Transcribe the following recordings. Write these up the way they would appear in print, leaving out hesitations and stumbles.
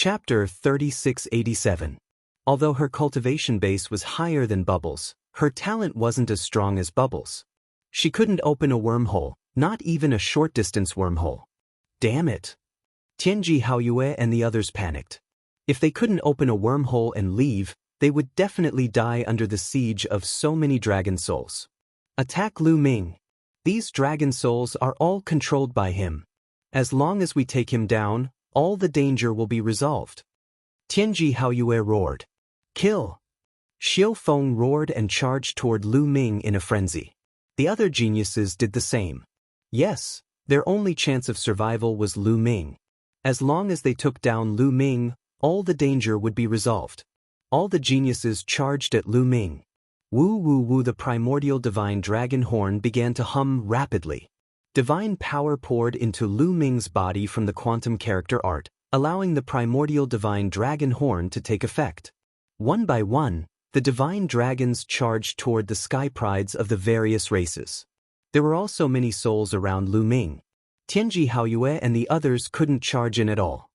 Chapter 3687. Although her cultivation base was higher than Bubbles, her talent wasn't as strong as Bubbles. She couldn't open a wormhole, not even a short-distance wormhole. Damn it! Tianji Haoyue and the others panicked. If they couldn't open a wormhole and leave, they would definitely die under the siege of so many dragon souls. Attack Lu Ming. These dragon souls are all controlled by him. As long as we take him down, all the danger will be resolved. Tianji Haoyue roared. Kill! Xiao Feng roared and charged toward Lu Ming in a frenzy. The other geniuses did the same. Yes, their only chance of survival was Lu Ming. As long as they took down Lu Ming, all the danger would be resolved. All the geniuses charged at Lu Ming. Woo woo woo, the primordial divine dragon horn began to hum rapidly. Divine power poured into Lu Ming's body from the quantum character art, allowing the primordial divine dragon horn to take effect. One by one, the divine dragons charged toward the sky prides of the various races. There were also many souls around Lu Ming. Tianji Haoyue and the others couldn't charge in at all.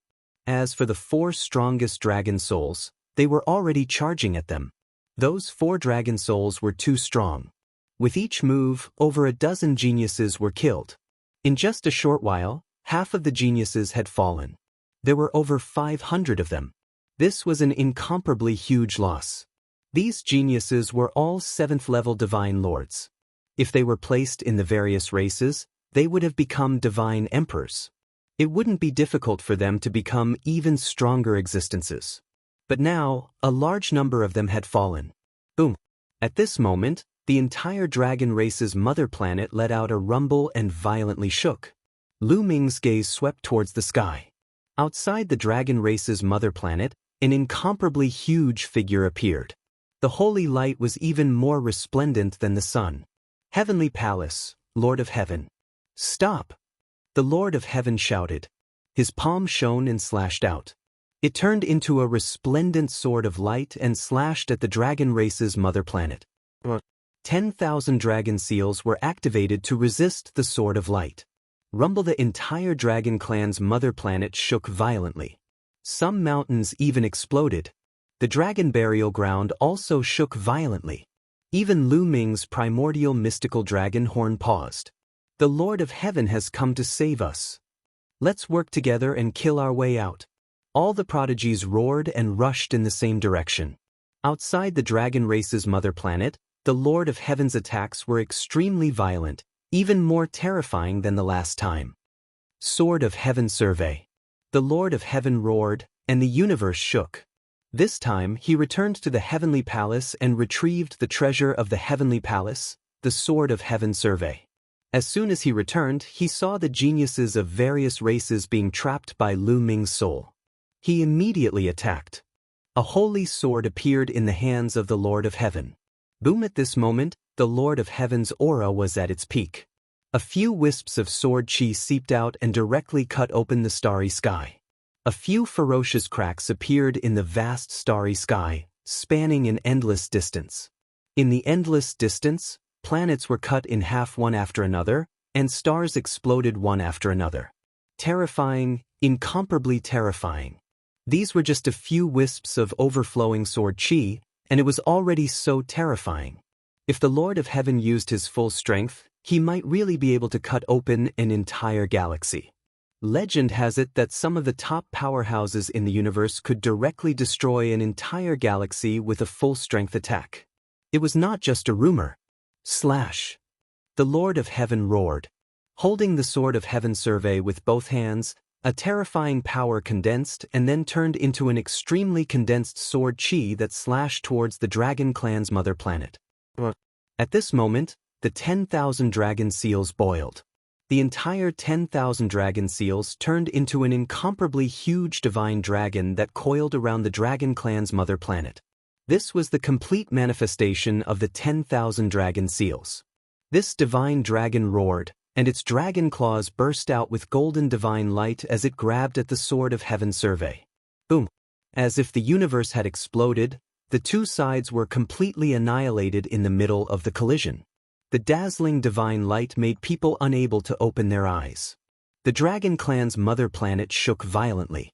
As for the 4 strongest dragon souls, they were already charging at them. Those 4 dragon souls were too strong. With each move, over a dozen geniuses were killed. In just a short while, half of the geniuses had fallen. There were over 500 of them. This was an incomparably huge loss. These geniuses were all 7th-level divine lords. If they were placed in the various races, they would have become divine emperors. It wouldn't be difficult for them to become even stronger existences. But now, a large number of them had fallen. Boom! At this moment, the entire dragon race's mother planet let out a rumble and violently shook. Lu Ming's gaze swept towards the sky. Outside the dragon race's mother planet, an incomparably huge figure appeared. The holy light was even more resplendent than the sun. Heavenly Palace, Lord of Heaven. Stop! The Lord of Heaven shouted. His palm shone and slashed out. It turned into a resplendent sword of light and slashed at the dragon race's mother planet. 10,000 dragon seals were activated to resist the sword of light. Rumble, the entire dragon clan's mother planet shook violently. Some mountains even exploded. The dragon burial ground also shook violently. Even Lu Ming's primordial mystical dragon horn paused. The Lord of Heaven has come to save us. Let's work together and kill our way out. All the prodigies roared and rushed in the same direction. Outside the dragon race's mother planet, the Lord of Heaven's attacks were extremely violent, even more terrifying than the last time. Sword of Heaven survey. The Lord of Heaven roared, and the universe shook. This time he returned to the Heavenly Palace and retrieved the treasure of the Heavenly Palace, the Sword of Heaven survey. As soon as he returned, he saw the geniuses of various races being trapped by Lu Ming's soul. He immediately attacked. A holy sword appeared in the hands of the Lord of Heaven. Boom! At this moment, the Lord of Heaven's aura was at its peak. A few wisps of sword chi seeped out and directly cut open the starry sky. A few ferocious cracks appeared in the vast starry sky, spanning an endless distance. In the endless distance, planets were cut in half one after another, and stars exploded one after another. Terrifying, incomparably terrifying. These were just a few wisps of overflowing sword chi, and it was already so terrifying. If the Lord of Heaven used his full strength, he might really be able to cut open an entire galaxy. Legend has it that some of the top powerhouses in the universe could directly destroy an entire galaxy with a full-strength attack. It was not just a rumor. Slash! The Lord of Heaven roared. Holding the Sword of Heaven survey with both hands, a terrifying power condensed and then turned into an extremely condensed sword chi that slashed towards the dragon clan's mother planet. At this moment, the 10,000 dragon seals boiled. The entire 10,000 dragon seals turned into an incomparably huge divine dragon that coiled around the dragon clan's mother planet. This was the complete manifestation of the 10,000 dragon seals. This divine dragon roared, and its dragon claws burst out with golden divine light as it grabbed at the Sword of Heaven survey. Boom! As if the universe had exploded, the two sides were completely annihilated in the middle of the collision. The dazzling divine light made people unable to open their eyes. The dragon clan's mother planet shook violently.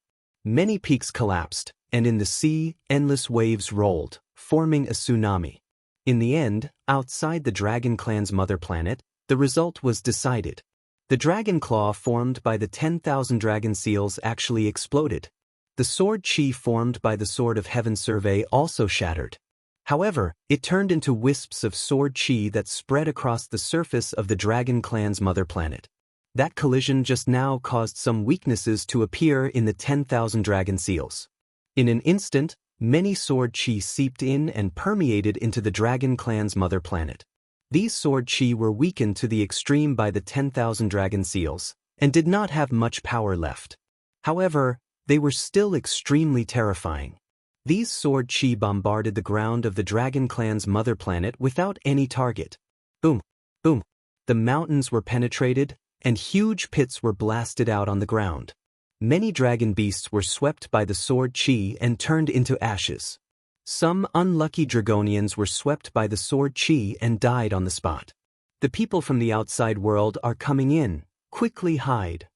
Many peaks collapsed, and in the sea, endless waves rolled, forming a tsunami. In the end, outside the Dragon Clan's mother planet, the result was decided. The dragon claw formed by the 10,000 dragon seals actually exploded. The sword chi formed by the Sword of Heaven survey also shattered. However, it turned into wisps of sword chi that spread across the surface of the Dragon Clan's mother planet. That collision just now caused some weaknesses to appear in the 10,000 dragon seals. In an instant, many sword chi seeped in and permeated into the Dragon Clan's mother planet. These sword chi were weakened to the extreme by the 10,000 dragon seals, and did not have much power left. However, they were still extremely terrifying. These sword chi bombarded the ground of the Dragon Clan's mother planet without any target. Boom, boom. The mountains were penetrated, and huge pits were blasted out on the ground. Many dragon beasts were swept by the sword chi and turned into ashes. Some unlucky Dragonians were swept by the sword chi and died on the spot. The people from the outside world are coming in. Quickly hide.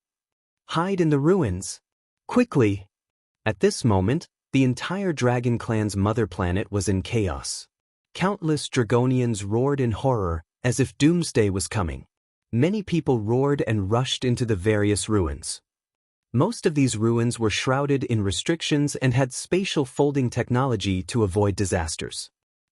Hide in the ruins. Quickly. At this moment, the entire Dragon Clan's mother planet was in chaos. Countless Dragonians roared in horror, as if doomsday was coming. Many people roared and rushed into the various ruins. Most of these ruins were shrouded in restrictions and had spatial folding technology to avoid disasters.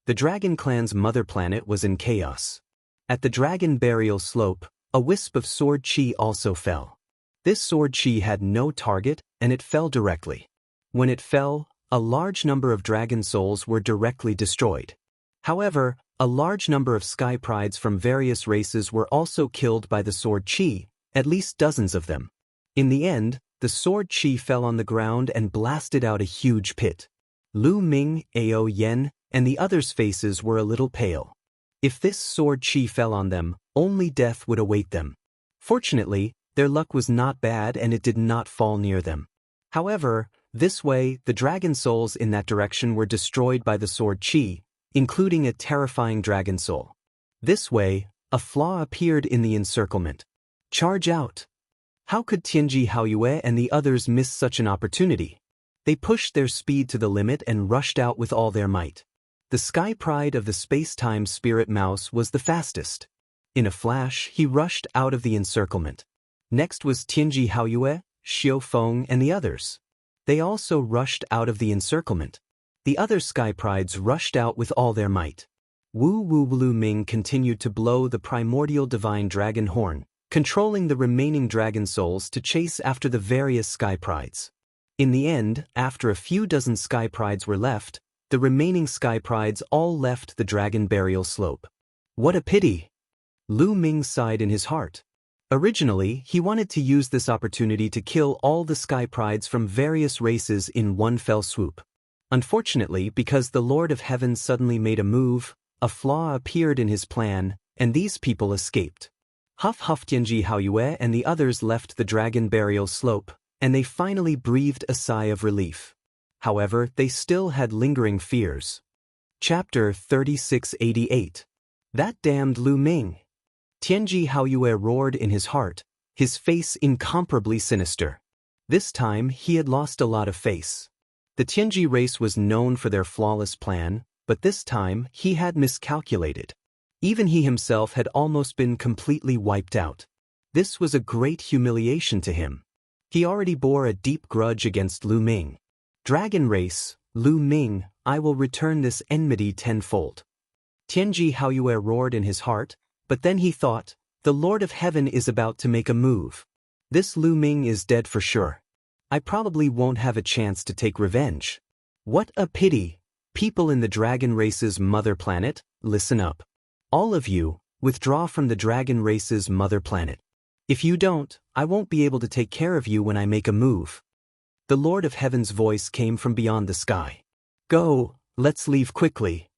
The Dragon Clan's mother planet was in chaos. At the Dragon Burial Slope, a wisp of sword chi also fell. This sword chi had no target, and it fell directly. When it fell, a large number of dragon souls were directly destroyed. However, a large number of sky prides from various races were also killed by the sword chi, at least dozens of them. In the end, the sword chi fell on the ground and blasted out a huge pit. Lu Ming, Ao Yen, and the others' faces were a little pale. If this sword chi fell on them, only death would await them. Fortunately, their luck was not bad and it did not fall near them. However, this way, the dragon souls in that direction were destroyed by the sword chi, including a terrifying dragon soul. This way, a flaw appeared in the encirclement. Charge out! How could Tianji Haoyue and the others miss such an opportunity? They pushed their speed to the limit and rushed out with all their might. The sky pride of the space-time spirit mouse was the fastest. In a flash, he rushed out of the encirclement. Next was Tianji Haoyue, Xiao Feng, and the others. They also rushed out of the encirclement. The other sky prides rushed out with all their might. Wu Lu Ming continued to blow the primordial divine dragon horn, controlling the remaining dragon souls to chase after the various sky prides. In the end, after a few dozen sky prides were left, the remaining sky prides all left the Dragon Burial Slope. What a pity! Lu Ming sighed in his heart. Originally, he wanted to use this opportunity to kill all the sky prides from various races in one fell swoop. Unfortunately, because the Lord of Heaven suddenly made a move, a flaw appeared in his plan, and these people escaped. Huff Tianji Haoyue and the others left the Dragon Burial Slope, and they finally breathed a sigh of relief. However, they still had lingering fears. Chapter 3688. That damned Lu Ming! Tianji Haoyue roared in his heart, his face incomparably sinister. This time, he had lost a lot of face. The Tianji race was known for their flawless plan, but this time, he had miscalculated. Even he himself had almost been completely wiped out. This was a great humiliation to him. He already bore a deep grudge against Lu Ming. Dragon race, Lu Ming, I will return this enmity tenfold. Tianji Haoyue roared in his heart, but then he thought, the Lord of Heaven is about to make a move. This Lu Ming is dead for sure. I probably won't have a chance to take revenge. What a pity! People in the dragon race's mother planet, listen up. All of you, withdraw from the dragon race's mother planet. If you don't, I won't be able to take care of you when I make a move. The Lord of Heaven's voice came from beyond the sky. Go, let's leave quickly.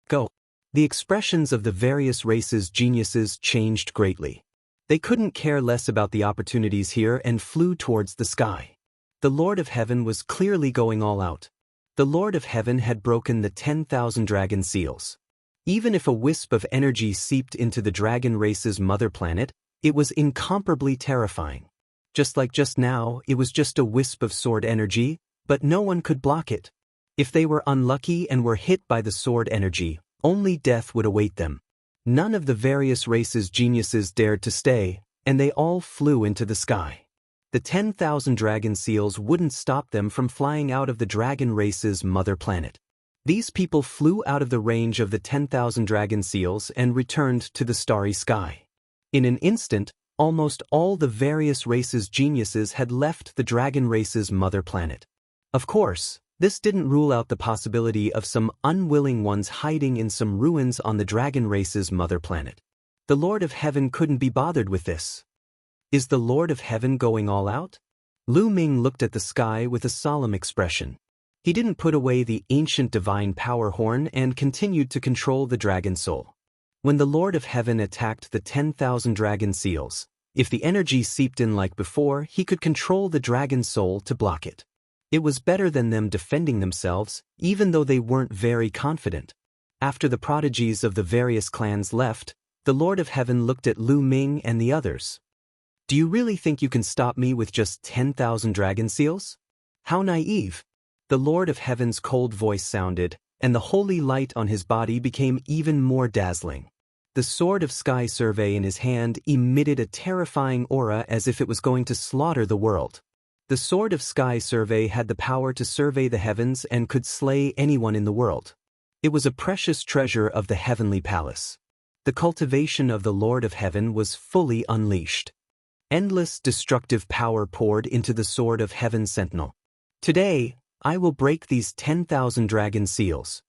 Go. The expressions of the various races' geniuses changed greatly. They couldn't care less about the opportunities here and flew towards the sky. The Lord of Heaven was clearly going all out. The Lord of Heaven had broken the 10,000 dragon seals. Even if a wisp of energy seeped into the dragon race's mother planet, it was incomparably terrifying. Just like just now, it was just a wisp of sword energy, but no one could block it. If they were unlucky and were hit by the sword energy, only death would await them. None of the various races' geniuses dared to stay, and they all flew into the sky. The 10,000 dragon seals wouldn't stop them from flying out of the dragon race's mother planet. These people flew out of the range of the 10,000 dragon seals and returned to the starry sky. In an instant, almost all the various races' geniuses had left the dragon race's mother planet. Of course, this didn't rule out the possibility of some unwilling ones hiding in some ruins on the dragon race's mother planet. The Lord of Heaven couldn't be bothered with this. Is the Lord of Heaven going all out? Lu Ming looked at the sky with a solemn expression. He didn't put away the ancient divine power horn and continued to control the dragon soul. When the Lord of Heaven attacked the 10,000 dragon seals, if the energy seeped in like before, he could control the dragon soul to block it. It was better than them defending themselves, even though they weren't very confident. After the prodigies of the various clans left, the Lord of Heaven looked at Lu Ming and the others. Do you really think you can stop me with just 10,000 dragon seals? How naive! The Lord of Heaven's cold voice sounded, and the holy light on his body became even more dazzling. The sword of sky survey in his hand emitted a terrifying aura as if it was going to slaughter the world. The sword of sky survey had the power to survey the heavens and could slay anyone in the world. It was a precious treasure of the heavenly palace. The cultivation of the Lord of Heaven was fully unleashed. Endless destructive power poured into the sword of Heaven's sentinel. Today, I will break these 10,000 dragon seals.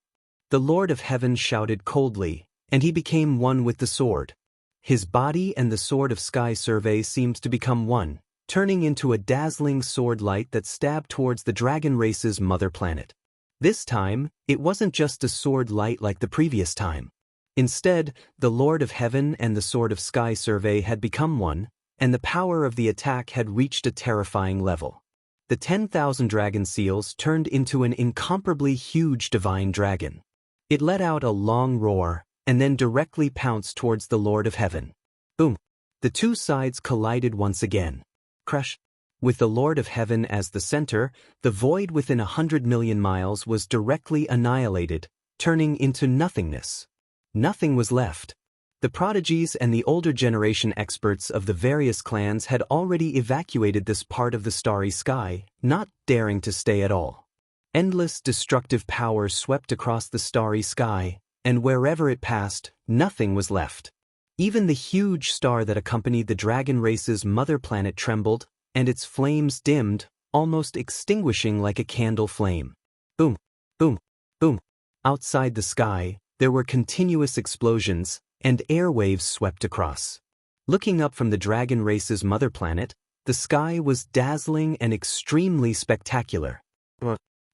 The Lord of Heaven shouted coldly, and he became one with the sword. His body and the sword of sky survey seemed to become one, turning into a dazzling sword light that stabbed towards the dragon race's mother planet. This time, it wasn't just a sword light like the previous time. Instead, the Lord of Heaven and the sword of sky survey had become one, and the power of the attack had reached a terrifying level. The 10,000 dragon seals turned into an incomparably huge divine dragon. It let out a long roar, and then directly pounced towards the Lord of Heaven. Boom! The two sides collided once again. Crash! With the Lord of Heaven as the center, the void within 100 million miles was directly annihilated, turning into nothingness. Nothing was left. The prodigies and the older generation experts of the various clans had already evacuated this part of the starry sky, not daring to stay at all. Endless destructive power swept across the starry sky, and wherever it passed, nothing was left. Even the huge star that accompanied the dragon race's mother planet trembled, and its flames dimmed, almost extinguishing like a candle flame. Boom, boom, boom. Outside the sky, there were continuous explosions, and airwaves swept across. Looking up from the dragon race's mother planet, the sky was dazzling and extremely spectacular.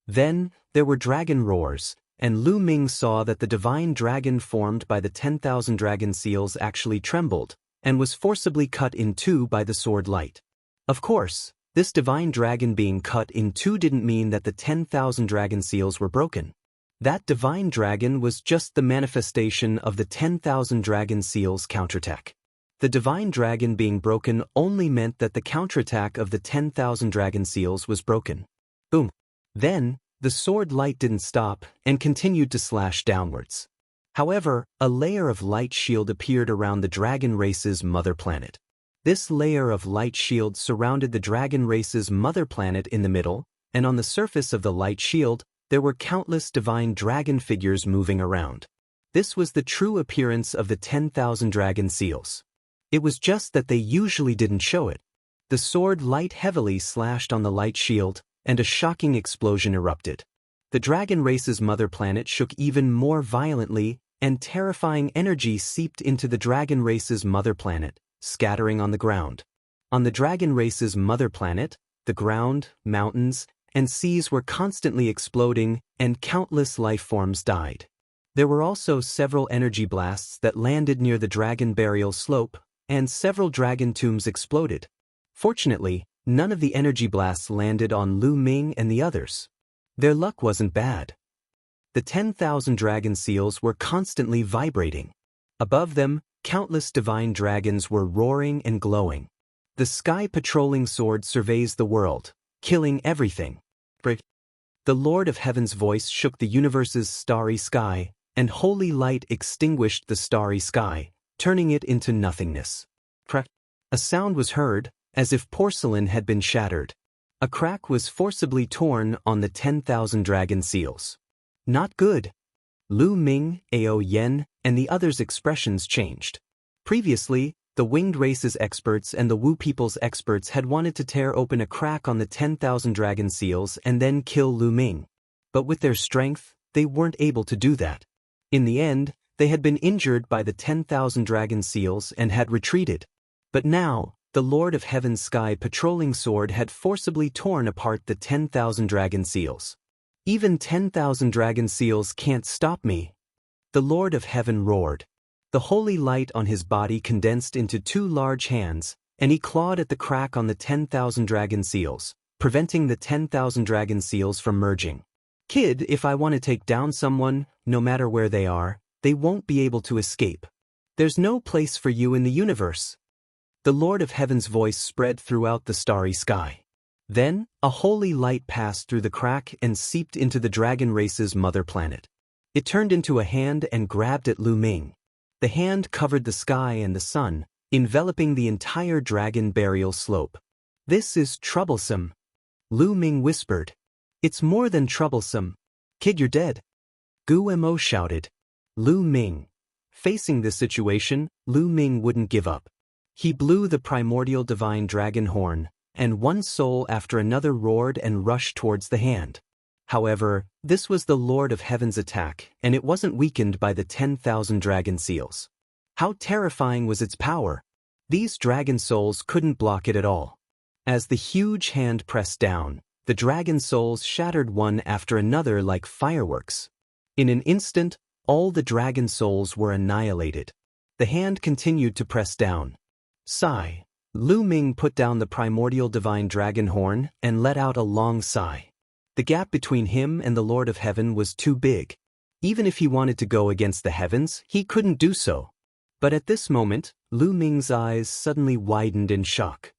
Then, there were dragon roars, and Lu Ming saw that the divine dragon formed by the 10,000 dragon seals actually trembled, and was forcibly cut in two by the sword light. Of course, this divine dragon being cut in two didn't mean that the 10,000 dragon seals were broken. That divine dragon was just the manifestation of the 10,000 dragon seals' counterattack. The divine dragon being broken only meant that the counterattack of the 10,000 dragon seals was broken. Boom. Then, the sword light didn't stop and continued to slash downwards. However, a layer of light shield appeared around the dragon race's mother planet. This layer of light shield surrounded the dragon race's mother planet in the middle, and on the surface of the light shield, there were countless divine dragon figures moving around. This was the true appearance of the 10,000 dragon seals. It was just that they usually didn't show it. The sword light heavily slashed on the light shield, and a shocking explosion erupted. The dragon race's mother planet shook even more violently, and terrifying energy seeped into the dragon race's mother planet, scattering on the ground. On the dragon race's mother planet, the ground, mountains, and seas were constantly exploding, and countless life forms died. There were also several energy blasts that landed near the dragon burial slope, and several dragon tombs exploded. Fortunately, none of the energy blasts landed on Lu Ming and the others. Their luck wasn't bad. The 10,000 dragon seals were constantly vibrating. Above them, countless divine dragons were roaring and glowing. The sky patrolling sword surveys the world, killing everything. The Lord of Heaven's voice shook the universe's starry sky, and holy light extinguished the starry sky, turning it into nothingness. Crack. A sound was heard, as if porcelain had been shattered. A crack was forcibly torn on the 10,000 dragon seals. Not good. Lu Ming, Ao Yen, and the others' expressions changed. Previously, the winged race's experts and the Wu people's experts had wanted to tear open a crack on the 10,000 dragon seals and then kill Lu Ming. But with their strength, they weren't able to do that. In the end, they had been injured by the 10,000 dragon seals and had retreated. But now, the Lord of Heaven's sky patrolling sword had forcibly torn apart the 10,000 dragon seals. Even 10,000 dragon seals can't stop me. The Lord of Heaven roared. The holy light on his body condensed into 2 large hands, and he clawed at the crack on the 10,000 dragon seals, preventing the 10,000 dragon seals from merging. Kid, if I want to take down someone, no matter where they are, they won't be able to escape. There's no place for you in the universe. The Lord of Heaven's voice spread throughout the starry sky. Then, a holy light passed through the crack and seeped into the dragon race's mother planet. It turned into a hand and grabbed at Lu Ming. The hand covered the sky and the sun, enveloping the entire dragon burial slope. This is troublesome. Lu Ming whispered. It's more than troublesome. Kid, you're dead. Gu Mo shouted. Lu Ming. Facing this situation, Lu Ming wouldn't give up. He blew the primordial divine dragon horn, and one soul after another roared and rushed towards the hand. However, this was the Lord of Heaven's attack, and it wasn't weakened by the 10,000 dragon seals. How terrifying was its power! These dragon souls couldn't block it at all. As the huge hand pressed down, the dragon souls shattered one after another like fireworks. In an instant, all the dragon souls were annihilated. The hand continued to press down. Sigh. Lu Ming put down the primordial divine dragon horn and let out a long sigh. The gap between him and the Lord of Heaven was too big. Even if he wanted to go against the heavens, he couldn't do so. But at this moment, Lu Ming's eyes suddenly widened in shock.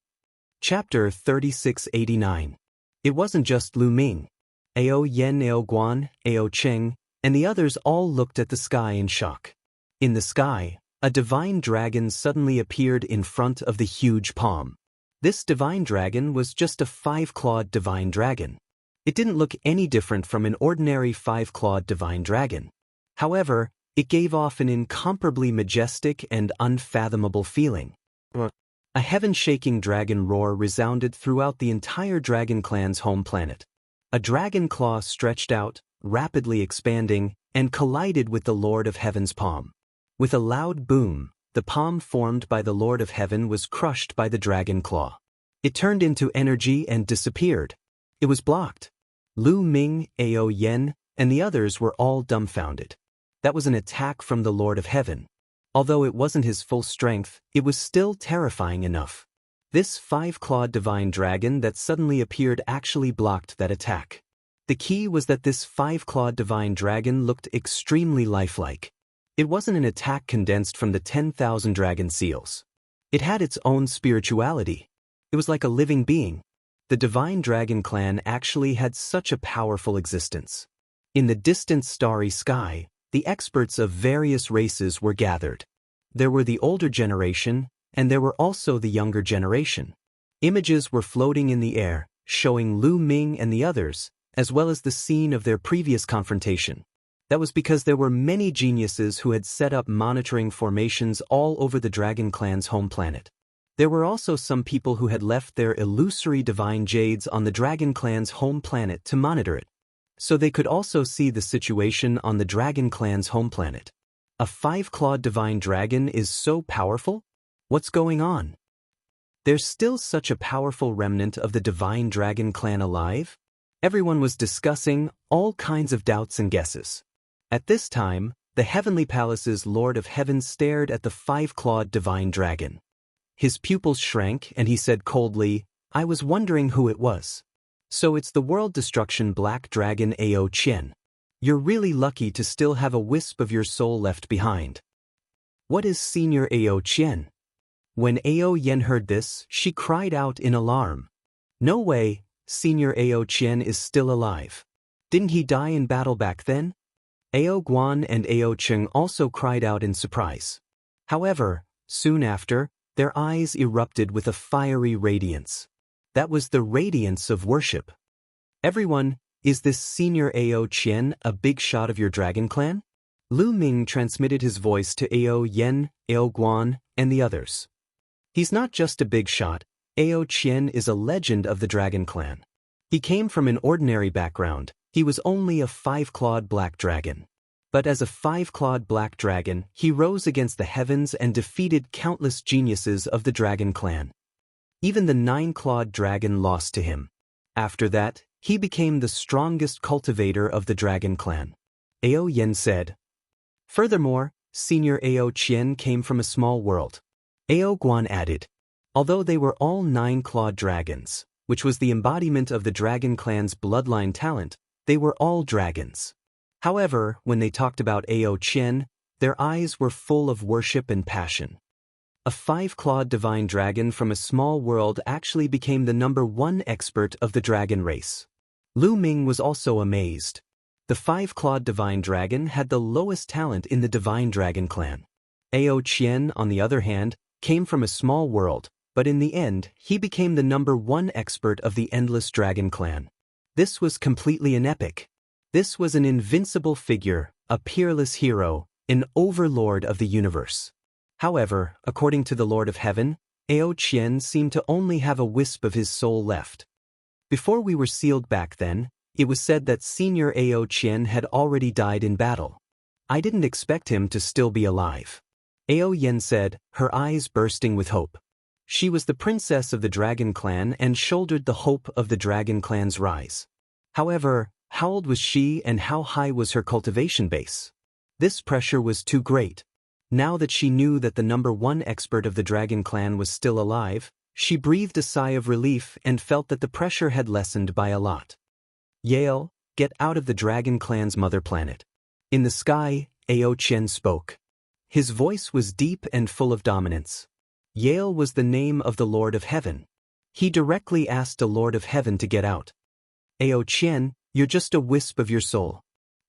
Chapter 3689. It wasn't just Lu Ming. Ao Yen, Ao Guan, Ao Cheng, and the others all looked at the sky in shock. In the sky, a divine dragon suddenly appeared in front of the huge palm. This divine dragon was just a 5-clawed divine dragon. It didn't look any different from an ordinary 5-clawed divine dragon. However, it gave off an incomparably majestic and unfathomable feeling. A heaven-shaking dragon roar resounded throughout the entire dragon clan's home planet. A dragon claw stretched out, rapidly expanding, and collided with the Lord of Heaven's palm. With a loud boom, the palm formed by the Lord of Heaven was crushed by the dragon claw. It turned into energy and disappeared. It was blocked. Lu Ming, Ao Yen, and the others were all dumbfounded. That was an attack from the Lord of Heaven. Although it wasn't his full strength, it was still terrifying enough. This 5-clawed divine dragon that suddenly appeared actually blocked that attack. The key was that this 5-clawed divine dragon looked extremely lifelike. It wasn't an attack condensed from the 10,000 dragon seals. It had its own spirituality. It was like a living being. The divine dragon clan actually had such a powerful existence. In the distant starry sky, the experts of various races were gathered. There were the older generation, and there were also the younger generation. Images were floating in the air, showing Lu Ming and the others, as well as the scene of their previous confrontation. That was because there were many geniuses who had set up monitoring formations all over the dragon clan's home planet. There were also some people who had left their illusory divine jades on the dragon clan's home planet to monitor it. So they could also see the situation on the dragon clan's home planet. A 5-clawed divine dragon is so powerful? What's going on? There's still such a powerful remnant of the divine dragon clan alive? Everyone was discussing all kinds of doubts and guesses. At this time, the heavenly palace's Lord of Heaven stared at the 5-clawed divine dragon. His pupils shrank and he said coldly, "I was wondering who it was. So it's the world destruction black dragon Ao Chen. You're really lucky to still have a wisp of your soul left behind." What is Senior Ao Chen? When Ao Yen heard this, she cried out in alarm. No way, Senior Ao Chen is still alive. Didn't he die in battle back then? Ao Guan and Ao Cheng also cried out in surprise. However, soon after, their eyes erupted with a fiery radiance. That was the radiance of worship. Everyone, is this Senior Ao Qian a big shot of your dragon clan? Lu Ming transmitted his voice to Ao Yen, Ao Guan, and the others. He's not just a big shot, Ao Qian is a legend of the dragon clan. He came from an ordinary background, he was only a 5-clawed black dragon. But as a 5-clawed black dragon, he rose against the heavens and defeated countless geniuses of the dragon clan. Even the 9-clawed dragon lost to him. After that, he became the strongest cultivator of the dragon clan. Ao Yen said. Furthermore, Senior Ao Qian came from a small world. Ao Guan added. Although they were all 9-clawed dragons, which was the embodiment of the dragon clan's bloodline talent, they were all dragons. However, when they talked about Ao Qian, their eyes were full of worship and passion. A 5-clawed divine dragon from a small world actually became the #1 expert of the dragon race. Lu Ming was also amazed. The 5-clawed divine dragon had the lowest talent in the divine dragon clan. Ao Qian, on the other hand, came from a small world, but in the end, he became the #1 expert of the endless dragon clan. This was completely an epic. This was an invincible figure, a peerless hero, an overlord of the universe. However, according to the Lord of Heaven, Ao Qian seemed to only have a wisp of his soul left. Before we were sealed back then, it was said that Senior Ao Qian had already died in battle. I didn't expect him to still be alive. Ao Yen said, her eyes bursting with hope. She was the princess of the dragon clan and shouldered the hope of the dragon clan's rise. However, how old was she and how high was her cultivation base? This pressure was too great. Now that she knew that the #1 expert of the dragon clan was still alive, she breathed a sigh of relief and felt that the pressure had lessened by a lot. Yale, get out of the dragon clan's mother planet. In the sky, Ao Qian spoke. His voice was deep and full of dominance. Yale was the name of the Lord of Heaven. He directly asked a Lord of Heaven to get out. Ao Qian, you're just a wisp of your soul.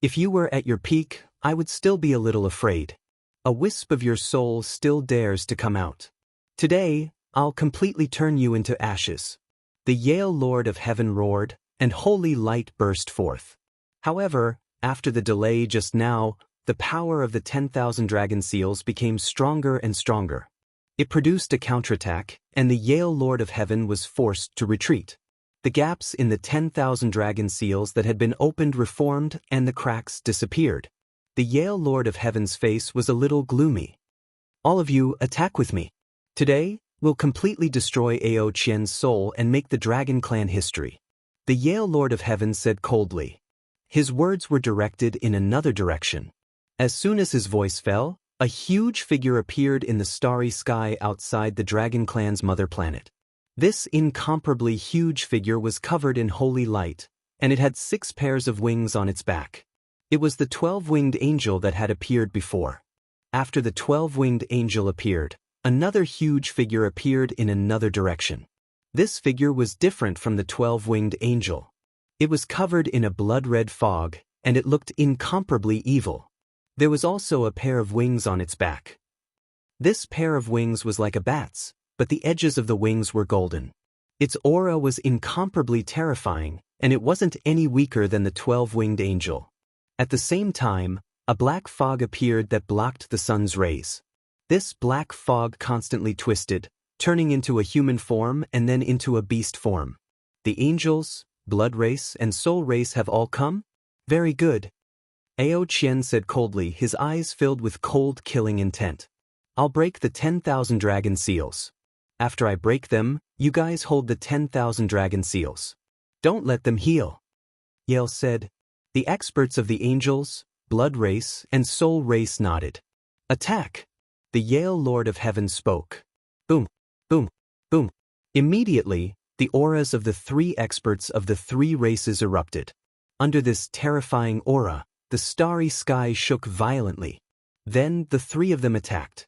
If you were at your peak, I would still be a little afraid. A wisp of your soul still dares to come out. Today, I'll completely turn you into ashes. The Yale Lord of Heaven roared, and holy light burst forth. However, after the delay just now, the power of the 10,000 dragon seals became stronger and stronger. It produced a counterattack, and the Yale Lord of Heaven was forced to retreat. The gaps in the 10,000 dragon seals that had been opened reformed and the cracks disappeared. The Yale Lord of Heaven's face was a little gloomy. All of you, attack with me. Today, we'll completely destroy Ao Qian's soul and make the dragon clan history. The Yale Lord of Heaven said coldly. His words were directed in another direction. As soon as his voice fell, a huge figure appeared in the starry sky outside the dragon clan's mother planet. This incomparably huge figure was covered in holy light, and it had 6 pairs of wings on its back. It was the 12-winged angel that had appeared before. After the 12-winged angel appeared, another huge figure appeared in another direction. This figure was different from the 12-winged angel. It was covered in a blood-red fog, and it looked incomparably evil. There was also a pair of wings on its back. This pair of wings was like a bat's, but the edges of the wings were golden. Its aura was incomparably terrifying, and it wasn't any weaker than the 12-winged angel. At the same time, a black fog appeared that blocked the sun's rays. This black fog constantly twisted, turning into a human form and then into a beast form. The angels, blood race, and soul race have all come? Very good. Ao Qian said coldly, his eyes filled with cold, killing intent. I'll break the 10,000 dragon seals. After I break them, you guys hold the 10,000 dragon seals. Don't let them heal. Yale said. The experts of the angels, blood race, and soul race nodded. Attack! The Yale Lord of Heaven spoke. Boom, boom, boom. Immediately, the auras of the 3 experts of the 3 races erupted. Under this terrifying aura, the starry sky shook violently. Then the 3 of them attacked.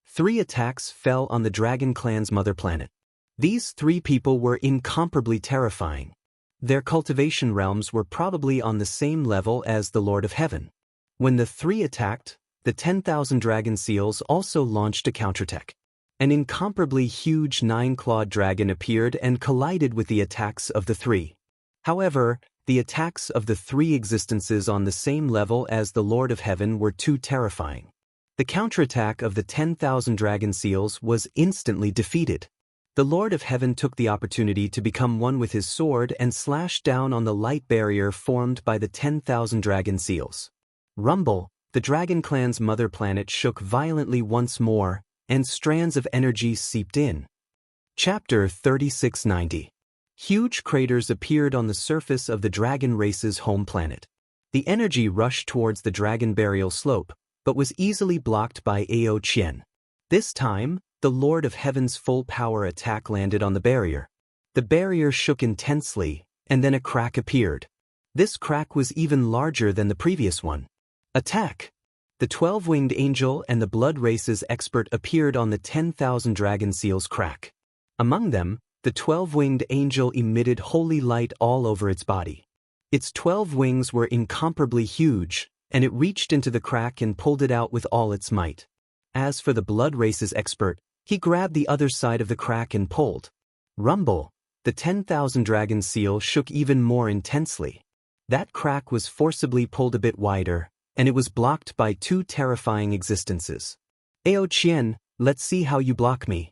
3 attacks fell on the dragon clan's mother planet. These 3 people were incomparably terrifying. Their cultivation realms were probably on the same level as the Lord of Heaven. When the three attacked, the 10,000 dragon seals also launched a counterattack. An incomparably huge 9-clawed dragon appeared and collided with the attacks of the three. However, the attacks of the three existences on the same level as the Lord of Heaven were too terrifying. The counterattack of the 10,000 dragon seals was instantly defeated. The Lord of Heaven took the opportunity to become one with his sword and slashed down on the light barrier formed by the 10,000 dragon seals. Rumble, the dragon clan's mother planet, shook violently once more, and strands of energy seeped in. Chapter 3690. Huge craters appeared on the surface of the dragon race's home planet. The energy rushed towards the dragon burial slope, but was easily blocked by Ao Qian. This time, the Lord of Heaven's full power attack landed on the barrier. The barrier shook intensely, and then a crack appeared. This crack was even larger than the previous one. Attack! The 12-winged angel and the blood race's expert appeared on the 10,000 dragon seals' crack. Among them, the 12-winged angel emitted holy light all over its body. Its 12 wings were incomparably huge, and it reached into the crack and pulled it out with all its might. As for the blood race's expert, he grabbed the other side of the crack and pulled. Rumble! The 10,000 dragon seal shook even more intensely. That crack was forcibly pulled a bit wider, and it was blocked by two terrifying existences. Ao Qian, let's see how you block me.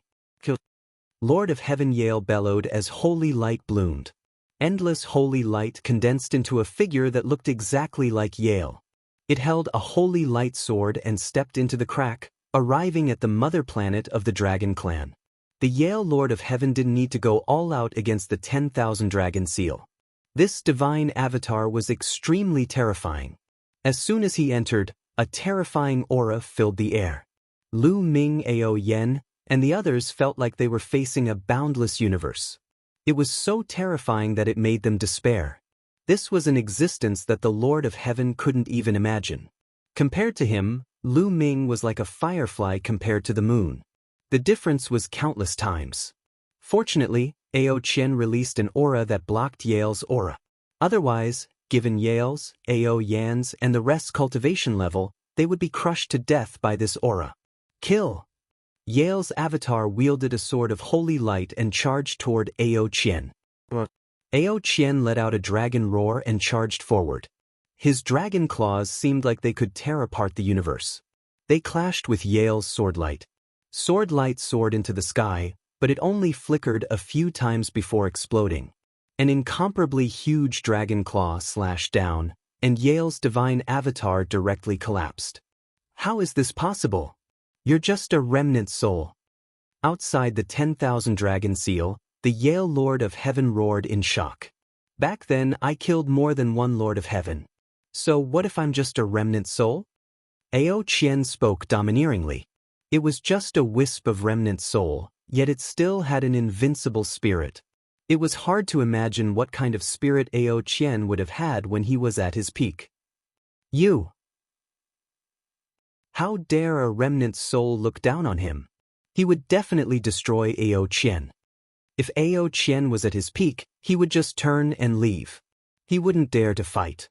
Lord of Heaven Yale bellowed as holy light bloomed. Endless holy light condensed into a figure that looked exactly like Yale. It held a holy light sword and stepped into the crack, arriving at the mother planet of the dragon clan. The Yale Lord of Heaven didn't need to go all out against the 10,000 dragon seal. This divine avatar was extremely terrifying. As soon as he entered, a terrifying aura filled the air. Lu Ming, Ao Yen, and the others felt like they were facing a boundless universe. It was so terrifying that it made them despair. This was an existence that the Lord of Heaven couldn't even imagine. Compared to him, Lu Ming was like a firefly compared to the moon. The difference was countless times. Fortunately, Ao Qian released an aura that blocked Yale's aura. Otherwise, given Yale's, Ao Yan's, and the rest's cultivation level, they would be crushed to death by this aura. Kill! Yale's avatar wielded a sword of holy light and charged toward Ao Qian. Ao Qian let out a dragon roar and charged forward. His dragon claws seemed like they could tear apart the universe. They clashed with Yale's sword light. Sword light soared into the sky, but it only flickered a few times before exploding. An incomparably huge dragon claw slashed down, and Yale's divine avatar directly collapsed. How is this possible? You're just a remnant soul. Outside the 10,000 dragon seal, the Yale Lord of Heaven roared in shock. Back then, I killed more than one Lord of Heaven. So what if I'm just a remnant soul? Ao Qian spoke domineeringly. It was just a wisp of remnant soul, yet it still had an invincible spirit. It was hard to imagine what kind of spirit Ao Qian would have had when he was at his peak. You! How dare a remnant soul look down on him? He would definitely destroy Ao Qian. If Ao Qian was at his peak, he would just turn and leave. He wouldn't dare to fight.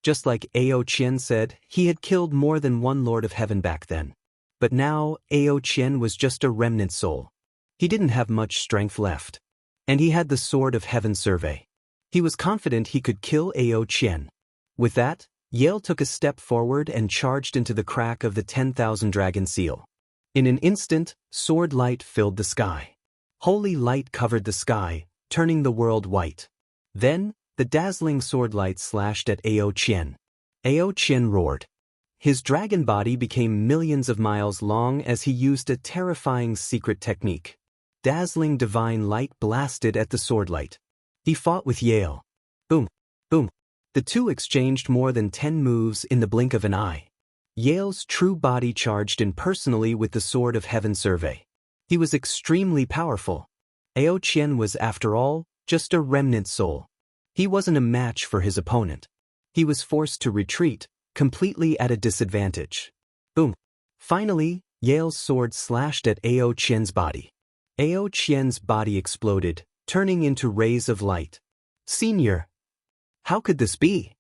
Just like Ao Qian said, he had killed more than one Lord of Heaven back then. But now, Ao Qian was just a remnant soul. He didn't have much strength left. And he had the Sword of Heaven survey. He was confident he could kill Ao Qian. With that, Yale took a step forward and charged into the crack of the 10,000 dragon seal. In an instant, sword light filled the sky. Holy light covered the sky, turning the world white. Then, the dazzling sword light slashed at Ao Qian. Ao Qian roared. His dragon body became millions of miles long as he used a terrifying secret technique. Dazzling divine light blasted at the sword light. He fought with Yale. Boom, boom. The two exchanged more than 10 moves in the blink of an eye. Yale's true body charged in personally with the Sword of Heaven survey. He was extremely powerful. Ao Qian was, after all, just a remnant soul. He wasn't a match for his opponent. He was forced to retreat, completely at a disadvantage. Boom. Finally, Yale's sword slashed at Ao Qian's body. Ao Qian's body exploded, turning into rays of light. Senior. How could this be?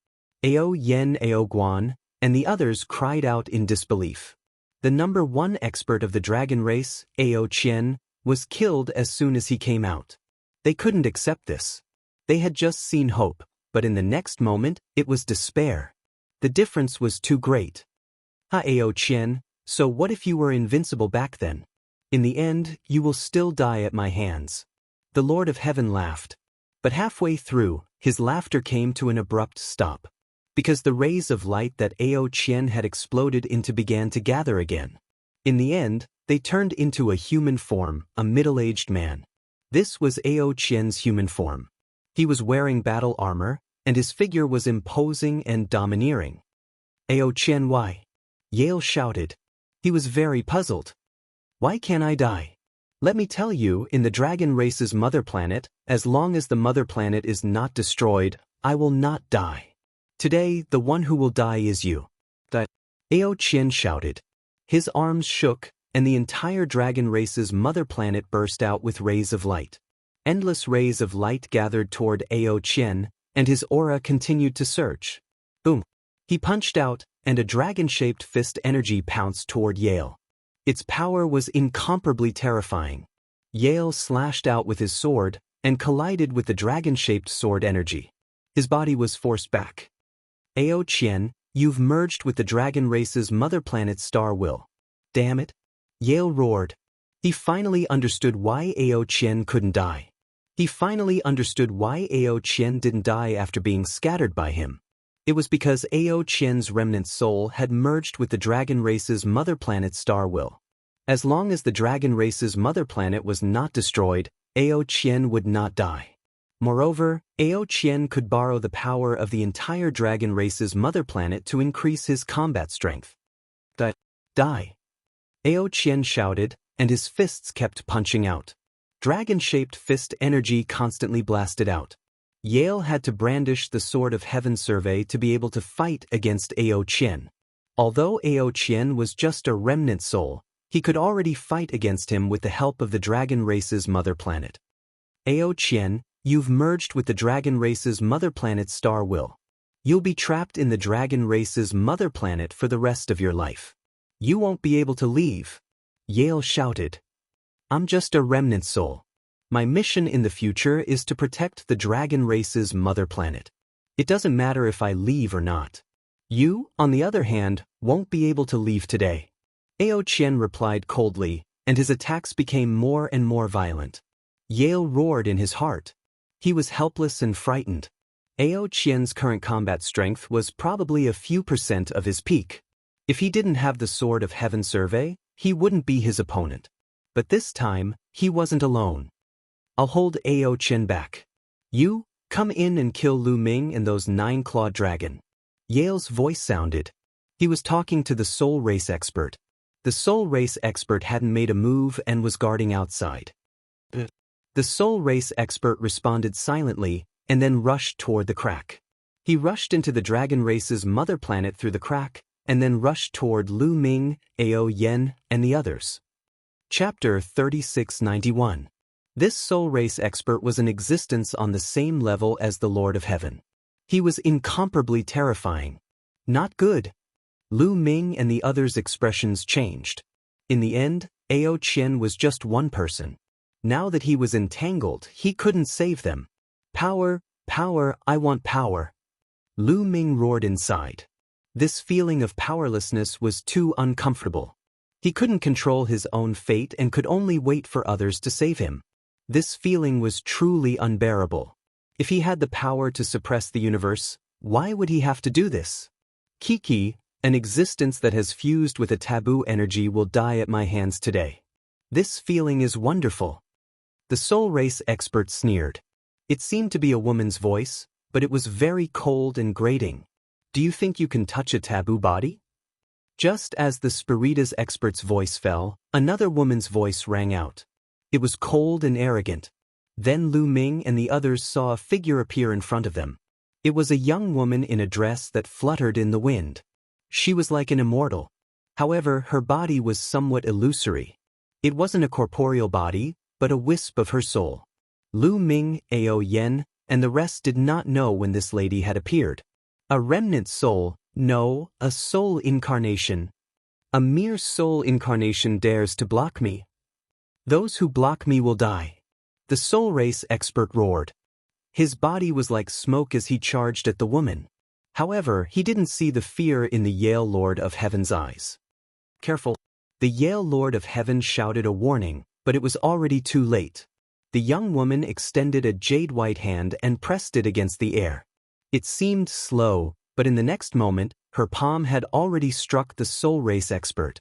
Ao Yen Ao Guan and the others cried out in disbelief. The number 1 expert of the dragon race, Ao Qian, was killed as soon as he came out. They couldn't accept this. They had just seen hope, but in the next moment, it was despair. The difference was too great. Ao Qian, so what if you were invincible back then? In the end, you will still die at my hands. The Lord of Heaven laughed. But halfway through, his laughter came to an abrupt stop. Because the rays of light that Ao Qian had exploded into began to gather again. In the end, they turned into a human form, a middle-aged man. This was Ao Qian's human form. He was wearing battle armor, and his figure was imposing and domineering. Ao Qian, why? Yale shouted. He was very puzzled. Why can't I die? Let me tell you, in the dragon race's mother planet, as long as the mother planet is not destroyed, I will not die. Today, the one who will die is you. That Ao Qian shouted. His arms shook, and the entire dragon race's mother planet burst out with rays of light. Endless rays of light gathered toward Ao Qian, and his aura continued to surge. Boom! He punched out, and a dragon-shaped fist energy pounced toward Yale. Its power was incomparably terrifying. Yale slashed out with his sword, and collided with the dragon-shaped sword energy. His body was forced back. Ao Qian, you've merged with the dragon race's mother planet Star Will. Damn it! Yale roared. He finally understood why Ao Qian couldn't die. He finally understood why Ao Qian didn't die after being scattered by him. It was because Ao Qian's remnant soul had merged with the dragon race's mother planet Star Will. As long as the dragon race's mother planet was not destroyed, Ao Qian would not die. Moreover, Ao Qian could borrow the power of the entire dragon race's mother planet to increase his combat strength. Die! Ao Qian shouted, and his fists kept punching out. Dragon-shaped fist energy constantly blasted out. Yale had to brandish the Sword of Heaven survey to be able to fight against Ao Qian. Although Ao Qian was just a remnant soul, he could already fight against him with the help of the dragon race's mother planet. Ao Qian, you've merged with the dragon race's mother planet Star Will. You'll be trapped in the dragon race's mother planet for the rest of your life. You won't be able to leave. Yale shouted. I'm just a remnant soul. My mission in the future is to protect the dragon race's mother planet. It doesn't matter if I leave or not. You, on the other hand, won't be able to leave today. Ao Qian replied coldly, and his attacks became more and more violent. Yale roared in his heart. He was helpless and frightened. Ao Qian's current combat strength was probably a few % of his peak. If he didn't have the Sword of Heaven survey, he wouldn't be his opponent. But this time, he wasn't alone. I'll hold Ao Qian back. You, come in and kill Lu Ming and those 9-clawed dragon. Yale's voice sounded. He was talking to the Soul Race expert. The Soul Race expert hadn't made a move and was guarding outside. The Soul Race expert responded silently, and then rushed toward the crack. He rushed into the dragon race's mother planet through the crack, and then rushed toward Lu Ming, Ao Yen, and the others. Chapter 3691. This Soul Race expert was in existence on the same level as the Lord of Heaven. He was incomparably terrifying. Not good. Lu Ming and the others' expressions changed. In the end, Ao Qian was just one person. Now that he was entangled, he couldn't save them. Power, power, I want power. Lu Ming roared inside. This feeling of powerlessness was too uncomfortable. He couldn't control his own fate and could only wait for others to save him. This feeling was truly unbearable. If he had the power to suppress the universe, why would he have to do this? Kiki, an existence that has fused with a taboo energy, will die at my hands today. This feeling is wonderful. The Soul Race expert sneered. It seemed to be a woman's voice, but it was very cold and grating. Do you think you can touch a taboo body? Just as the Spiritas expert's voice fell, another woman's voice rang out. It was cold and arrogant. Then Lu Ming and the others saw a figure appear in front of them. It was a young woman in a dress that fluttered in the wind. She was like an immortal. However, her body was somewhat illusory. It wasn't a corporeal body, but a wisp of her soul. Lu Ming, Ao Yen, and the rest did not know when this lady had appeared. A remnant soul, no, a soul incarnation. A mere soul incarnation dares to block me. Those who block me will die. The soul race expert roared. His body was like smoke as he charged at the woman. However, he didn't see the fear in the Yale Lord of Heaven's eyes. Careful. The Yale Lord of Heaven shouted a warning, but it was already too late. The young woman extended a jade-white hand and pressed it against the air. It seemed slow, but in the next moment, her palm had already struck the soul race expert.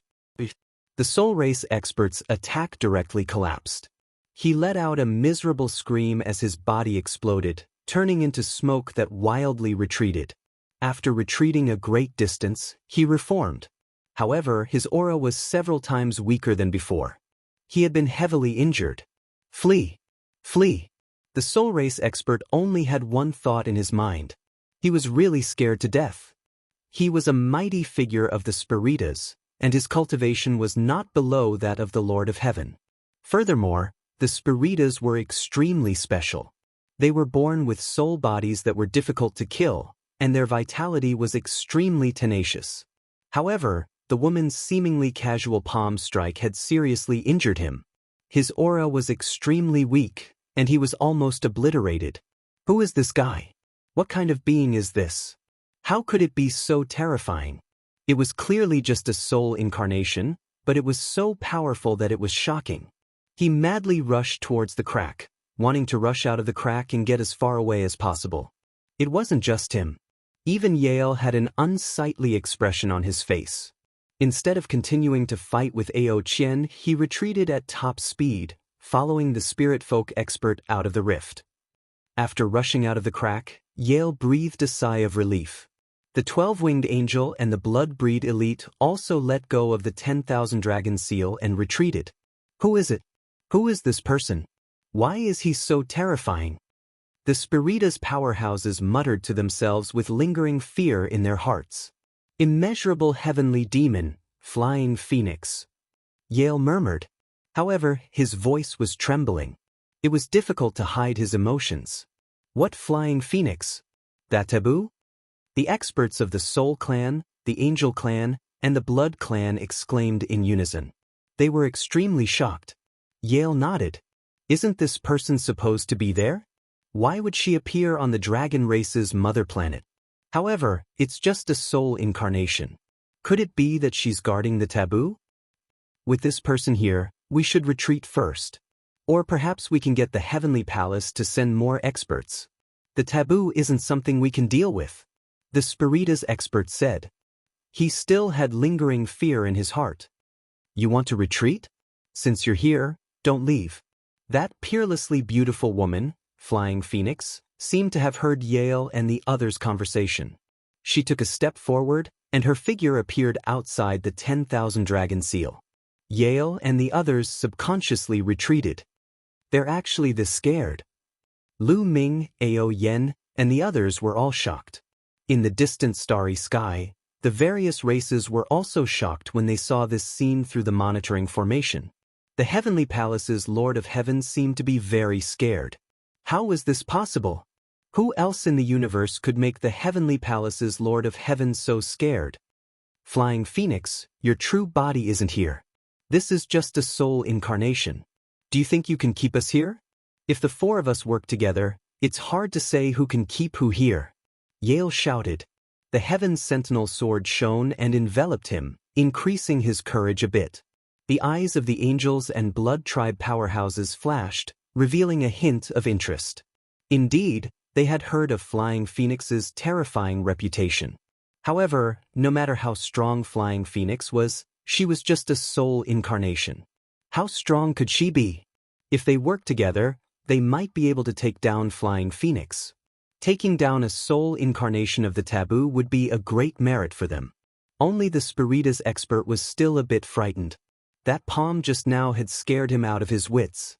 The soul race expert's attack directly collapsed. He let out a miserable scream as his body exploded, turning into smoke that wildly retreated. After retreating a great distance, he reformed. However, his aura was several times weaker than before. He had been heavily injured. Flee! Flee! The soul race expert only had one thought in his mind. He was really scared to death. He was a mighty figure of the Spiritas, and his cultivation was not below that of the Lord of Heaven. Furthermore, the Spiritas were extremely special. They were born with soul bodies that were difficult to kill, and their vitality was extremely tenacious. However, the woman's seemingly casual palm strike had seriously injured him. His aura was extremely weak, and he was almost obliterated. Who is this guy? What kind of being is this? How could it be so terrifying? It was clearly just a soul incarnation, but it was so powerful that it was shocking. He madly rushed towards the crack, wanting to rush out of the crack and get as far away as possible. It wasn't just him. Even Yale had an unsightly expression on his face. Instead of continuing to fight with Ao Qian, he retreated at top speed, following the spirit folk expert out of the rift. After rushing out of the crack, Yale breathed a sigh of relief. The 12-winged angel and the blood-breed elite also let go of the 10,000 dragon seal and retreated. Who is it? Who is this person? Why is he so terrifying? The Spiritas powerhouses muttered to themselves with lingering fear in their hearts. Immeasurable heavenly demon, flying phoenix. Yale murmured. However, his voice was trembling. It was difficult to hide his emotions. What flying phoenix? That taboo? The experts of the Soul Clan, the Angel Clan, and the Blood Clan exclaimed in unison. They were extremely shocked. Yale nodded. Isn't this person supposed to be there? Why would she appear on the dragon race's mother planet? However, it's just a soul incarnation. Could it be that she's guarding the taboo? With this person here, we should retreat first. Or perhaps we can get the Heavenly Palace to send more experts. The taboo isn't something we can deal with, the Spiritas expert said. He still had lingering fear in his heart. You want to retreat? Since you're here, don't leave. That peerlessly beautiful woman, Flying Phoenix, seemed to have heard Yale and the others' conversation. She took a step forward, and her figure appeared outside the 10,000 dragon seal. Yale and the others subconsciously retreated. They're actually this scared. Lu Ming, Ao Yen, and the others were all shocked. In the distant starry sky, the various races were also shocked when they saw this scene through the monitoring formation. The Heavenly Palace's Lord of Heaven seemed to be very scared. How was this possible? Who else in the universe could make the Heavenly Palace's Lord of Heaven so scared? Flying Phoenix, your true body isn't here. This is just a soul incarnation. Do you think you can keep us here? If the four of us work together, it's hard to say who can keep who here. Yale shouted. The Heaven's Sentinel sword shone and enveloped him, increasing his courage a bit. The eyes of the angels and blood tribe powerhouses flashed, revealing a hint of interest. Indeed, they had heard of Flying Phoenix's terrifying reputation. However, no matter how strong Flying Phoenix was, she was just a soul incarnation. How strong could she be? If they worked together, they might be able to take down Flying Phoenix. Taking down a soul incarnation of the taboo would be a great merit for them. Only the Spiritas expert was still a bit frightened. That palm just now had scared him out of his wits.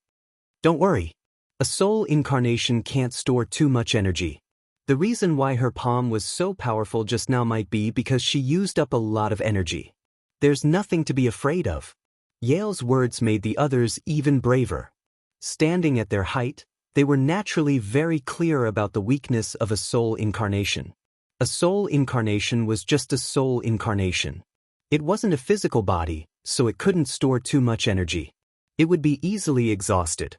Don't worry. A soul incarnation can't store too much energy. The reason why her palm was so powerful just now might be because she used up a lot of energy. There's nothing to be afraid of. Yale's words made the others even braver. Standing at their height, They were naturally very clear about the weakness of a soul incarnation. A soul incarnation was just a soul incarnation. It wasn't a physical body, so it couldn't store too much energy. It would be easily exhausted.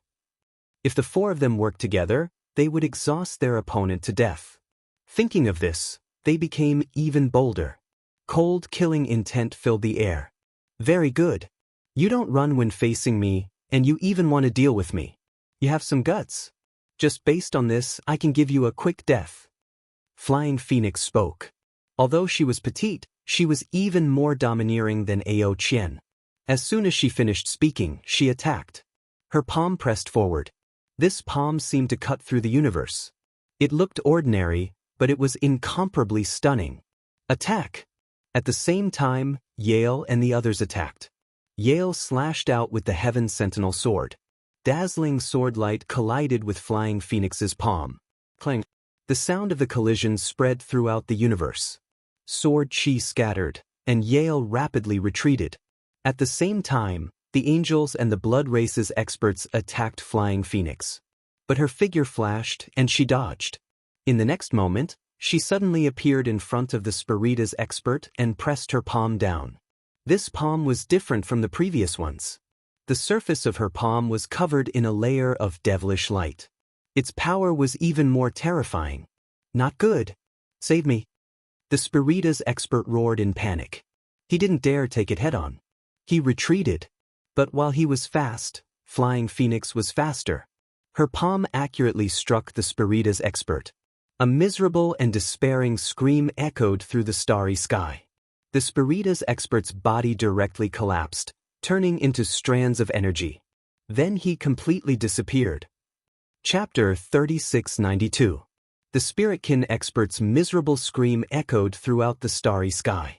If the four of them worked together, they would exhaust their opponent to death. Thinking of this, they became even bolder. Cold, killing intent filled the air. Very good. You don't run when facing me, and you even want to deal with me. You have some guts. Just based on this, I can give you a quick death. Flying Phoenix spoke. Although she was petite, she was even more domineering than Ao Qian. As soon as she finished speaking, she attacked. Her palm pressed forward. This palm seemed to cut through the universe. It looked ordinary, but it was incomparably stunning. Attack! At the same time, Yale and the others attacked. Yale slashed out with the Heaven Sentinel sword. Dazzling sword light collided with Flying Phoenix's palm. Clang! The sound of the collision spread throughout the universe. Sword chi scattered, and Yale rapidly retreated. At the same time, the angels and the blood races experts attacked Flying Phoenix. But her figure flashed and she dodged. In the next moment, she suddenly appeared in front of the Spiritas expert and pressed her palm down. This palm was different from the previous ones. The surface of her palm was covered in a layer of devilish light. Its power was even more terrifying. Not good. Save me. The Spiritas expert roared in panic. He didn't dare take it head-on. He retreated. But while he was fast, Flying Phoenix was faster. Her palm accurately struck the Spiritas expert. A miserable and despairing scream echoed through the starry sky. The Spiritas expert's body directly collapsed, turning into strands of energy. Then he completely disappeared. Chapter 3692. The Spiritkin expert's miserable scream echoed throughout the starry sky.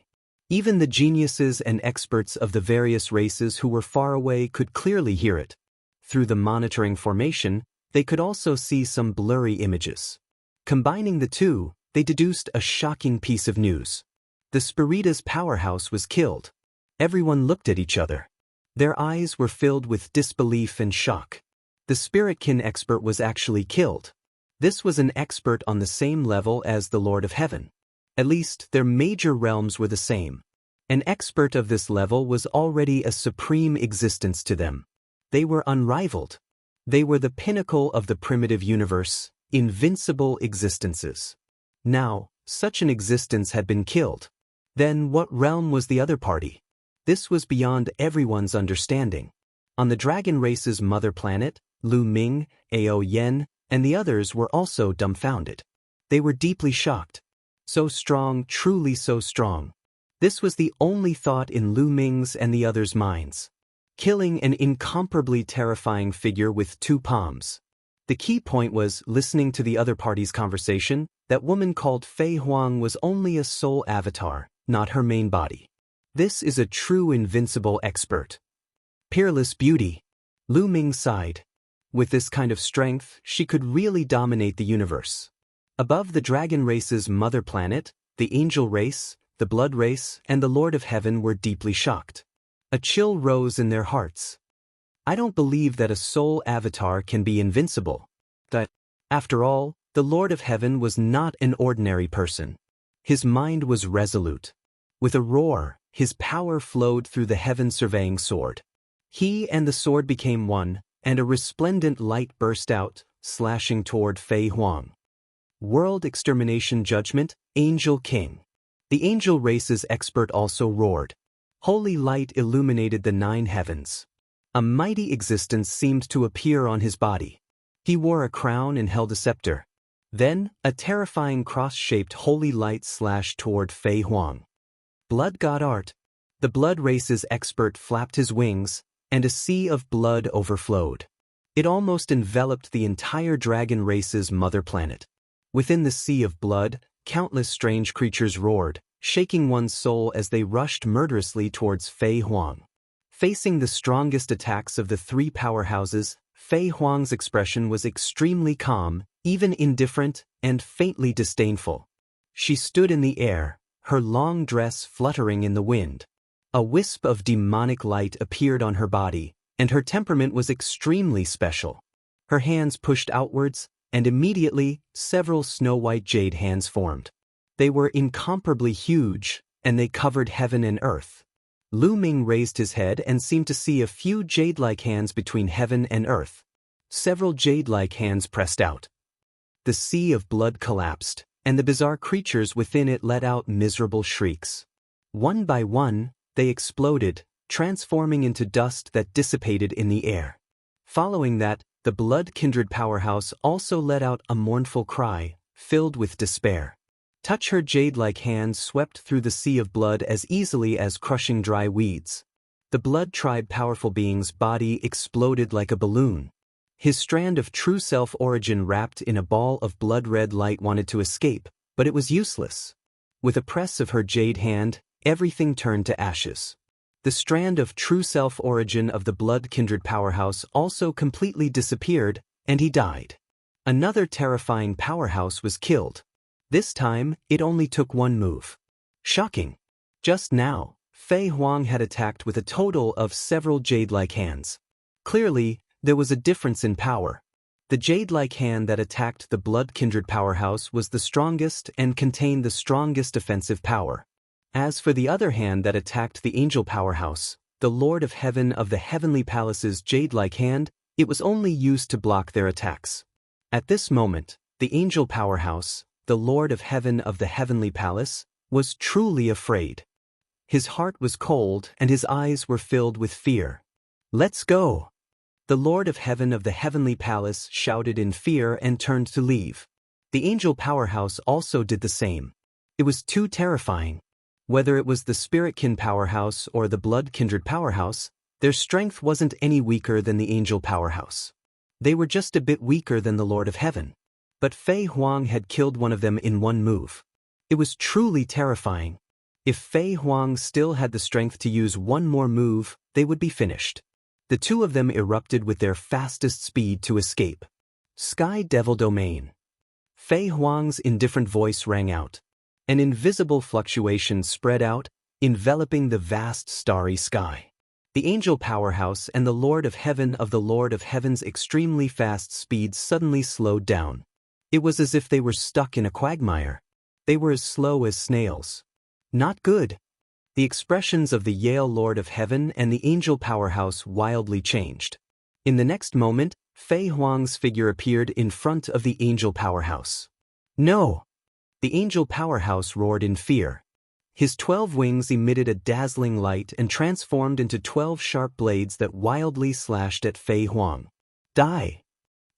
Even the geniuses and experts of the various races who were far away could clearly hear it. Through the monitoring formation, they could also see some blurry images. Combining the two, they deduced a shocking piece of news. The Spiritas powerhouse was killed. Everyone looked at each other. Their eyes were filled with disbelief and shock. The Spiritkin expert was actually killed. This was an expert on the same level as the Lord of Heaven. At least, their major realms were the same. An expert of this level was already a supreme existence to them. They were unrivaled. They were the pinnacle of the primitive universe, invincible existences. Now, such an existence had been killed. Then what realm was the other party? This was beyond everyone's understanding. On the dragon race's mother planet, Lu Ming, Ao Yen, and the others were also dumbfounded. They were deeply shocked. So strong, truly so strong. This was the only thought in Lu Ming's and the others' minds. Killing an incomparably terrifying figure with two palms. The key point was, listening to the other party's conversation, that woman called Fei Huang was only a soul avatar, not her main body. This is a true invincible expert. Peerless beauty. Lu Ming sighed. With this kind of strength, she could really dominate the universe. Above the dragon race's mother planet, the angel race, the blood race, and the Lord of Heaven were deeply shocked. A chill rose in their hearts. I don't believe that a soul avatar can be invincible. That, after all, the Lord of Heaven was not an ordinary person. His mind was resolute. With a roar, his power flowed through the heaven-surveying sword. He and the sword became one, and a resplendent light burst out, slashing toward Fei Huang. World Extermination Judgment, Angel King. The angel race's expert also roared. Holy light illuminated the 9 heavens. A mighty existence seemed to appear on his body. He wore a crown and held a scepter. Then, a terrifying cross-shaped holy light slashed toward Fei Huang. Blood God Art. The blood race's expert flapped his wings, and a sea of blood overflowed. It almost enveloped the entire dragon race's mother planet. Within the sea of blood, countless strange creatures roared, shaking one's soul as they rushed murderously towards Fei Huang. Facing the strongest attacks of the 3 powerhouses, Fei Huang's expression was extremely calm, even indifferent, and faintly disdainful. She stood in the air, her long dress fluttering in the wind. A wisp of demonic light appeared on her body, and her temperament was extremely special. Her hands pushed outwards, and immediately, several snow-white jade hands formed. They were incomparably huge, and they covered heaven and earth. Lu Ming raised his head and seemed to see a few jade-like hands between heaven and earth. Several jade-like hands pressed out. The sea of blood collapsed, and the bizarre creatures within it let out miserable shrieks. One by one, they exploded, transforming into dust that dissipated in the air. Following that, the blood-kindred powerhouse also let out a mournful cry, filled with despair. Touch her jade-like hands swept through the sea of blood as easily as crushing dry weeds. The blood tribe powerful being's body exploded like a balloon. His strand of true self-origin wrapped in a ball of blood-red light wanted to escape, but it was useless. With a press of her jade hand, everything turned to ashes. The strand of true self-origin of the blood-kindred powerhouse also completely disappeared, and he died. Another terrifying powerhouse was killed. This time, it only took one move. Shocking. Just now, Fei Huang had attacked with a total of several jade-like hands. Clearly, there was a difference in power. The jade-like hand that attacked the blood-kindred powerhouse was the strongest and contained the strongest offensive power. As for the other hand that attacked the angel powerhouse, the Lord of Heaven of the Heavenly Palace's jade-like hand, it was only used to block their attacks. At this moment, the angel powerhouse, the Lord of Heaven of the Heavenly Palace, was truly afraid. His heart was cold and his eyes were filled with fear. "Let's go!" The Lord of Heaven of the Heavenly Palace shouted in fear and turned to leave. The angel powerhouse also did the same. It was too terrifying. Whether it was the spirit-kin powerhouse or the blood-kindred powerhouse, their strength wasn't any weaker than the angel powerhouse. They were just a bit weaker than the Lord of Heaven. But Fei Huang had killed one of them in one move. It was truly terrifying. If Fei Huang still had the strength to use one more move, they would be finished. The two of them erupted with their fastest speed to escape. Sky Devil Domain. Fei Huang's indifferent voice rang out. An invisible fluctuation spread out, enveloping the vast starry sky. The angel powerhouse and the Lord of Heaven of the Lord of Heaven's extremely fast speed suddenly slowed down. It was as if they were stuck in a quagmire. They were as slow as snails. Not good. The expressions of the Yale Lord of Heaven and the angel powerhouse wildly changed. In the next moment, Fei Huang's figure appeared in front of the angel powerhouse. "No!" The angel powerhouse roared in fear. His 12 wings emitted a dazzling light and transformed into 12 sharp blades that wildly slashed at Fei Huang. "Die!"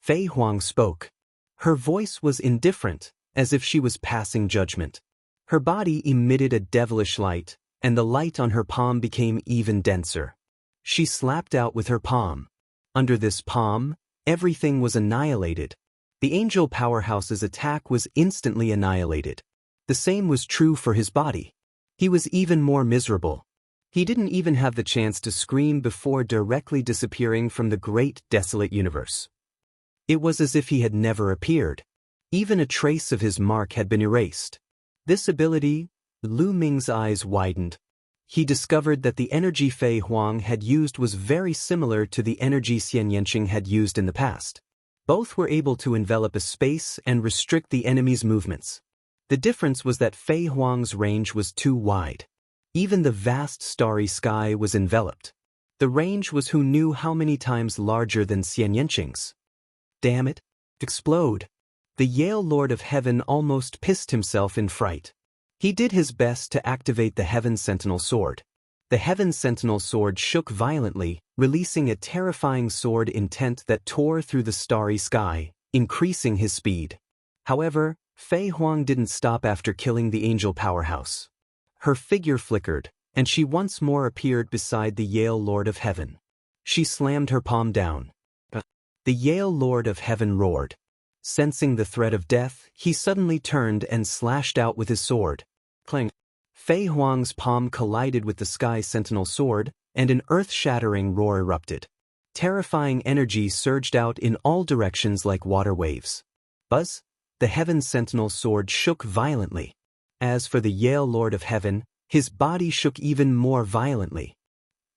Fei Huang spoke. Her voice was indifferent, as if she was passing judgment. Her body emitted a devilish light, and the light on her palm became even denser. She slapped out with her palm. Under this palm, everything was annihilated. The angel powerhouse's attack was instantly annihilated. The same was true for his body. He was even more miserable. He didn't even have the chance to scream before directly disappearing from the great desolate universe. It was as if he had never appeared. Even a trace of his mark had been erased. This ability, Lu Ming's eyes widened. He discovered that the energy Fei Huang had used was very similar to the energy Xian Yanqing had used in the past. Both were able to envelop a space and restrict the enemy's movements. The difference was that Fei Huang's range was too wide. Even the vast starry sky was enveloped. The range was who knew how many times larger than Xian Yanqing's. Damn it! Explode! The Yale Lord of Heaven almost pissed himself in fright. He did his best to activate the Heaven Sentinel Sword. The Heaven Sentinel Sword shook violently, releasing a terrifying sword intent that tore through the starry sky, increasing his speed. However, Fei Huang didn't stop after killing the angel powerhouse. Her figure flickered, and she once more appeared beside the Yale Lord of Heaven. She slammed her palm down. The Yale Lord of Heaven roared. Sensing the threat of death, he suddenly turned and slashed out with his sword. Clang! Fei Huang's palm collided with the Sky Sentinel sword, and an earth-shattering roar erupted. Terrifying energy surged out in all directions like water waves. Buzz! The Heaven Sentinel sword shook violently. As for the Yale Lord of Heaven, his body shook even more violently.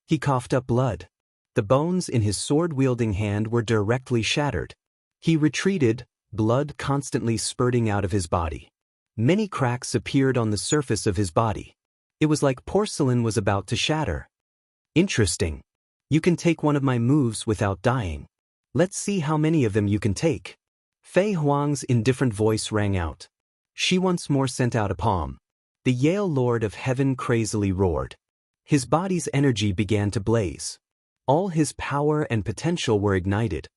He coughed up blood. The bones in his sword-wielding hand were directly shattered. He retreated, blood constantly spurting out of his body. Many cracks appeared on the surface of his body. It was like porcelain was about to shatter. Interesting. You can take one of my moves without dying. Let's see how many of them you can take. Fei Huang's indifferent voice rang out. She once more sent out a palm. The Yale Lord of Heaven crazily roared. His body's energy began to blaze. All his power and potential were ignited.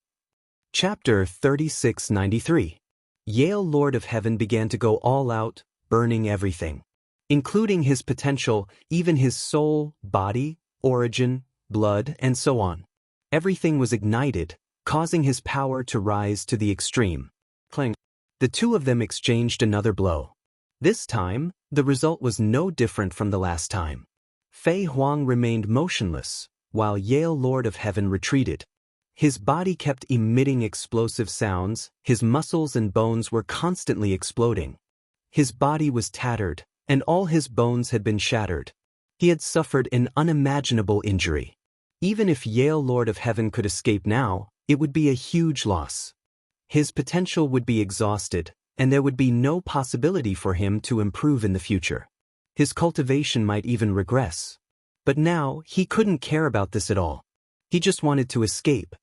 Chapter 3693. Yale Lord of Heaven began to go all out, burning everything. Including his potential, even his soul, body, origin, blood, and so on. Everything was ignited, causing his power to rise to the extreme. Clang. The two of them exchanged another blow. This time, the result was no different from the last time. Fei Huang remained motionless, while Yale Lord of Heaven retreated. His body kept emitting explosive sounds, his muscles and bones were constantly exploding. His body was tattered, and all his bones had been shattered. He had suffered an unimaginable injury. Even if Yale Lord of Heaven could escape now, it would be a huge loss. His potential would be exhausted, and there would be no possibility for him to improve in the future. His cultivation might even regress. But now, he couldn't care about this at all. He just wanted to escape.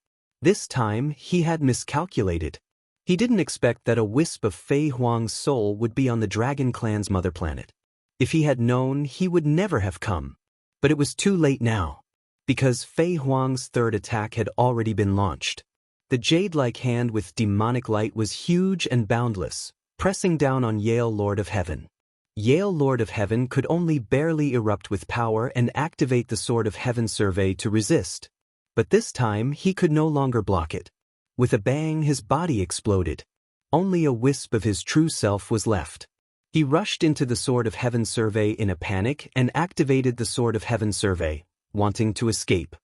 This time, he had miscalculated. He didn't expect that a wisp of Fei Huang's soul would be on the Dragon Clan's mother planet. If he had known, he would never have come. But it was too late now. Because Fei Huang's third attack had already been launched. The jade-like hand with demonic light was huge and boundless, pressing down on Yale Lord of Heaven. Yale Lord of Heaven could only barely erupt with power and activate the Sword of Heaven survey to resist. But this time he could no longer block it. With a bang, his body exploded. Only a wisp of his true self was left. He rushed into the Sword of Heaven survey in a panic and activated the Sword of Heaven survey, wanting to escape.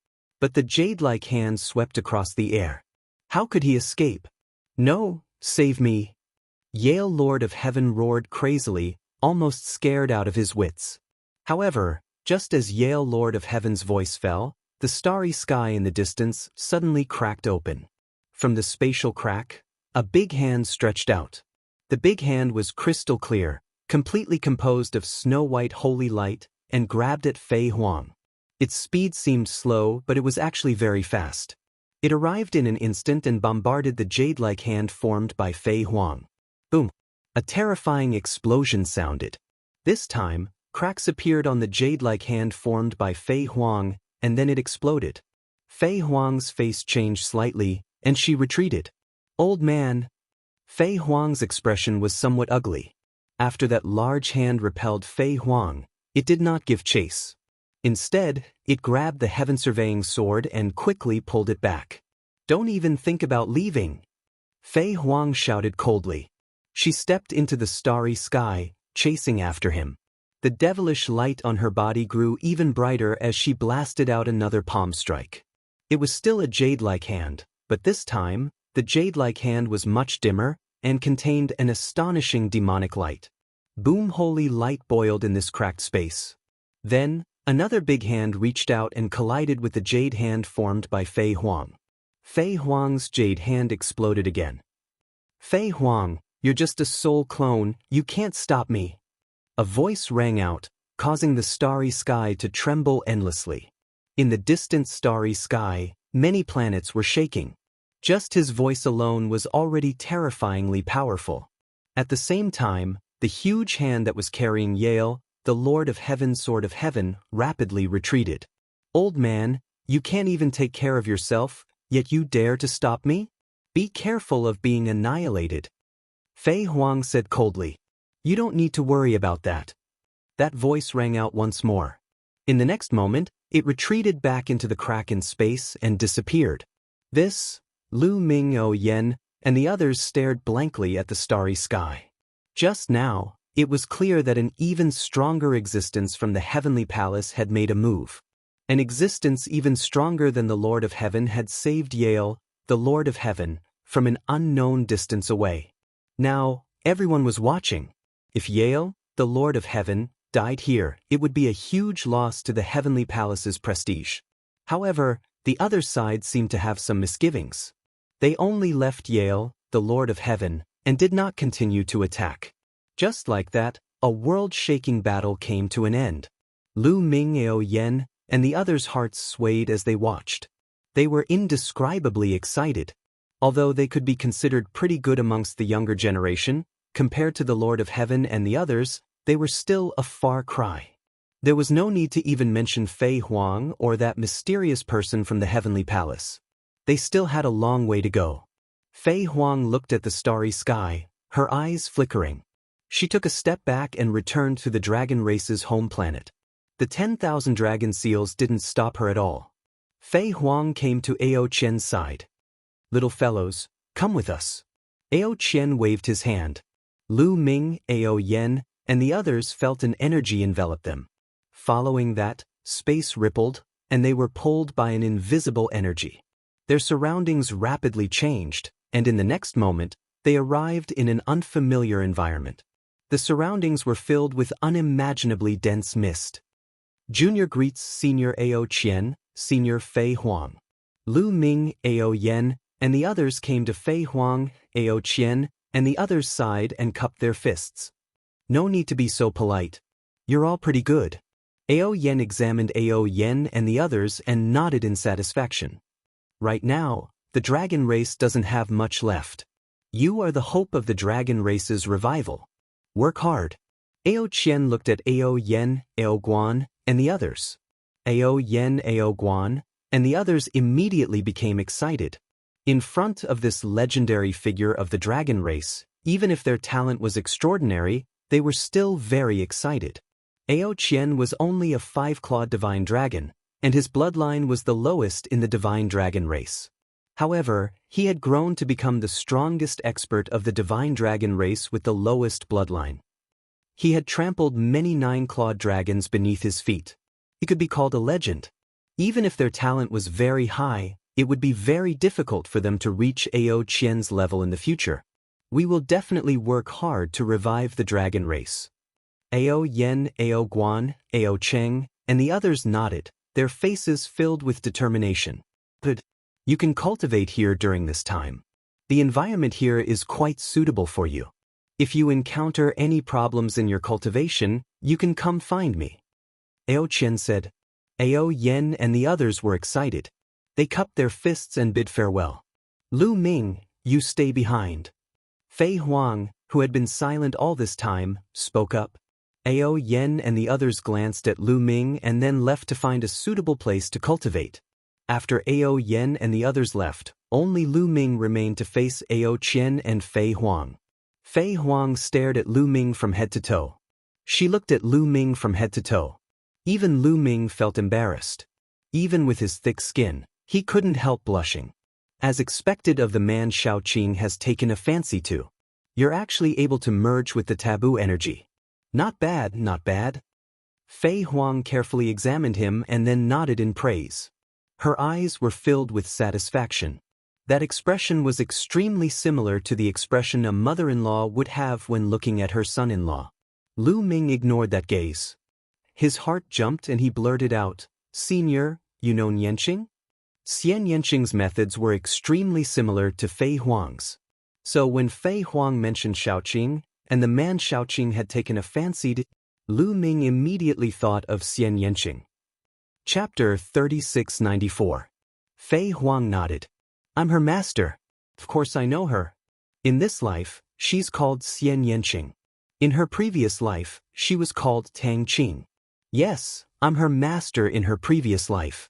But the jade-like hand swept across the air. How could he escape? No, save me. Yale Lord of Heaven roared crazily, almost scared out of his wits. However, just as Yale Lord of Heaven's voice fell, the starry sky in the distance suddenly cracked open. From the spatial crack, a big hand stretched out. The big hand was crystal clear, completely composed of snow-white holy light, and grabbed at Fei Huang. Its speed seemed slow, but it was actually very fast. It arrived in an instant and bombarded the jade-like hand formed by Fei Huang. Boom! A terrifying explosion sounded. This time, cracks appeared on the jade-like hand formed by Fei Huang, and then it exploded. Fei Huang's face changed slightly, and she retreated. Old man. Fei Huang's expression was somewhat ugly. After that large hand repelled Fei Huang, it did not give chase. Instead, it grabbed the heaven-surveying sword and quickly pulled it back. Don't even think about leaving. Fei Huang shouted coldly. She stepped into the starry sky, chasing after him. The devilish light on her body grew even brighter as she blasted out another palm strike. It was still a jade-like hand, but this time, the jade-like hand was much dimmer and contained an astonishing demonic light. Boom! Holy light boiled in this cracked space. Then, another big hand reached out and collided with the jade hand formed by Fei Huang. Fei Huang's jade hand exploded again. Fei Huang, you're just a soul clone, you can't stop me. A voice rang out, causing the starry sky to tremble endlessly. In the distant starry sky, many planets were shaking. Just his voice alone was already terrifyingly powerful. At the same time, the huge hand that was carrying Yale, the Lord of Heaven's Sword of Heaven, rapidly retreated. Old man, you can't even take care of yourself, yet you dare to stop me? Be careful of being annihilated. Fei Huang said coldly. You don't need to worry about that. That voice rang out once more. In the next moment, it retreated back into the crack in space and disappeared. This, Lu Ming-O Yen, and the others stared blankly at the starry sky. Just now, it was clear that an even stronger existence from the heavenly palace had made a move. An existence even stronger than the Lord of Heaven had saved Yale, the Lord of Heaven, from an unknown distance away. Now, everyone was watching. If Yale, the Lord of Heaven, died here, it would be a huge loss to the heavenly palace's prestige. However, the other side seemed to have some misgivings. They only left Yale, the Lord of Heaven, and did not continue to attack. Just like that, a world-shaking battle came to an end. Lu Ming, Ao Yen, and the others' hearts swayed as they watched. They were indescribably excited. Although they could be considered pretty good amongst the younger generation, compared to the Lord of Heaven and the others, they were still a far cry. There was no need to even mention Fei Huang or that mysterious person from the Heavenly Palace. They still had a long way to go. Fei Huang looked at the starry sky, her eyes flickering. She took a step back and returned to the dragon race's home planet. The 10,000 dragon seals didn't stop her at all. Fei Huang came to Ao Qian's side. "Little fellows, come with us." Ao Qian waved his hand. Lu Ming, Ao Yen, and the others felt an energy envelop them. Following that, space rippled, and they were pulled by an invisible energy. Their surroundings rapidly changed, and in the next moment, they arrived in an unfamiliar environment. The surroundings were filled with unimaginably dense mist. Junior greets Senior Ao Qian, Senior Fei Huang. Lu Ming, Ao Yen, and the others came to Fei Huang, Ao Qian, and the others' side and cupped their fists. "No need to be so polite. You're all pretty good." Ao Yen examined Ao Yen and the others and nodded in satisfaction. "Right now, the dragon race doesn't have much left. You are the hope of the dragon race's revival. Work hard." Ao Qian looked at Ao Yen, Ao Guan, and the others. Ao Yen, Ao Guan, and the others immediately became excited. In front of this legendary figure of the dragon race, even if their talent was extraordinary, they were still very excited. Ao Qian was only a 5-clawed divine dragon, and his bloodline was the lowest in the divine dragon race. However, he had grown to become the strongest expert of the divine dragon race with the lowest bloodline. He had trampled many 9-clawed dragons beneath his feet. He could be called a legend. Even if their talent was very high, it would be very difficult for them to reach Ao Qian's level in the future. "We will definitely work hard to revive the dragon race." Ao Yen, Ao Guan, Ao Cheng, and the others nodded, their faces filled with determination. "Good. You can cultivate here during this time. The environment here is quite suitable for you. If you encounter any problems in your cultivation, you can come find me." Ao Qian said. Ao Yen and the others were excited. They cupped their fists and bid farewell. "Lu Ming, you stay behind." Fei Huang, who had been silent all this time, spoke up. Ao Yen and the others glanced at Lu Ming and then left to find a suitable place to cultivate. After Ao Yen and the others left, only Lu Ming remained to face Ao Qian and Fei Huang. Fei Huang stared at Lu Ming from head to toe. She looked at Lu Ming from head to toe. Even Lu Ming felt embarrassed. Even with his thick skin, he couldn't help blushing. As expected of the man Xiaoqing has taken a fancy to. "You're actually able to merge with the taboo energy. Not bad, not bad." Fei Huang carefully examined him and then nodded in praise. Her eyes were filled with satisfaction. That expression was extremely similar to the expression a mother-in-law would have when looking at her son-in-law. Lu Ming ignored that gaze. His heart jumped and he blurted out, "Senior, you know Nianqing?" Xian Yanqing's methods were extremely similar to Fei Huang's. So when Fei Huang mentioned Xiaoqing, and the man Xiaoqing had taken a fancy to, Lu Ming immediately thought of Xian Yanqing. Chapter 3694. Fei Huang nodded. "I'm her master. Of course I know her. In this life, she's called Xian Yanqing. In her previous life, she was called Tang Qing. Yes, I'm her master in her previous life."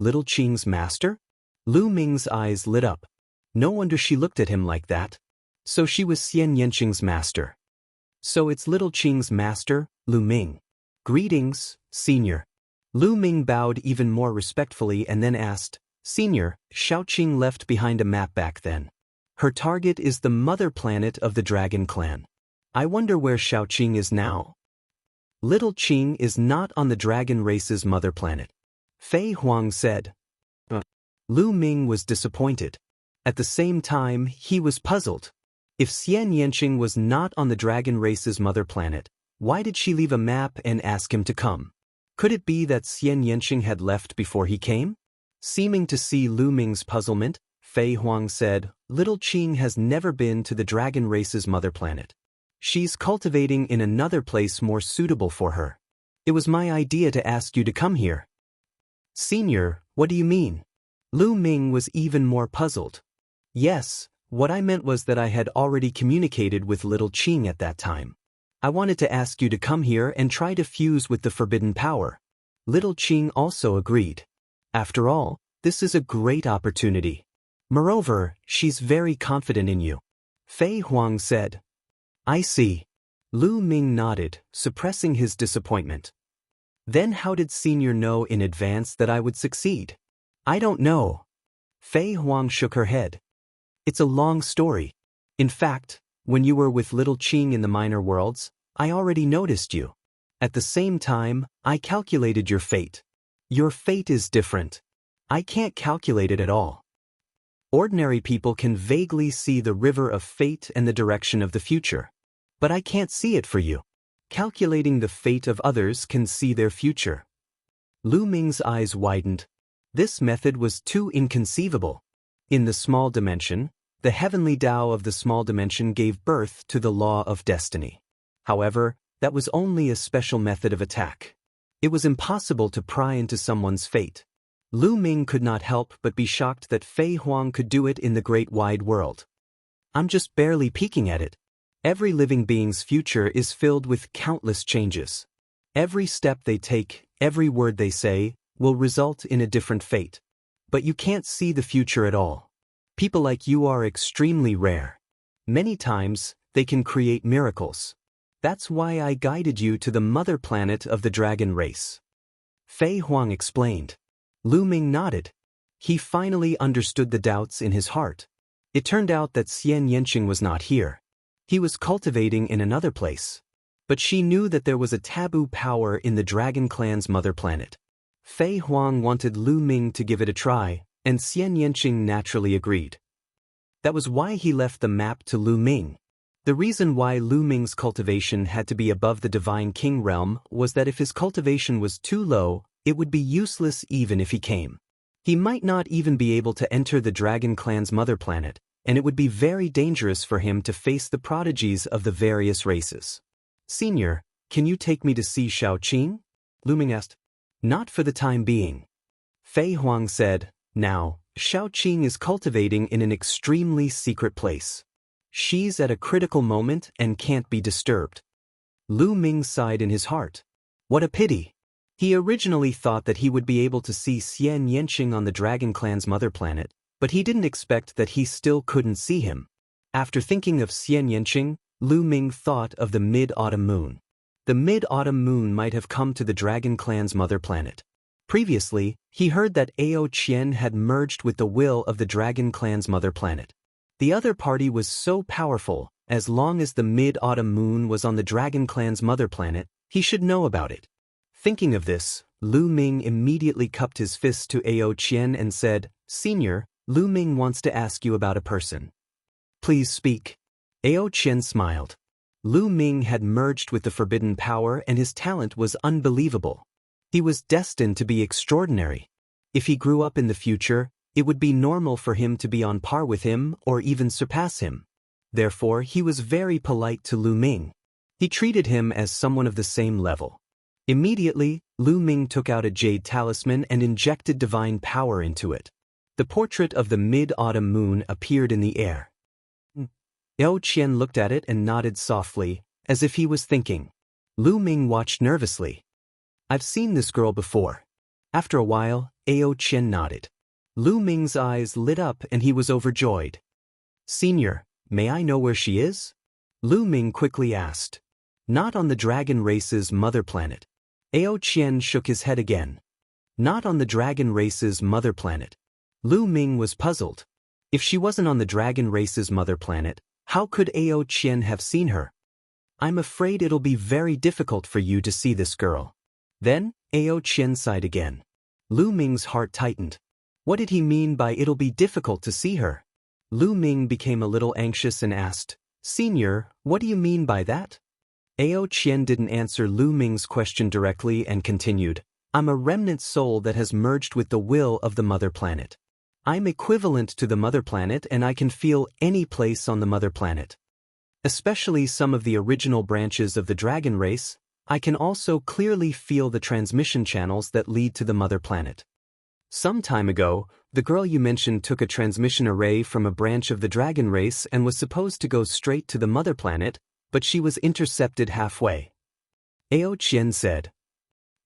Little Qing's master? Lu Ming's eyes lit up. No wonder she looked at him like that. So she was Xian Yanqing's master. "So it's Little Qing's master, Lu Ming. Greetings, Senior." Lu Ming bowed even more respectfully and then asked, "Senior, Xiaoqing left behind a map back then. Her target is the mother planet of the Dragon Clan. I wonder where Xiaoqing is now." "Little Qing is not on the dragon race's mother planet," Fei Huang said. Lu Ming was disappointed. At the same time, he was puzzled. If Xian Yanqing was not on the dragon race's mother planet, why did she leave a map and ask him to come? Could it be that Xian Yanqing had left before he came? Seeming to see Lu Ming's puzzlement, Fei Huang said, little Qing has never been to the dragon race's mother planet. She's cultivating in another place more suitable for her. It was my idea to ask you to come here. Senior, what do you mean? Lu Ming was even more puzzled. Yes, what I meant was that I had already communicated with little Qing at that time. I wanted to ask you to come here and try to fuse with the forbidden power. Little Qing also agreed. After all, this is a great opportunity. Moreover, she's very confident in you. Fei Huang said. I see. Lu Ming nodded, suppressing his disappointment. Then how did Senior know in advance that I would succeed? I don't know. Fei Huang shook her head. It's a long story. In fact, when you were with little Qing in the minor worlds, I already noticed you. At the same time, I calculated your fate. Your fate is different. I can't calculate it at all. Ordinary people can vaguely see the river of fate and the direction of the future. But I can't see it for you. Calculating the fate of others can see their future. Lu Ming's eyes widened. This method was too inconceivable. In the small dimension, the heavenly Tao of the small dimension gave birth to the law of destiny. However, that was only a special method of attack. It was impossible to pry into someone's fate. Lu Ming could not help but be shocked that Fei Huang could do it in the great wide world. I'm just barely peeking at it. Every living being's future is filled with countless changes. Every step they take, every word they say, will result in a different fate. But you can't see the future at all. People like you are extremely rare. Many times, they can create miracles. That's why I guided you to the mother planet of the dragon race. Fei Huang explained. Lu Ming nodded. He finally understood the doubts in his heart. It turned out that Xian Yanqing was not here. He was cultivating in another place. But she knew that there was a taboo power in the dragon clan's mother planet. Fei Huang wanted Lu Ming to give it a try, and Xian Yanqing naturally agreed. That was why he left the map to Lu Ming. The reason why Lu Ming's cultivation had to be above the Divine King realm was that if his cultivation was too low, it would be useless even if he came. He might not even be able to enter the Dragon Clan's mother planet, and it would be very dangerous for him to face the prodigies of the various races. Senior, can you take me to see Shao Qing? Lu Ming asked. Not for the time being. Fei Huang said, now, Shao Qing is cultivating in an extremely secret place. She's at a critical moment and can't be disturbed. Lu Ming sighed in his heart. What a pity. He originally thought that he would be able to see Xian Yanqing on the Dragon Clan's mother planet, but he didn't expect that he still couldn't see him. After thinking of Xian Yanqing, Lu Ming thought of the mid-autumn moon. The mid-autumn moon might have come to the Dragon Clan's mother planet. Previously, he heard that Ao Qian had merged with the will of the Dragon Clan's mother planet. The other party was so powerful, as long as the mid-autumn moon was on the Dragon Clan's mother planet, he should know about it. Thinking of this, Lu Ming immediately cupped his fist to Ao Qian and said, Senior, Lu Ming wants to ask you about a person. Please speak. Ao Qian smiled. Lu Ming had merged with the forbidden power and his talent was unbelievable. He was destined to be extraordinary. If he grew up in the future, it would be normal for him to be on par with him or even surpass him. Therefore, he was very polite to Lu Ming. He treated him as someone of the same level. Immediately, Lu Ming took out a jade talisman and injected divine power into it. The portrait of the mid-autumn moon appeared in the air. Ao Qian looked at it and nodded softly, as if he was thinking. Lu Ming watched nervously. I've seen this girl before. After a while, Ao Qian nodded. Lu Ming's eyes lit up and he was overjoyed. Senior, may I know where she is? Lu Ming quickly asked. Not on the dragon race's mother planet. Ao Qian shook his head again. Not on the dragon race's mother planet. Lu Ming was puzzled. If she wasn't on the dragon race's mother planet, how could Ao Qian have seen her? I'm afraid it'll be very difficult for you to see this girl. Then, Ao Qian sighed again. Lu Ming's heart tightened. What did he mean by it'll be difficult to see her? Lu Ming became a little anxious and asked, Senior, what do you mean by that? Ao Qian didn't answer Lu Ming's question directly and continued, I'm a remnant soul that has merged with the will of the mother planet. I'm equivalent to the mother planet and I can feel any place on the mother planet. Especially some of the original branches of the dragon race, I can also clearly feel the transmission channels that lead to the mother planet. Some time ago, the girl you mentioned took a transmission array from a branch of the dragon race and was supposed to go straight to the mother planet, but she was intercepted halfway. Ao Qian said.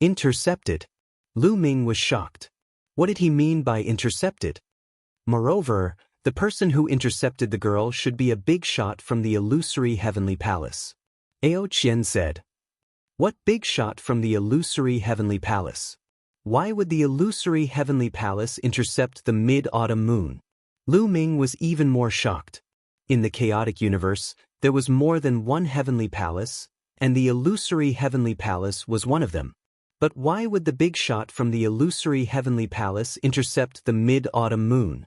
Intercepted? Lu Ming was shocked. What did he mean by intercepted? Moreover, the person who intercepted the girl should be a big shot from the illusory heavenly palace. Ao Qian said. What big shot from the illusory heavenly palace? Why would the illusory heavenly palace intercept the mid-autumn moon? Lu Ming was even more shocked. In the chaotic universe, there was more than one heavenly palace, and the illusory heavenly palace was one of them. But why would the big shot from the illusory heavenly palace intercept the mid-autumn moon?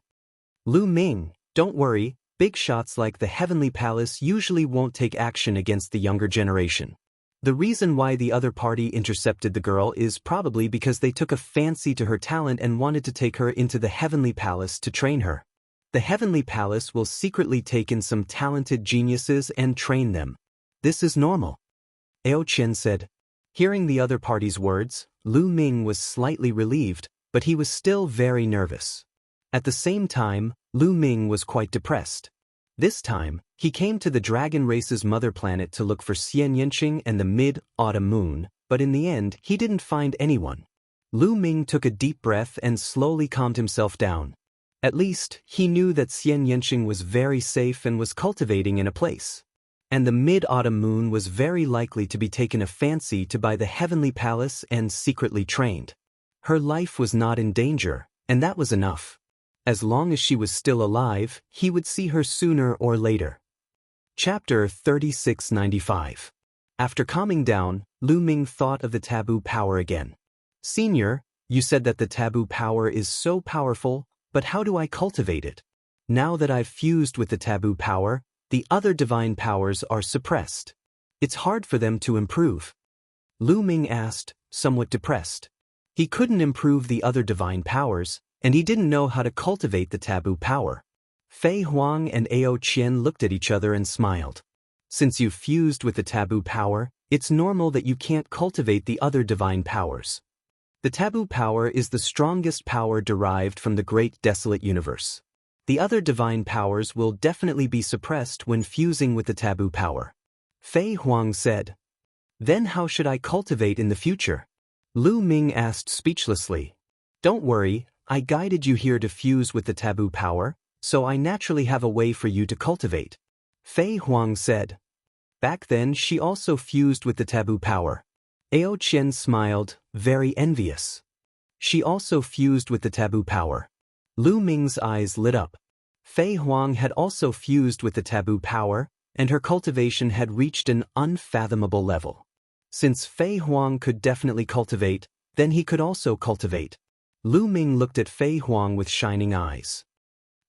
Lu Ming, don't worry, big shots like the heavenly palace usually won't take action against the younger generation. The reason why the other party intercepted the girl is probably because they took a fancy to her talent and wanted to take her into the heavenly palace to train her. The heavenly palace will secretly take in some talented geniuses and train them. This is normal. Ao Qian said. Hearing the other party's words, Lu Ming was slightly relieved, but he was still very nervous. At the same time, Lu Ming was quite depressed. This time, he came to the dragon race's mother planet to look for Xian Yanqing and the mid-autumn moon, but in the end, he didn't find anyone. Lu Ming took a deep breath and slowly calmed himself down. At least, he knew that Xian Yanqing was very safe and was cultivating in a place. And the mid-autumn moon was very likely to be taken a fancy to by the heavenly palace and secretly trained. Her life was not in danger, and that was enough. As long as she was still alive, he would see her sooner or later. Chapter 3695. After calming down, Lu Ming thought of the taboo power again. Senior, you said that the taboo power is so powerful, but how do I cultivate it? Now that I've fused with the taboo power, the other divine powers are suppressed. It's hard for them to improve. Lu Ming asked, somewhat depressed. He couldn't improve the other divine powers, and he didn't know how to cultivate the taboo power. Fei Huang and Ao Qian looked at each other and smiled. Since you've fused with the taboo power, it's normal that you can't cultivate the other divine powers. The taboo power is the strongest power derived from the great desolate universe. The other divine powers will definitely be suppressed when fusing with the taboo power. Fei Huang said. Then how should I cultivate in the future? Lu Ming asked speechlessly. Don't worry, I guided you here to fuse with the taboo power, so I naturally have a way for you to cultivate. Fei Huang said. Back then she also fused with the taboo power. Ao Qian smiled, very envious. She also fused with the taboo power. Lu Ming's eyes lit up. Fei Huang had also fused with the taboo power, and her cultivation had reached an unfathomable level. Since Fei Huang could definitely cultivate, then he could also cultivate. Lu Ming looked at Fei Huang with shining eyes.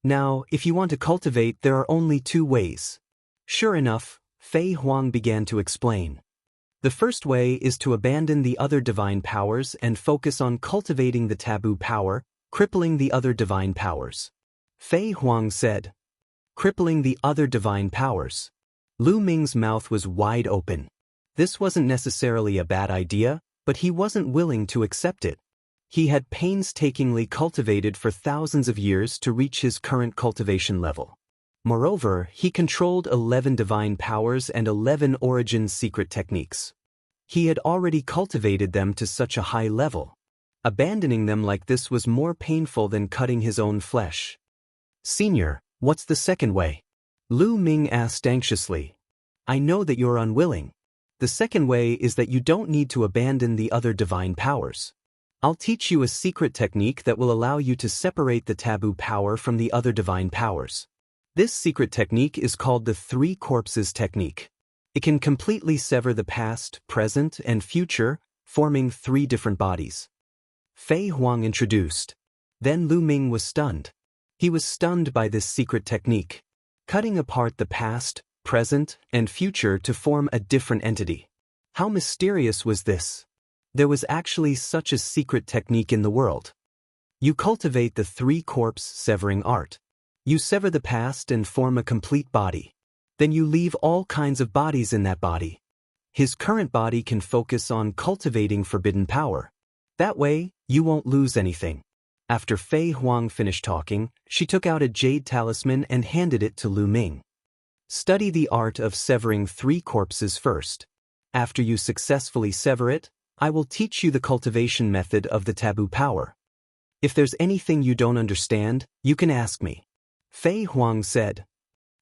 Now, if you want to cultivate, there are only two ways. Sure enough, Fei Huang began to explain. The first way is to abandon the other divine powers and focus on cultivating the taboo power, crippling the other divine powers. Fei Huang said. Crippling the other divine powers. Lu Ming's mouth was wide open. This wasn't necessarily a bad idea, but he wasn't willing to accept it. He had painstakingly cultivated for thousands of years to reach his current cultivation level. Moreover, he controlled 11 divine powers and 11 origin secret techniques. He had already cultivated them to such a high level. Abandoning them like this was more painful than cutting his own flesh. Senior, what's the second way? Lu Ming asked anxiously. I know that you're unwilling. The second way is that you don't need to abandon the other divine powers. I'll teach you a secret technique that will allow you to separate the taboo power from the other divine powers. This secret technique is called the Three Corpses Technique. It can completely sever the past, present, and future, forming 3 different bodies. Fei Huang introduced. Then Lu Ming was stunned. He was stunned by this secret technique, cutting apart the past, present, and future to form a different entity. How mysterious was this? There was actually such a secret technique in the world. You cultivate the three-corpse severing art. You sever the past and form a complete body. Then you leave all kinds of bodies in that body. His current body can focus on cultivating forbidden power. That way, you won't lose anything. After Fei Huang finished talking, she took out a jade talisman and handed it to Lu Ming. Study the art of severing three corpses first. After you successfully sever it, I will teach you the cultivation method of the taboo power. If there's anything you don't understand, you can ask me. Fei Huang said.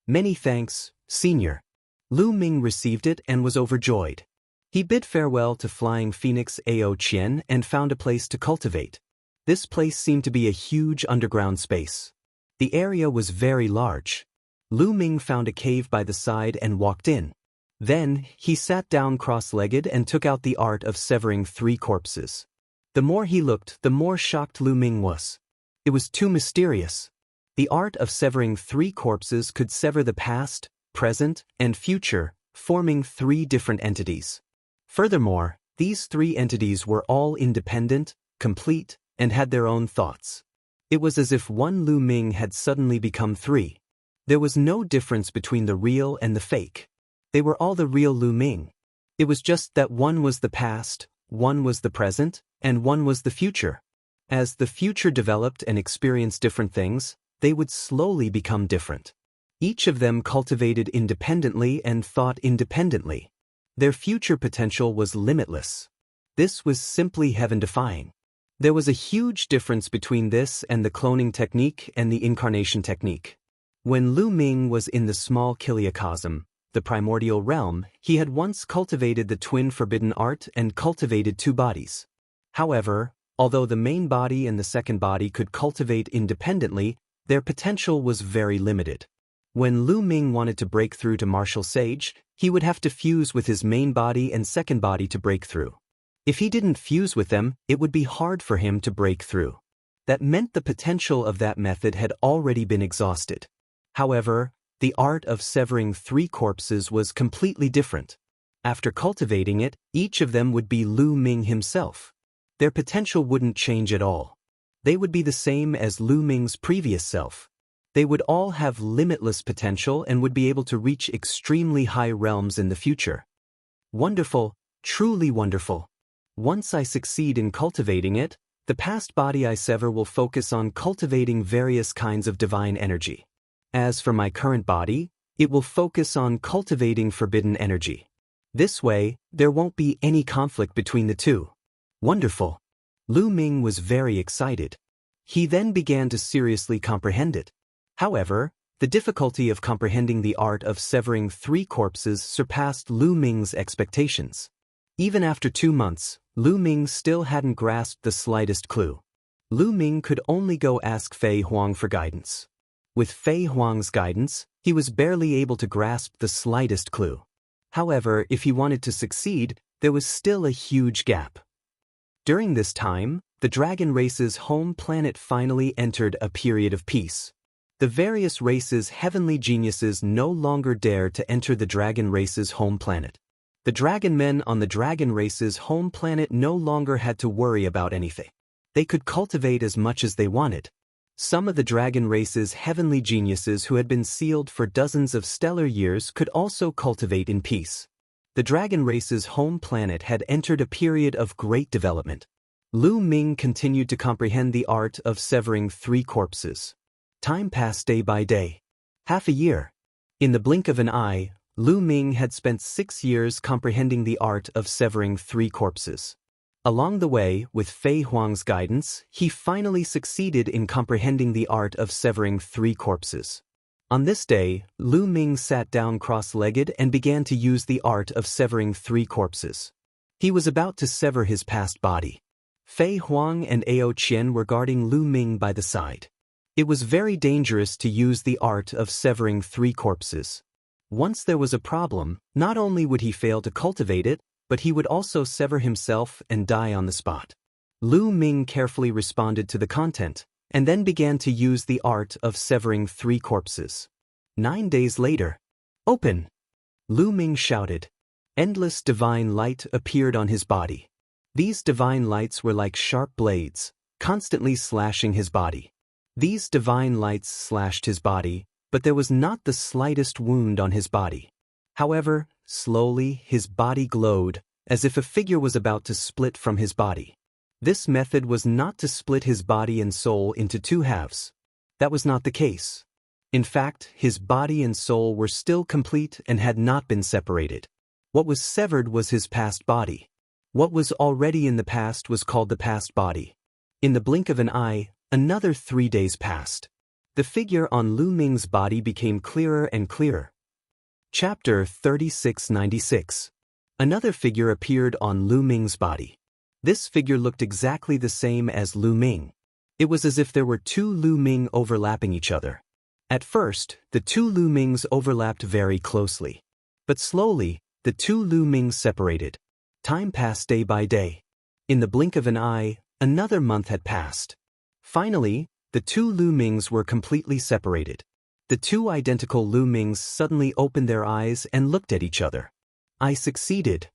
Many thanks, Senior. Lu Ming received it and was overjoyed. He bid farewell to Flying Phoenix Ao Qian and found a place to cultivate. This place seemed to be a huge underground space. The area was very large. Lu Ming found a cave by the side and walked in. Then, he sat down cross-legged and took out the art of severing three corpses. The more he looked, the more shocked Lu Ming was. It was too mysterious. The art of severing three corpses could sever the past, present, and future, forming three different entities. Furthermore, these three entities were all independent, complete, and had their own thoughts. It was as if one Lu Ming had suddenly become three. There was no difference between the real and the fake. They were all the real Lu Ming. It was just that one was the past, one was the present, and one was the future. As the future developed and experienced different things, they would slowly become different. Each of them cultivated independently and thought independently. Their future potential was limitless. This was simply heaven-defying. There was a huge difference between this and the cloning technique and the incarnation technique. When Lu Ming was in the small Kiliacosm, the primordial realm, he had once cultivated the twin forbidden art and cultivated two bodies. However, although the main body and the second body could cultivate independently, their potential was very limited. When Lu Ming wanted to break through to martial sage, he would have to fuse with his main body and second body to break through. If he didn't fuse with them, it would be hard for him to break through. That meant the potential of that method had already been exhausted. However, the art of severing three corpses was completely different. After cultivating it, each of them would be Lu Ming himself. Their potential wouldn't change at all. They would be the same as Lu Ming's previous self. They would all have limitless potential and would be able to reach extremely high realms in the future. Wonderful, truly wonderful. Once I succeed in cultivating it, the past body I sever will focus on cultivating various kinds of divine energy. As for my current body, it will focus on cultivating forbidden energy. This way, there won't be any conflict between the two. Wonderful. Lu Ming was very excited. He then began to seriously comprehend it. However, the difficulty of comprehending the art of severing three corpses surpassed Lu Ming's expectations. Even after 2 months, Lu Ming still hadn't grasped the slightest clue. Lu Ming could only go ask Fei Huang for guidance. With Fei Huang's guidance, he was barely able to grasp the slightest clue. However, if he wanted to succeed, there was still a huge gap. During this time, the dragon race's home planet finally entered a period of peace. The various races' heavenly geniuses no longer dared to enter the dragon race's home planet. The dragon men on the dragon race's home planet no longer had to worry about anything. They could cultivate as much as they wanted. Some of the dragon race's heavenly geniuses who had been sealed for dozens of stellar years could also cultivate in peace. The dragon race's home planet had entered a period of great development. Lu Ming continued to comprehend the art of severing three corpses. Time passed day by day. Half a year. In the blink of an eye, Lu Ming had spent 6 years comprehending the art of severing three corpses. Along the way, with Fei Huang's guidance, he finally succeeded in comprehending the art of severing three corpses. On this day, Lu Ming sat down cross-legged and began to use the art of severing three corpses. He was about to sever his past body. Fei Huang and Ao Qian were guarding Lu Ming by the side. It was very dangerous to use the art of severing three corpses. Once there was a problem, not only would he fail to cultivate it, but he would also sever himself and die on the spot. Lu Ming carefully responded to the content, and then began to use the art of severing three corpses. 9 days later. Open! Lu Ming shouted. Endless divine light appeared on his body. These divine lights were like sharp blades. constantly slashing his body. These divine lights slashed his body, but there was not the slightest wound on his body. However, slowly his body glowed, as if a figure was about to split from his body. This method was not to split his body and soul into two halves. That was not the case. In fact, his body and soul were still complete and had not been separated. What was severed was his past body. What was already in the past was called the past body. In the blink of an eye, another 3 days passed. The figure on Lu Ming's body became clearer and clearer. Chapter 3696. Another figure appeared on Lu Ming's body. This figure looked exactly the same as Lu Ming. It was as if there were two Lu Ming overlapping each other. At first, the two Lu Mings overlapped very closely. But slowly, the two Lu Mings separated. Time passed day by day. In the blink of an eye, another month had passed. Finally, the two Lu Mings were completely separated. The two identical Lu Mings suddenly opened their eyes and looked at each other. I succeeded.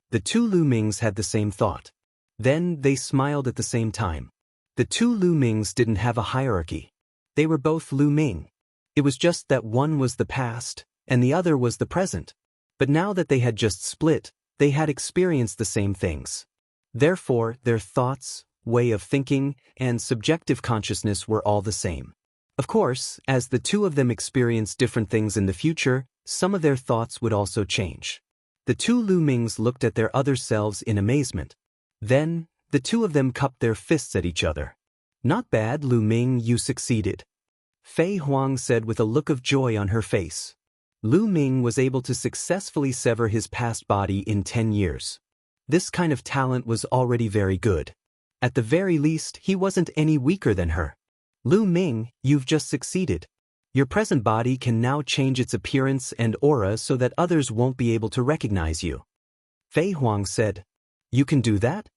The two Lu Mings had the same thought. Then they smiled at the same time. The two Lu Mings didn't have a hierarchy. They were both Lu Ming. It was just that one was the past, and the other was the present. But now that they had just split, they had experienced the same things. Therefore, their thoughts, way of thinking, and subjective consciousness were all the same. Of course, as the two of them experienced different things in the future, some of their thoughts would also change. The two Lu Mings looked at their other selves in amazement. Then, the two of them cupped their fists at each other. "Not bad, Lu Ming, you succeeded," Fei Huang said with a look of joy on her face. Lu Ming was able to successfully sever his past body in 10 years. This kind of talent was already very good. At the very least, he wasn't any weaker than her. "Lu Ming, you've just succeeded. Your present body can now change its appearance and aura so that others won't be able to recognize you," Fei Huang said. "You can do that?"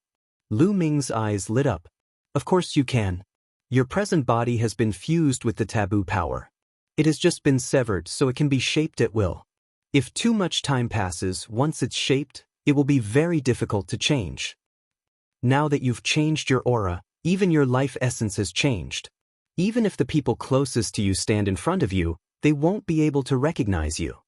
Lu Ming's eyes lit up. "Of course you can. Your present body has been fused with the taboo power. It has just been severed so it can be shaped at will. If too much time passes, once it's shaped, it will be very difficult to change. Now that you've changed your aura, even your life essence has changed. Even if the people closest to you stand in front of you, they won't be able to recognize you.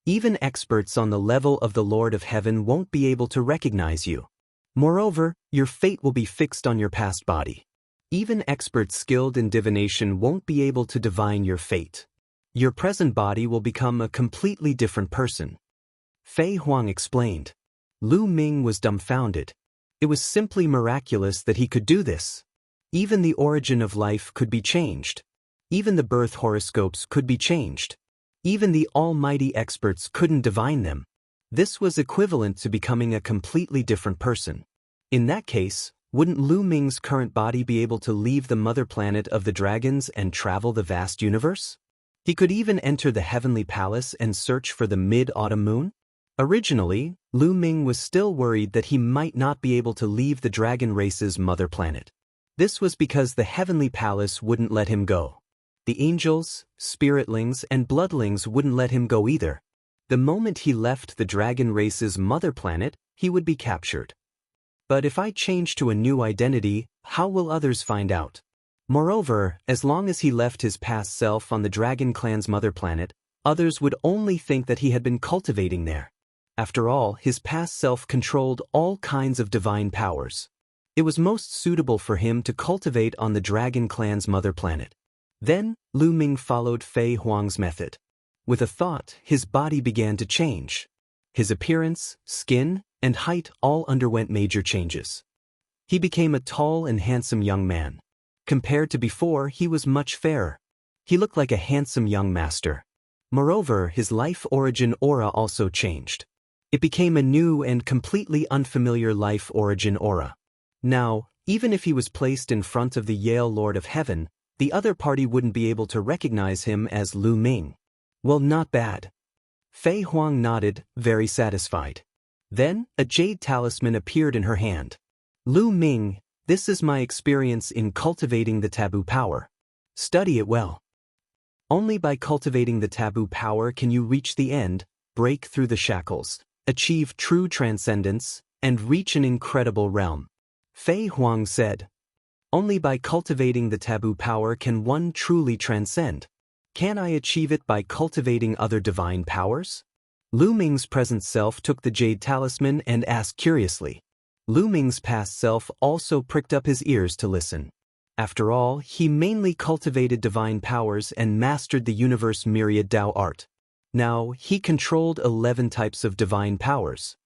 Even experts on the level of the Lord of Heaven won't be able to recognize you. Moreover, your fate will be fixed on your past body. Even experts skilled in divination won't be able to divine your fate. Your present body will become a completely different person," Fei Huang explained. Lu Ming was dumbfounded. It was simply miraculous that he could do this. Even the origin of life could be changed. Even the birth horoscopes could be changed. Even the almighty experts couldn't divine them. This was equivalent to becoming a completely different person. In that case, wouldn't Lu Ming's current body be able to leave the mother planet of the dragons and travel the vast universe? He could even enter the heavenly palace and search for the mid-autumn moon? Originally, Lu Ming was still worried that he might not be able to leave the dragon race's mother planet. This was because the heavenly palace wouldn't let him go. The angels, spiritlings, and bloodlings wouldn't let him go either. The moment he left the dragon race's mother planet, he would be captured. But if I change to a new identity, how will others find out? Moreover, as long as he left his past self on the dragon clan's mother planet, others would only think that he had been cultivating there. After all, his past self controlled all kinds of divine powers. It was most suitable for him to cultivate on the dragon clan's mother planet. Then, Lu Ming followed Fei Huang's method. With a thought, his body began to change. His appearance, skin, and height all underwent major changes. He became a tall and handsome young man. Compared to before, he was much fairer. He looked like a handsome young master. Moreover, his life origin aura also changed. It became a new and completely unfamiliar life origin aura. Now, even if he was placed in front of the Yale Lord of Heaven, the other party wouldn't be able to recognize him as Lu Ming. Well, not bad. Fei Huang nodded, very satisfied. Then, a jade talisman appeared in her hand. Lu Ming, this is my experience in cultivating the taboo power. Study it well. Only by cultivating the taboo power can you reach the end, break through the shackles, achieve true transcendence, and reach an incredible realm, Fei Huang said. Only by cultivating the taboo power can one truly transcend. Can I achieve it by cultivating other divine powers? Lu Ming's present self took the jade talisman and asked curiously. Lu Ming's past self also pricked up his ears to listen. After all, he mainly cultivated divine powers and mastered the universe myriad Dao art. Now, he controlled 11 types of divine powers.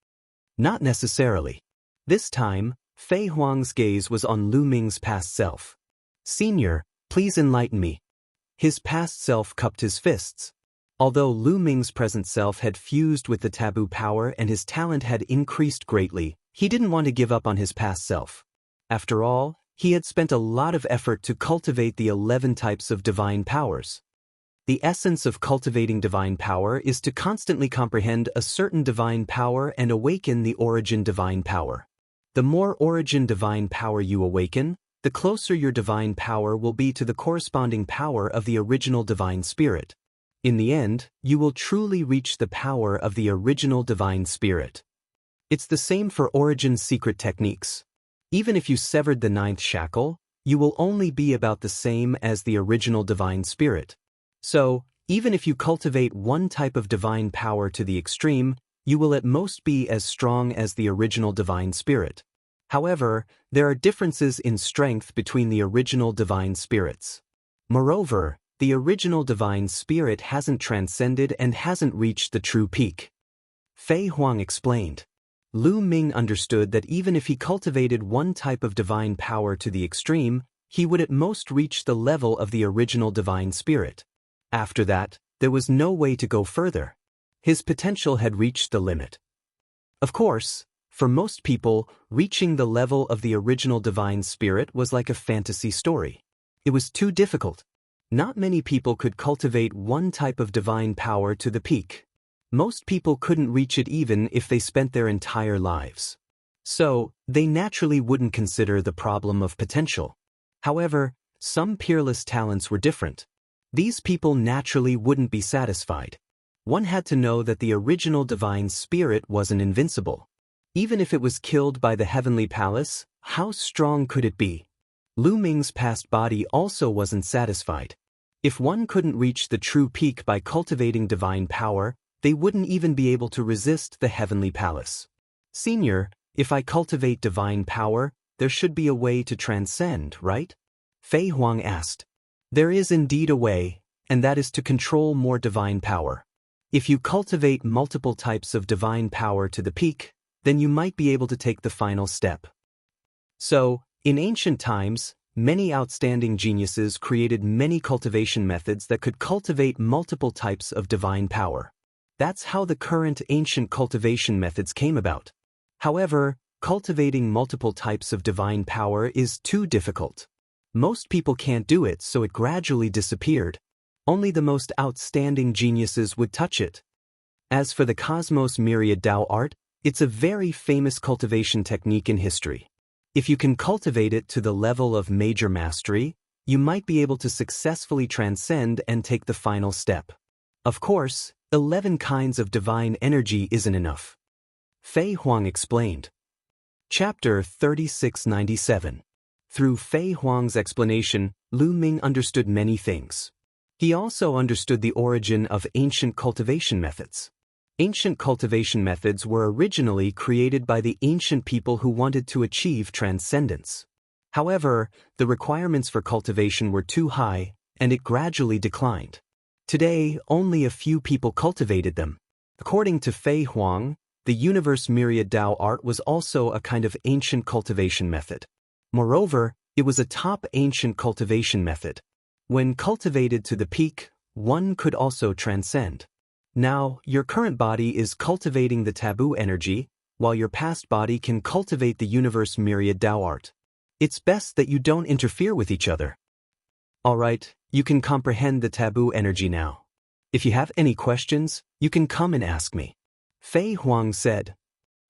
Not necessarily. This time, Fei Huang's gaze was on Lu Ming's past self. Senior, please enlighten me. His past self cupped his fists. Although Lu Ming's present self had fused with the taboo power and his talent had increased greatly, he didn't want to give up on his past self. After all, he had spent a lot of effort to cultivate the 11 types of divine powers. The essence of cultivating divine power is to constantly comprehend a certain divine power and awaken the origin divine power. The more origin divine power you awaken, the closer your divine power will be to the corresponding power of the original divine spirit. In the end, you will truly reach the power of the original divine spirit. It's the same for Origin's secret techniques. Even if you severed the 9th shackle, you will only be about the same as the original divine spirit. So, even if you cultivate one type of divine power to the extreme, you will at most be as strong as the original divine spirit. However, there are differences in strength between the original divine spirits. Moreover, the original divine spirit hasn't transcended and hasn't reached the true peak. Fei Huang explained. Lu Ming understood that even if he cultivated one type of divine power to the extreme, he would at most reach the level of the original divine spirit. After that, there was no way to go further. His potential had reached the limit. Of course, for most people, reaching the level of the original divine spirit was like a fantasy story. It was too difficult. Not many people could cultivate one type of divine power to the peak. Most people couldn't reach it even if they spent their entire lives. So, they naturally wouldn't consider the problem of potential. However, some peerless talents were different. These people naturally wouldn't be satisfied. One had to know that the original divine spirit wasn't invincible. Even if it was killed by the heavenly palace, how strong could it be? Lu Ming's past body also wasn't satisfied. If one couldn't reach the true peak by cultivating divine power, they wouldn't even be able to resist the heavenly palace. Senior, if I cultivate divine power, there should be a way to transcend, right? Fei Huang asked. There is indeed a way, and that is to control more divine power. If you cultivate multiple types of divine power to the peak, then you might be able to take the final step. So, in ancient times, many outstanding geniuses created many cultivation methods that could cultivate multiple types of divine power. That's how the current ancient cultivation methods came about. However, cultivating multiple types of divine power is too difficult. Most people can't do it, so it gradually disappeared. Only the most outstanding geniuses would touch it. As for the Cosmos Myriad Dao art, it's a very famous cultivation technique in history. If you can cultivate it to the level of major mastery, you might be able to successfully transcend and take the final step. Of course, 11 kinds of divine energy isn't enough. Fei Huang explained. Chapter 3697. Through Fei Huang's explanation, Lu Ming understood many things. He also understood the origin of ancient cultivation methods. Ancient cultivation methods were originally created by the ancient people who wanted to achieve transcendence. However, the requirements for cultivation were too high, and it gradually declined. Today, only a few people cultivated them. According to Fei Huang, the universe myriad Dao art was also a kind of ancient cultivation method. Moreover, it was a top ancient cultivation method. When cultivated to the peak, one could also transcend. Now, your current body is cultivating the taboo energy, while your past body can cultivate the universe myriad Dao art. It's best that you don't interfere with each other. Alright, you can comprehend the taboo energy now. If you have any questions, you can come and ask me. Fei Huang said.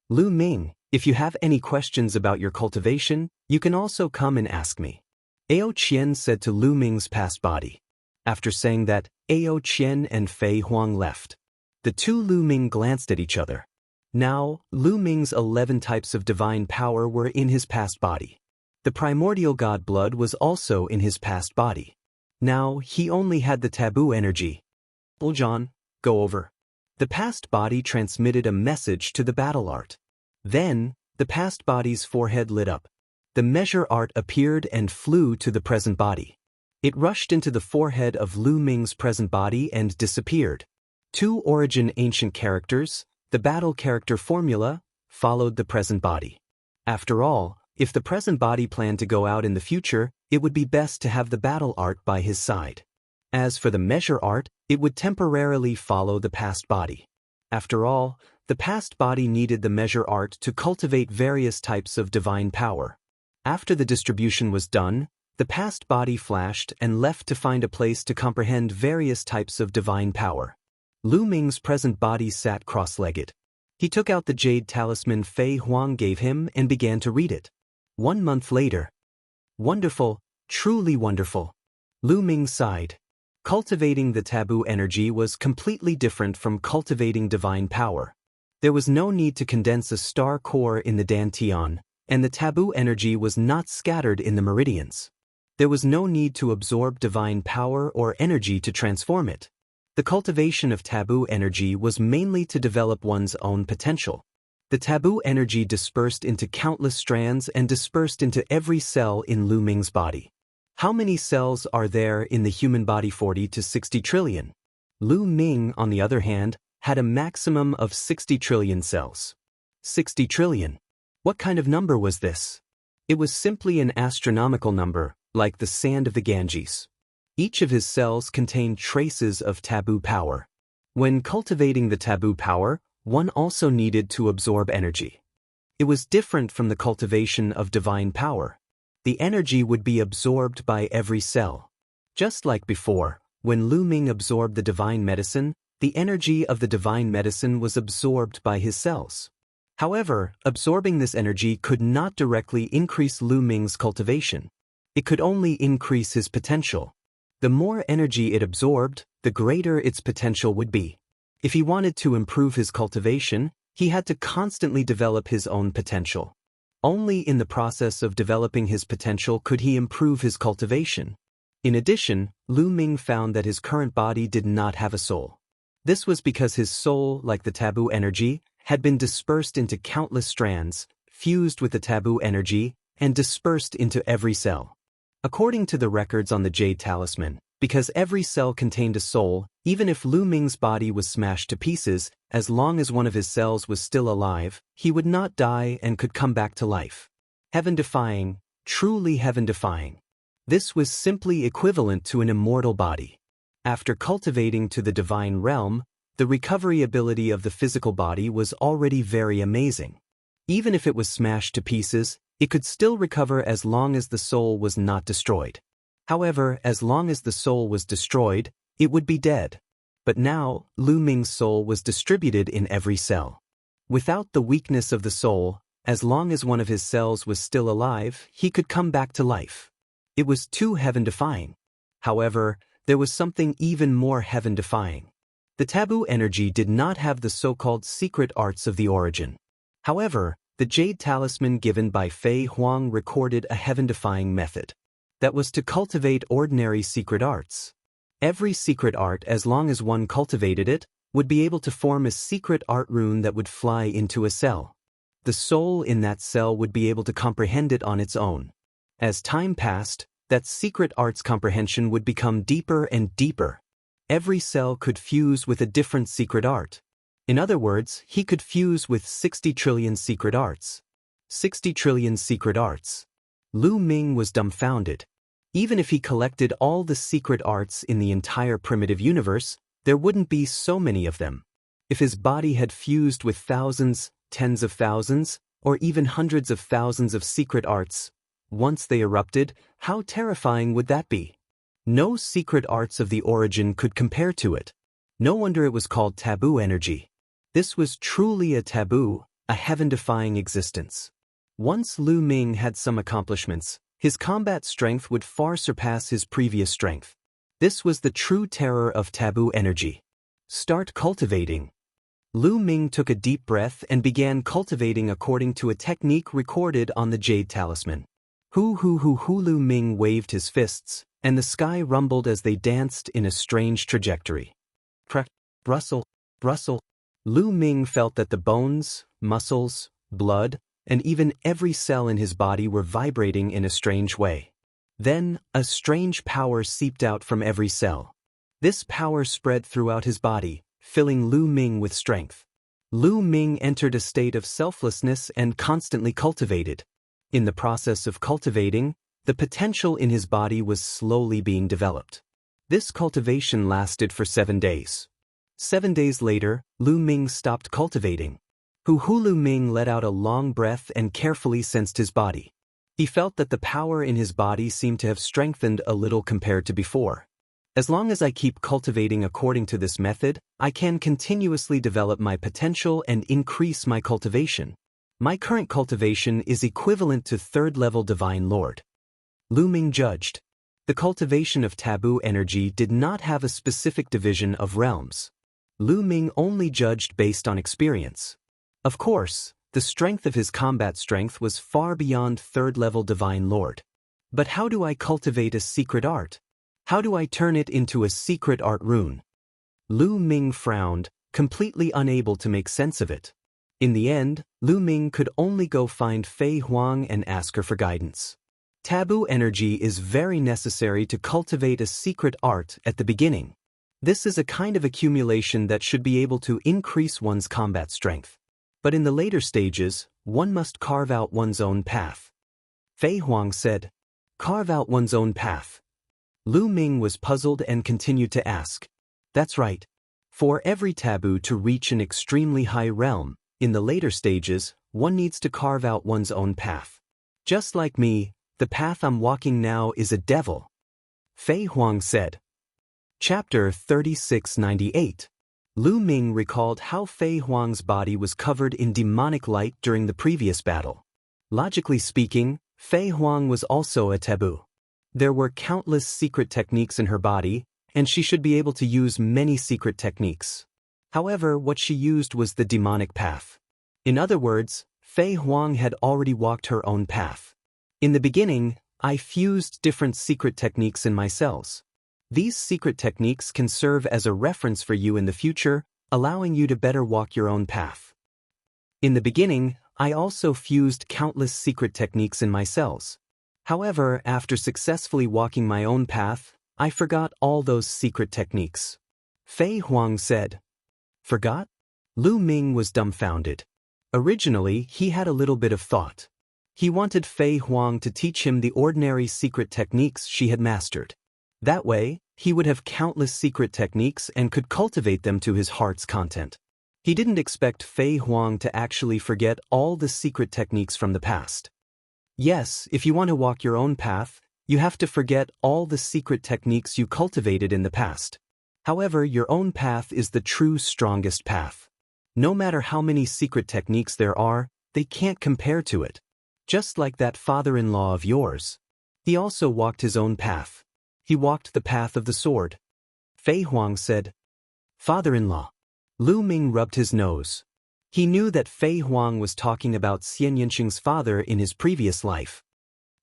Lu Ming, if you have any questions about your cultivation, you can also come and ask me. Ao Qian said to Lu Ming's past body. After saying that, Ao Qian and Fei Huang left. The two Lu Ming glanced at each other. Now, Lu Ming's 11 types of divine power were in his past body. The primordial god blood was also in his past body. Now, he only had the taboo energy. John, go over. The past body transmitted a message to the battle art. Then, the past body's forehead lit up. The measure art appeared and flew to the present body. It rushed into the forehead of Lu Ming's present body and disappeared. Two origin ancient characters, the battle character formula, followed the present body. After all, if the present body planned to go out in the future, it would be best to have the battle art by his side. As for the measure art, it would temporarily follow the past body. After all, the past body needed the measure art to cultivate various types of divine power. After the distribution was done, the past body flashed and left to find a place to comprehend various types of divine power. Lu Ming's present body sat cross-legged. He took out the jade talisman Fei Huang gave him and began to read it. 1 month later. Wonderful, truly wonderful. Lu Ming sighed. Cultivating the taboo energy was completely different from cultivating divine power. There was no need to condense a star core in the dantian, and the taboo energy was not scattered in the meridians. There was no need to absorb divine power or energy to transform it. The cultivation of taboo energy was mainly to develop one's own potential. The taboo energy dispersed into countless strands and dispersed into every cell in Lu Ming's body. How many cells are there in the human body? 40 to 60 trillion. Lu Ming, on the other hand, had a maximum of 60 trillion cells. 60 trillion. What kind of number was this? It was simply an astronomical number, like the sand of the Ganges. Each of his cells contained traces of taboo power. When cultivating the taboo power, one also needed to absorb energy. It was different from the cultivation of divine power. The energy would be absorbed by every cell. Just like before, when Lu Ming absorbed the divine medicine, the energy of the divine medicine was absorbed by his cells. However, absorbing this energy could not directly increase Lu Ming's cultivation. It could only increase his potential. The more energy it absorbed, the greater its potential would be. If he wanted to improve his cultivation, he had to constantly develop his own potential. Only in the process of developing his potential could he improve his cultivation. In addition, Lu Ming found that his current body did not have a soul. This was because his soul, like the taboo energy, had been dispersed into countless strands, fused with the taboo energy, and dispersed into every cell. According to the records on the jade talisman, because every cell contained a soul, even if Lu Ming's body was smashed to pieces, as long as one of his cells was still alive, he would not die and could come back to life. Heaven-defying, truly heaven-defying. This was simply equivalent to an immortal body. After cultivating to the divine realm, the recovery ability of the physical body was already very amazing. Even if it was smashed to pieces, it could still recover as long as the soul was not destroyed. However, as long as the soul was destroyed, it would be dead. But now, Lu Ming's soul was distributed in every cell. Without the weakness of the soul, as long as one of his cells was still alive, he could come back to life. It was too heaven-defying. However, there was something even more heaven-defying. The taboo energy did not have the so-called secret arts of the origin. However, the jade talisman given by Fei Huang recorded a heaven-defying method. That was to cultivate ordinary secret arts. Every secret art, as long as one cultivated it, would be able to form a secret art rune that would fly into a cell. The soul in that cell would be able to comprehend it on its own. As time passed, that secret art's comprehension would become deeper and deeper. Every cell could fuse with a different secret art. In other words, he could fuse with 60 trillion secret arts. 60 trillion secret arts. Lu Ming was dumbfounded. Even if he collected all the secret arts in the entire primitive universe, there wouldn't be so many of them. If his body had fused with thousands, tens of thousands, or even hundreds of thousands of secret arts, once they erupted, how terrifying would that be? No secret arts of the origin could compare to it. No wonder it was called taboo energy. This was truly a taboo, a heaven-defying existence. Once Lu Ming had some accomplishments, his combat strength would far surpass his previous strength. This was the true terror of taboo energy. Start cultivating. Lu Ming took a deep breath and began cultivating according to a technique recorded on the jade talisman. Hu Lu Ming waved his fists, and the sky rumbled as they danced in a strange trajectory. Rustle, rustle. Lu Ming felt that the bones, muscles, blood, and even every cell in his body were vibrating in a strange way. Then, a strange power seeped out from every cell. This power spread throughout his body, filling Lu Ming with strength. Lu Ming entered a state of selflessness and constantly cultivated. In the process of cultivating, the potential in his body was slowly being developed. This cultivation lasted for 7 days. 7 days later, Lu Ming stopped cultivating. Lu Ming let out a long breath and carefully sensed his body. He felt that the power in his body seemed to have strengthened a little compared to before. As long as I keep cultivating according to this method, I can continuously develop my potential and increase my cultivation. My current cultivation is equivalent to 3rd-level Divine Lord. Lu Ming judged. The cultivation of taboo energy did not have a specific division of realms. Lu Ming only judged based on experience. Of course, the strength of his combat strength was far beyond 3rd-level Divine Lord. But how do I cultivate a secret art? How do I turn it into a secret art rune? Lu Ming frowned, completely unable to make sense of it. In the end, Lu Ming could only go find Fei Huang and ask her for guidance. Taboo energy is very necessary to cultivate a secret art at the beginning. This is a kind of accumulation that should be able to increase one's combat strength. But in the later stages, one must carve out one's own path. Fei Huang said, "Carve out one's own path." Lu Ming was puzzled and continued to ask. That's right. For every taboo to reach an extremely high realm, in the later stages, one needs to carve out one's own path. Just like me, the path I'm walking now is a devil. Fei Huang said. Chapter 3698. Lu Ming recalled how Fei Huang's body was covered in demonic light during the previous battle. Logically speaking, Fei Huang was also a taboo. There were countless secret techniques in her body, and she should be able to use many secret techniques. However, what she used was the demonic path. In other words, Fei Huang had already walked her own path. In the beginning, I fused different secret techniques in my cells. These secret techniques can serve as a reference for you in the future, allowing you to better walk your own path. In the beginning, I also fused countless secret techniques in my cells. However, after successfully walking my own path, I forgot all those secret techniques. Fei Huang said. Forgot? Lu Ming was dumbfounded. Originally, he had a little bit of thought. He wanted Fei Huang to teach him the ordinary secret techniques she had mastered. That way, he would have countless secret techniques and could cultivate them to his heart's content. He didn't expect Fei Huang to actually forget all the secret techniques from the past. Yes, if you want to walk your own path, you have to forget all the secret techniques you cultivated in the past. However, your own path is the true strongest path. No matter how many secret techniques there are, they can't compare to it. Just like that father-in-law of yours. He also walked his own path. He walked the path of the sword. Fei Huang said. Father-in-law. Lu Ming rubbed his nose. He knew that Fei Huang was talking about Xian Yanqing's father in his previous life.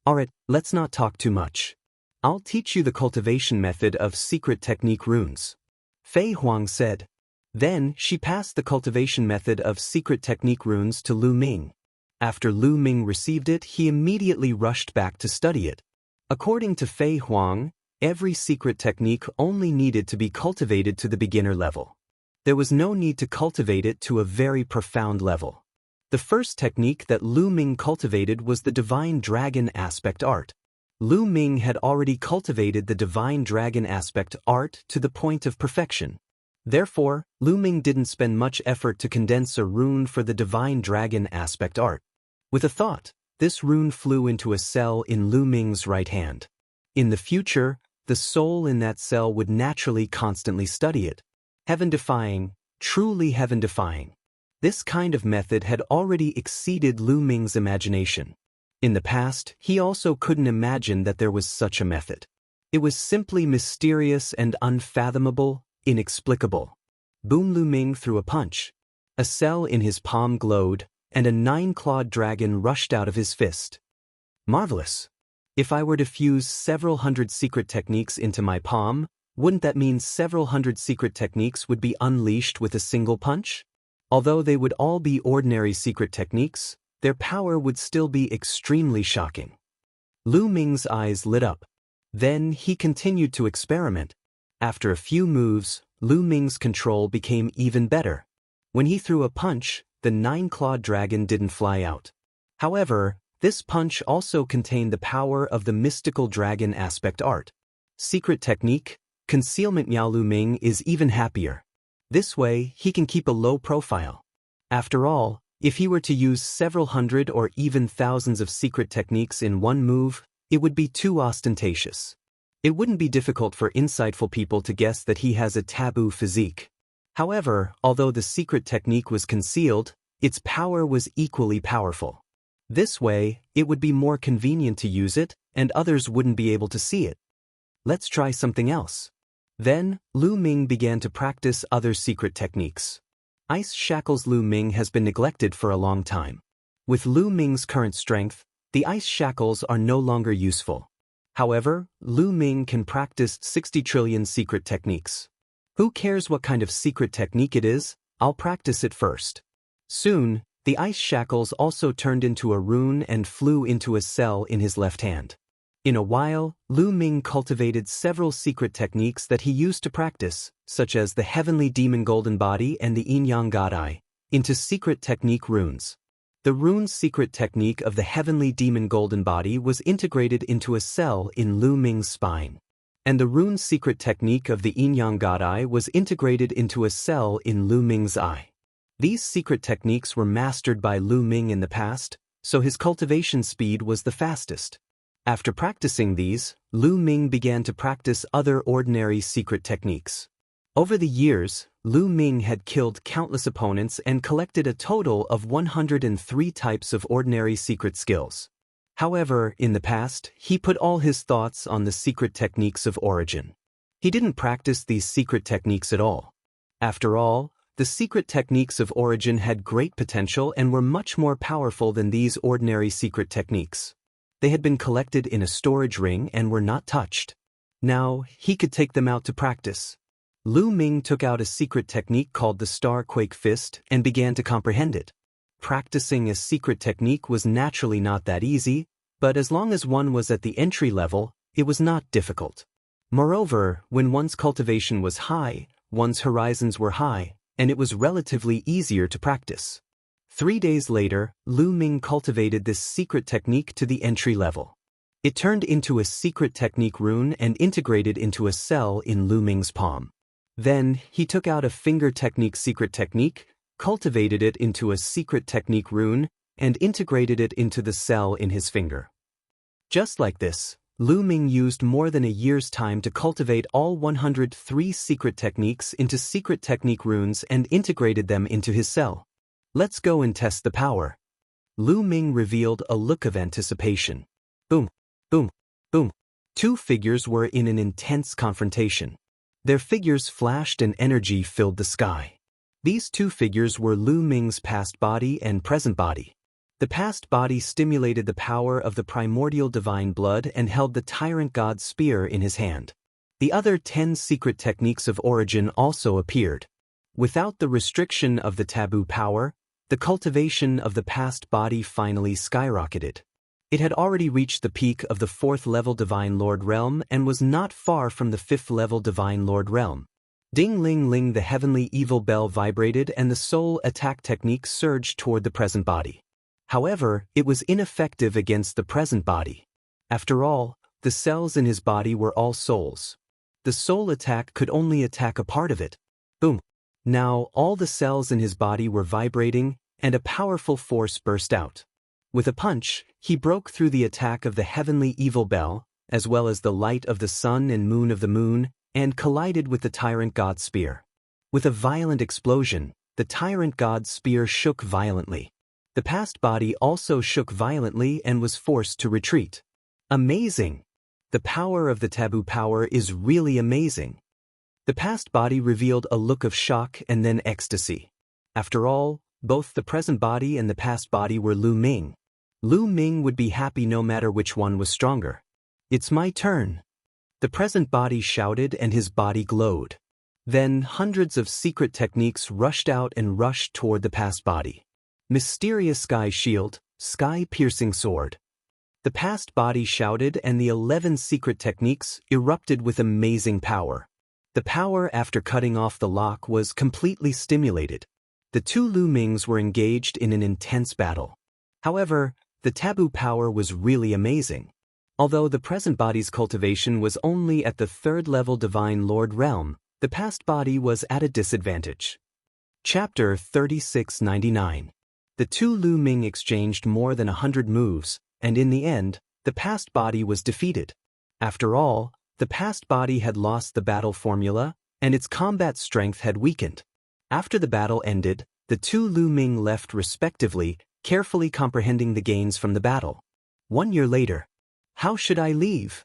Alright, let's not talk too much. I'll teach you the cultivation method of secret technique runes. Fei Huang said. Then, she passed the cultivation method of secret technique runes to Lu Ming. After Lu Ming received it, he immediately rushed back to study it. According to Fei Huang, every secret technique only needed to be cultivated to the beginner level. There was no need to cultivate it to a very profound level. The first technique that Lu Ming cultivated was the Divine Dragon Aspect Art. Lu Ming had already cultivated the Divine Dragon Aspect Art to the point of perfection. Therefore, Lu Ming didn't spend much effort to condense a rune for the Divine Dragon Aspect Art. With a thought, this rune flew into a cell in Lu Ming's right hand. In the future, the soul in that cell would naturally constantly study it. Heaven-defying, truly heaven-defying. This kind of method had already exceeded Lu Ming's imagination. In the past, he also couldn't imagine that there was such a method. It was simply mysterious and unfathomable, inexplicable. Boom! Lu Ming threw a punch. A cell in his palm glowed, and a 9-clawed dragon rushed out of his fist. Marvelous! If I were to fuse several hundred secret techniques into my palm, wouldn't that mean several hundred secret techniques would be unleashed with a single punch? Although they would all be ordinary secret techniques, their power would still be extremely shocking. Lu Ming's eyes lit up. Then he continued to experiment. After a few moves, Lu Ming's control became even better. When he threw a punch, the 9-clawed dragon didn't fly out. However, this punch also contained the power of the mystical dragon aspect art. Secret technique, concealment. Miao Lu Ming is even happier. This way, he can keep a low profile. After all, if he were to use several hundred or even thousands of secret techniques in one move, it would be too ostentatious. It wouldn't be difficult for insightful people to guess that he has a taboo physique. However, although the secret technique was concealed, its power was equally powerful. This way, it would be more convenient to use it, and others wouldn't be able to see it. Let's try something else. Then, Lu Ming began to practice other secret techniques. Ice shackles. Lu Ming has been neglected for a long time. With Lu Ming's current strength, the ice shackles are no longer useful. However, Lu Ming can practice 60 trillion secret techniques. Who cares what kind of secret technique it is? I'll practice it first. Soon, the ice shackles also turned into a rune and flew into a cell in his left hand. In a while, Lu Ming cultivated several secret techniques that he used to practice, such as the heavenly demon golden body and the yin-yang god eye, into secret technique runes. The rune secret technique of the heavenly demon golden body was integrated into a cell in Lu Ming's spine. And the rune secret technique of the yin-yang god eye was integrated into a cell in Lu Ming's eye. These secret techniques were mastered by Lu Ming in the past, so his cultivation speed was the fastest. After practicing these, Lu Ming began to practice other ordinary secret techniques. Over the years, Lu Ming had killed countless opponents and collected a total of 103 types of ordinary secret skills. However, in the past, he put all his thoughts on the secret techniques of origin. He didn't practice these secret techniques at all. After all, the secret techniques of origin had great potential and were much more powerful than these ordinary secret techniques. They had been collected in a storage ring and were not touched. Now, he could take them out to practice. Lu Ming took out a secret technique called the Star Quake Fist and began to comprehend it. Practicing a secret technique was naturally not that easy, but as long as one was at the entry level, it was not difficult. Moreover, when one's cultivation was high, one's horizons were high, and it was relatively easier to practice. 3 days later, Lu Ming cultivated this secret technique to the entry level. It turned into a secret technique rune and integrated into a cell in Lu Ming's palm. Then, he took out a finger technique secret technique, cultivated it into a secret technique rune, and integrated it into the cell in his finger. Just like this, Lu Ming used more than a year's time to cultivate all 103 secret techniques into secret technique runes and integrated them into his cell. Let's go and test the power. Lu Ming revealed a look of anticipation. Boom, boom, boom. 2 figures were in an intense confrontation. Their figures flashed and energy filled the sky. These 2 figures were Lu Ming's past body and present body. The past body stimulated the power of the primordial divine blood and held the tyrant god's spear in his hand. The other 10 secret techniques of origin also appeared. Without the restriction of the taboo power, the cultivation of the past body finally skyrocketed. It had already reached the peak of the 4th level Divine Lord Realm and was not far from the 5th level Divine Lord Realm. Ding ling ling, the heavenly evil bell vibrated and the soul attack technique surged toward the present body. However, it was ineffective against the present body. After all, the cells in his body were all souls. The soul attack could only attack a part of it. Boom. Now, all the cells in his body were vibrating, and a powerful force burst out. With a punch, he broke through the attack of the heavenly evil bell, as well as the light of the sun and moon of the moon, and collided with the tyrant god's spear. With a violent explosion, the tyrant god's spear shook violently. The past body also shook violently and was forced to retreat. Amazing! The power of the taboo power is really amazing. The past body revealed a look of shock and then ecstasy. After all, both the present body and the past body were Lu Ming. Lu Ming would be happy no matter which one was stronger. It's my turn. The present body shouted and his body glowed. Then hundreds of secret techniques rushed out and rushed toward the past body. Mysterious sky shield, sky-piercing sword. The past body shouted and the 11 secret techniques erupted with amazing power. The power after cutting off the lock was completely stimulated. The two Lu Mings were engaged in an intense battle. However, the taboo power was really amazing. Although the present body's cultivation was only at the 3rd level Divine Lord realm, the past body was at a disadvantage. Chapter 3699. The two Lu Ming exchanged more than 100 moves, and in the end, the past body was defeated. After all, the past body had lost the battle formula, and its combat strength had weakened. After the battle ended, the two Lu Ming left respectively, carefully comprehending the gains from the battle. 1 year later. How should I leave?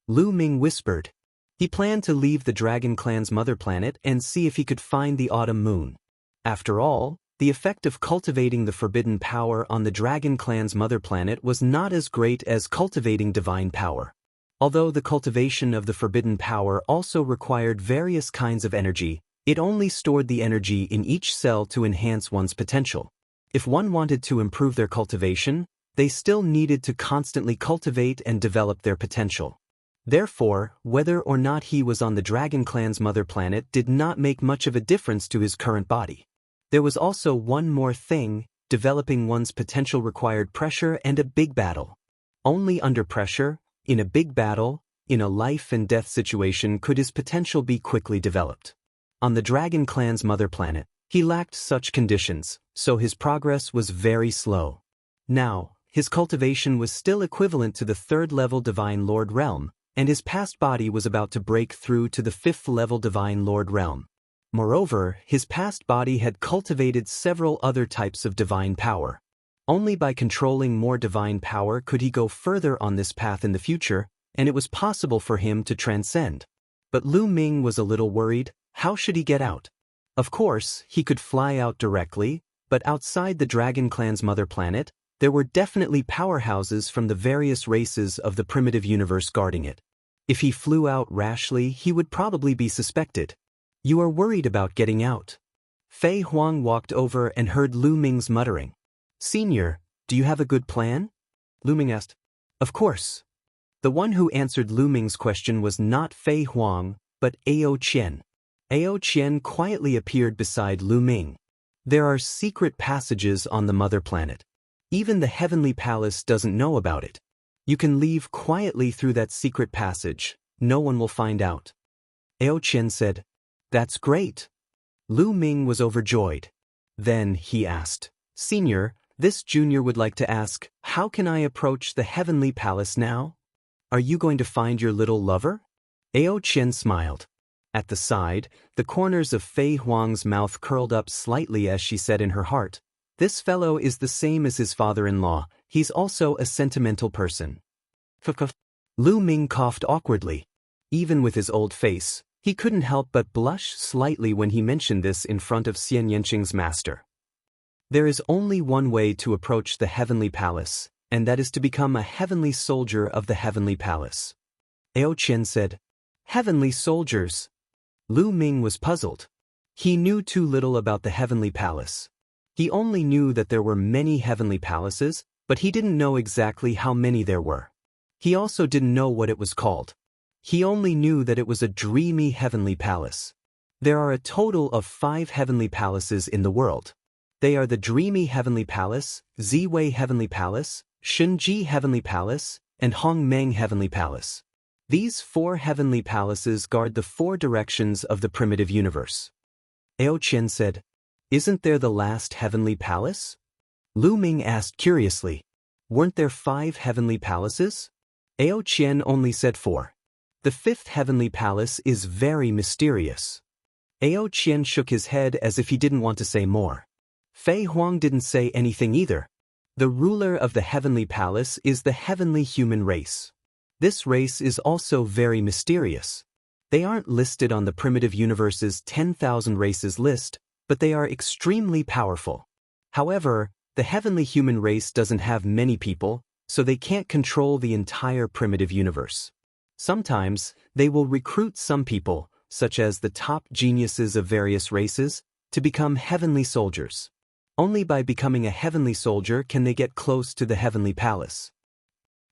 Lu Ming whispered. He planned to leave the Dragon Clan's mother planet and see if he could find the autumn moon. After all, the effect of cultivating the forbidden power on the Dragon Clan's mother planet was not as great as cultivating divine power. Although the cultivation of the forbidden power also required various kinds of energy, it only stored the energy in each cell to enhance one's potential. If one wanted to improve their cultivation, they still needed to constantly cultivate and develop their potential. Therefore, whether or not he was on the Dragon Clan's mother planet did not make much of a difference to his current body. There was also one more thing: developing one's potential required pressure and a big battle. Only under pressure, in a big battle, in a life and death situation could his potential be quickly developed. On the Dragon Clan's mother planet, he lacked such conditions, so his progress was very slow. Now, his cultivation was still equivalent to the 3rd level Divine Lord realm, and his past body was about to break through to the 5th level Divine Lord realm. Moreover, his past body had cultivated several other types of divine power. Only by controlling more divine power could he go further on this path in the future, and it was possible for him to transcend. But Lu Ming was a little worried. How should he get out? Of course, he could fly out directly, but outside the Dragon Clan's mother planet, there were definitely powerhouses from the various races of the primitive universe guarding it. If he flew out rashly, he would probably be suspected. You are worried about getting out. Fei Huang walked over and heard Lu Ming's muttering. Senior, do you have a good plan? Lu Ming asked. Of course. The one who answered Lu Ming's question was not Fei Huang, but Ao Qian. Ao Qian quietly appeared beside Lu Ming. There are secret passages on the mother planet. Even the Heavenly Palace doesn't know about it. You can leave quietly through that secret passage. No one will find out. Ao Qian said. That's great. Lu Ming was overjoyed. Then he asked, Senior, this junior would like to ask, how can I approach the Heavenly Palace now? Are you going to find your little lover? Ao Qian smiled. At the side, the corners of Fei Huang's mouth curled up slightly as she said in her heart, This fellow is the same as his father-in-law. He's also a sentimental person. Lu Ming coughed awkwardly. Even with his old face, he couldn't help but blush slightly when he mentioned this in front of Xian Yanqing's master. There is only one way to approach the Heavenly Palace, and that is to become a heavenly soldier of the Heavenly Palace. Ao Qian said, Heavenly soldiers. Lu Ming was puzzled. He knew too little about the Heavenly Palace. He only knew that there were many heavenly palaces, but he didn't know exactly how many there were. He also didn't know what it was called. He only knew that it was a dreamy heavenly palace. There are a total of 5 heavenly palaces in the world. They are the Dreamy Heavenly Palace, Ziwei Heavenly Palace, Shunji Heavenly Palace, and Hongmeng Heavenly Palace. These 4 heavenly palaces guard the 4 directions of the primitive universe. Ao Qian said, Isn't there the last heavenly palace? Lu Ming asked curiously. Weren't there 5 heavenly palaces? Ao Qian only said 4. The 5th heavenly palace is very mysterious. Ao Qian shook his head as if he didn't want to say more. Fei Huang didn't say anything either. The ruler of the heavenly palace is the heavenly human race. This race is also very mysterious. They aren't listed on the primitive universe's 10,000 races list, but they are extremely powerful. However, the heavenly human race doesn't have many people, so they can't control the entire primitive universe. Sometimes, they will recruit some people, such as the top geniuses of various races, to become heavenly soldiers. Only by becoming a heavenly soldier can they get close to the heavenly palace.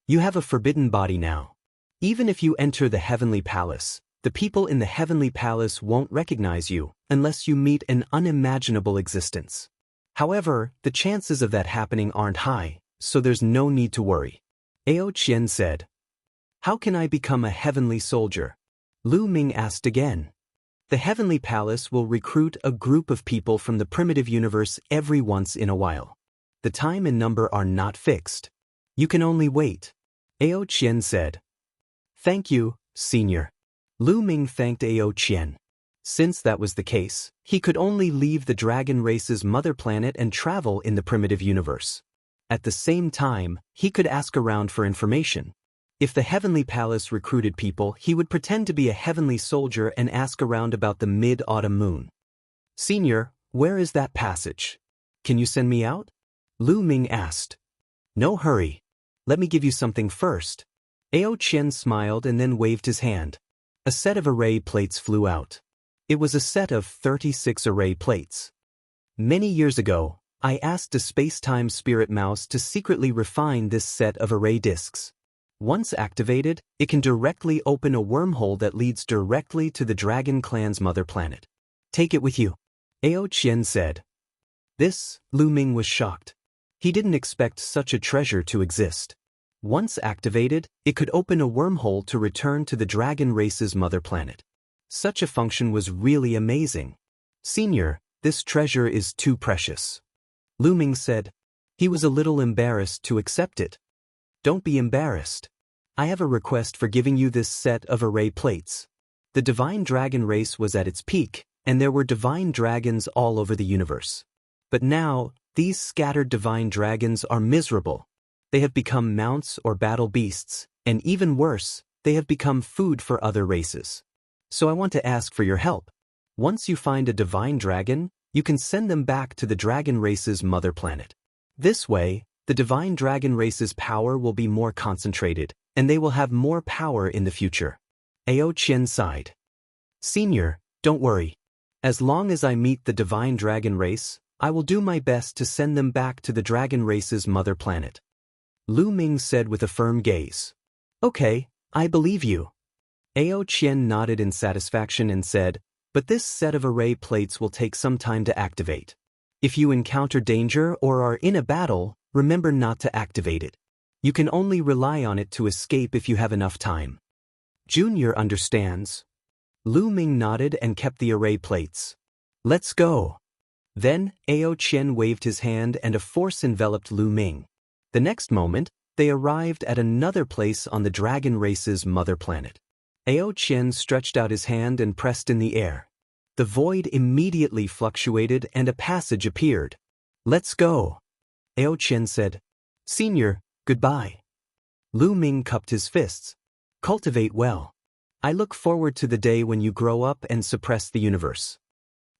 You have a forbidden body now. Even if you enter the heavenly palace, the people in the heavenly palace won't recognize you unless you meet an unimaginable existence. However, the chances of that happening aren't high, so there's no need to worry. Ao Qian said. How can I become a heavenly soldier? Lu Ming asked again. The heavenly palace will recruit a group of people from the primitive universe every once in a while. The time and number are not fixed. You can only wait. Ao Qian said. Thank you, Senior. Lu Ming thanked Ao Qian. Since that was the case, he could only leave the dragon race's mother planet and travel in the primitive universe. At the same time, he could ask around for information. If the heavenly palace recruited people, he would pretend to be a heavenly soldier and ask around about the mid-autumn moon. Senior, where is that passage? Can you send me out? Lu Ming asked. No hurry. Let me give you something first. Ao Qian smiled and then waved his hand. A set of array plates flew out. It was a set of 36 array plates. Many years ago, I asked a space-time spirit mouse to secretly refine this set of array disks. Once activated, it can directly open a wormhole that leads directly to the Dragon Clan's mother planet. Take it with you. Ao Qian said. This, Lu Ming was shocked. He didn't expect such a treasure to exist. Once activated, it could open a wormhole to return to the dragon race's mother planet. Such a function was really amazing. Senior, this treasure is too precious. Lu Ming said. He was a little embarrassed to accept it. Don't be embarrassed. I have a request for giving you this set of array plates. The divine dragon race was at its peak, and there were divine dragons all over the universe. But now, these scattered divine dragons are miserable. They have become mounts or battle beasts, and even worse, they have become food for other races. So I want to ask for your help. Once you find a divine dragon, you can send them back to the dragon race's mother planet. This way, the divine dragon race's power will be more concentrated, and they will have more power in the future. Ao Qian sighed. Senior, don't worry. As long as I meet the divine dragon race, I will do my best to send them back to the dragon race's mother planet. Lu Ming said with a firm gaze. Okay, I believe you. Ao Qian nodded in satisfaction and said, but this set of array plates will take some time to activate. If you encounter danger or are in a battle, remember not to activate it. You can only rely on it to escape if you have enough time. Junior understands. Lu Ming nodded and kept the array plates. Let's go. Then, Ao Qian waved his hand and a force enveloped Lu Ming. The next moment, they arrived at another place on the dragon race's mother planet. Ao Qian stretched out his hand and pressed in the air. The void immediately fluctuated and a passage appeared. Let's go. Ao Qian said. Senior, goodbye. Lu Ming cupped his fists. Cultivate well. I look forward to the day when you grow up and suppress the universe.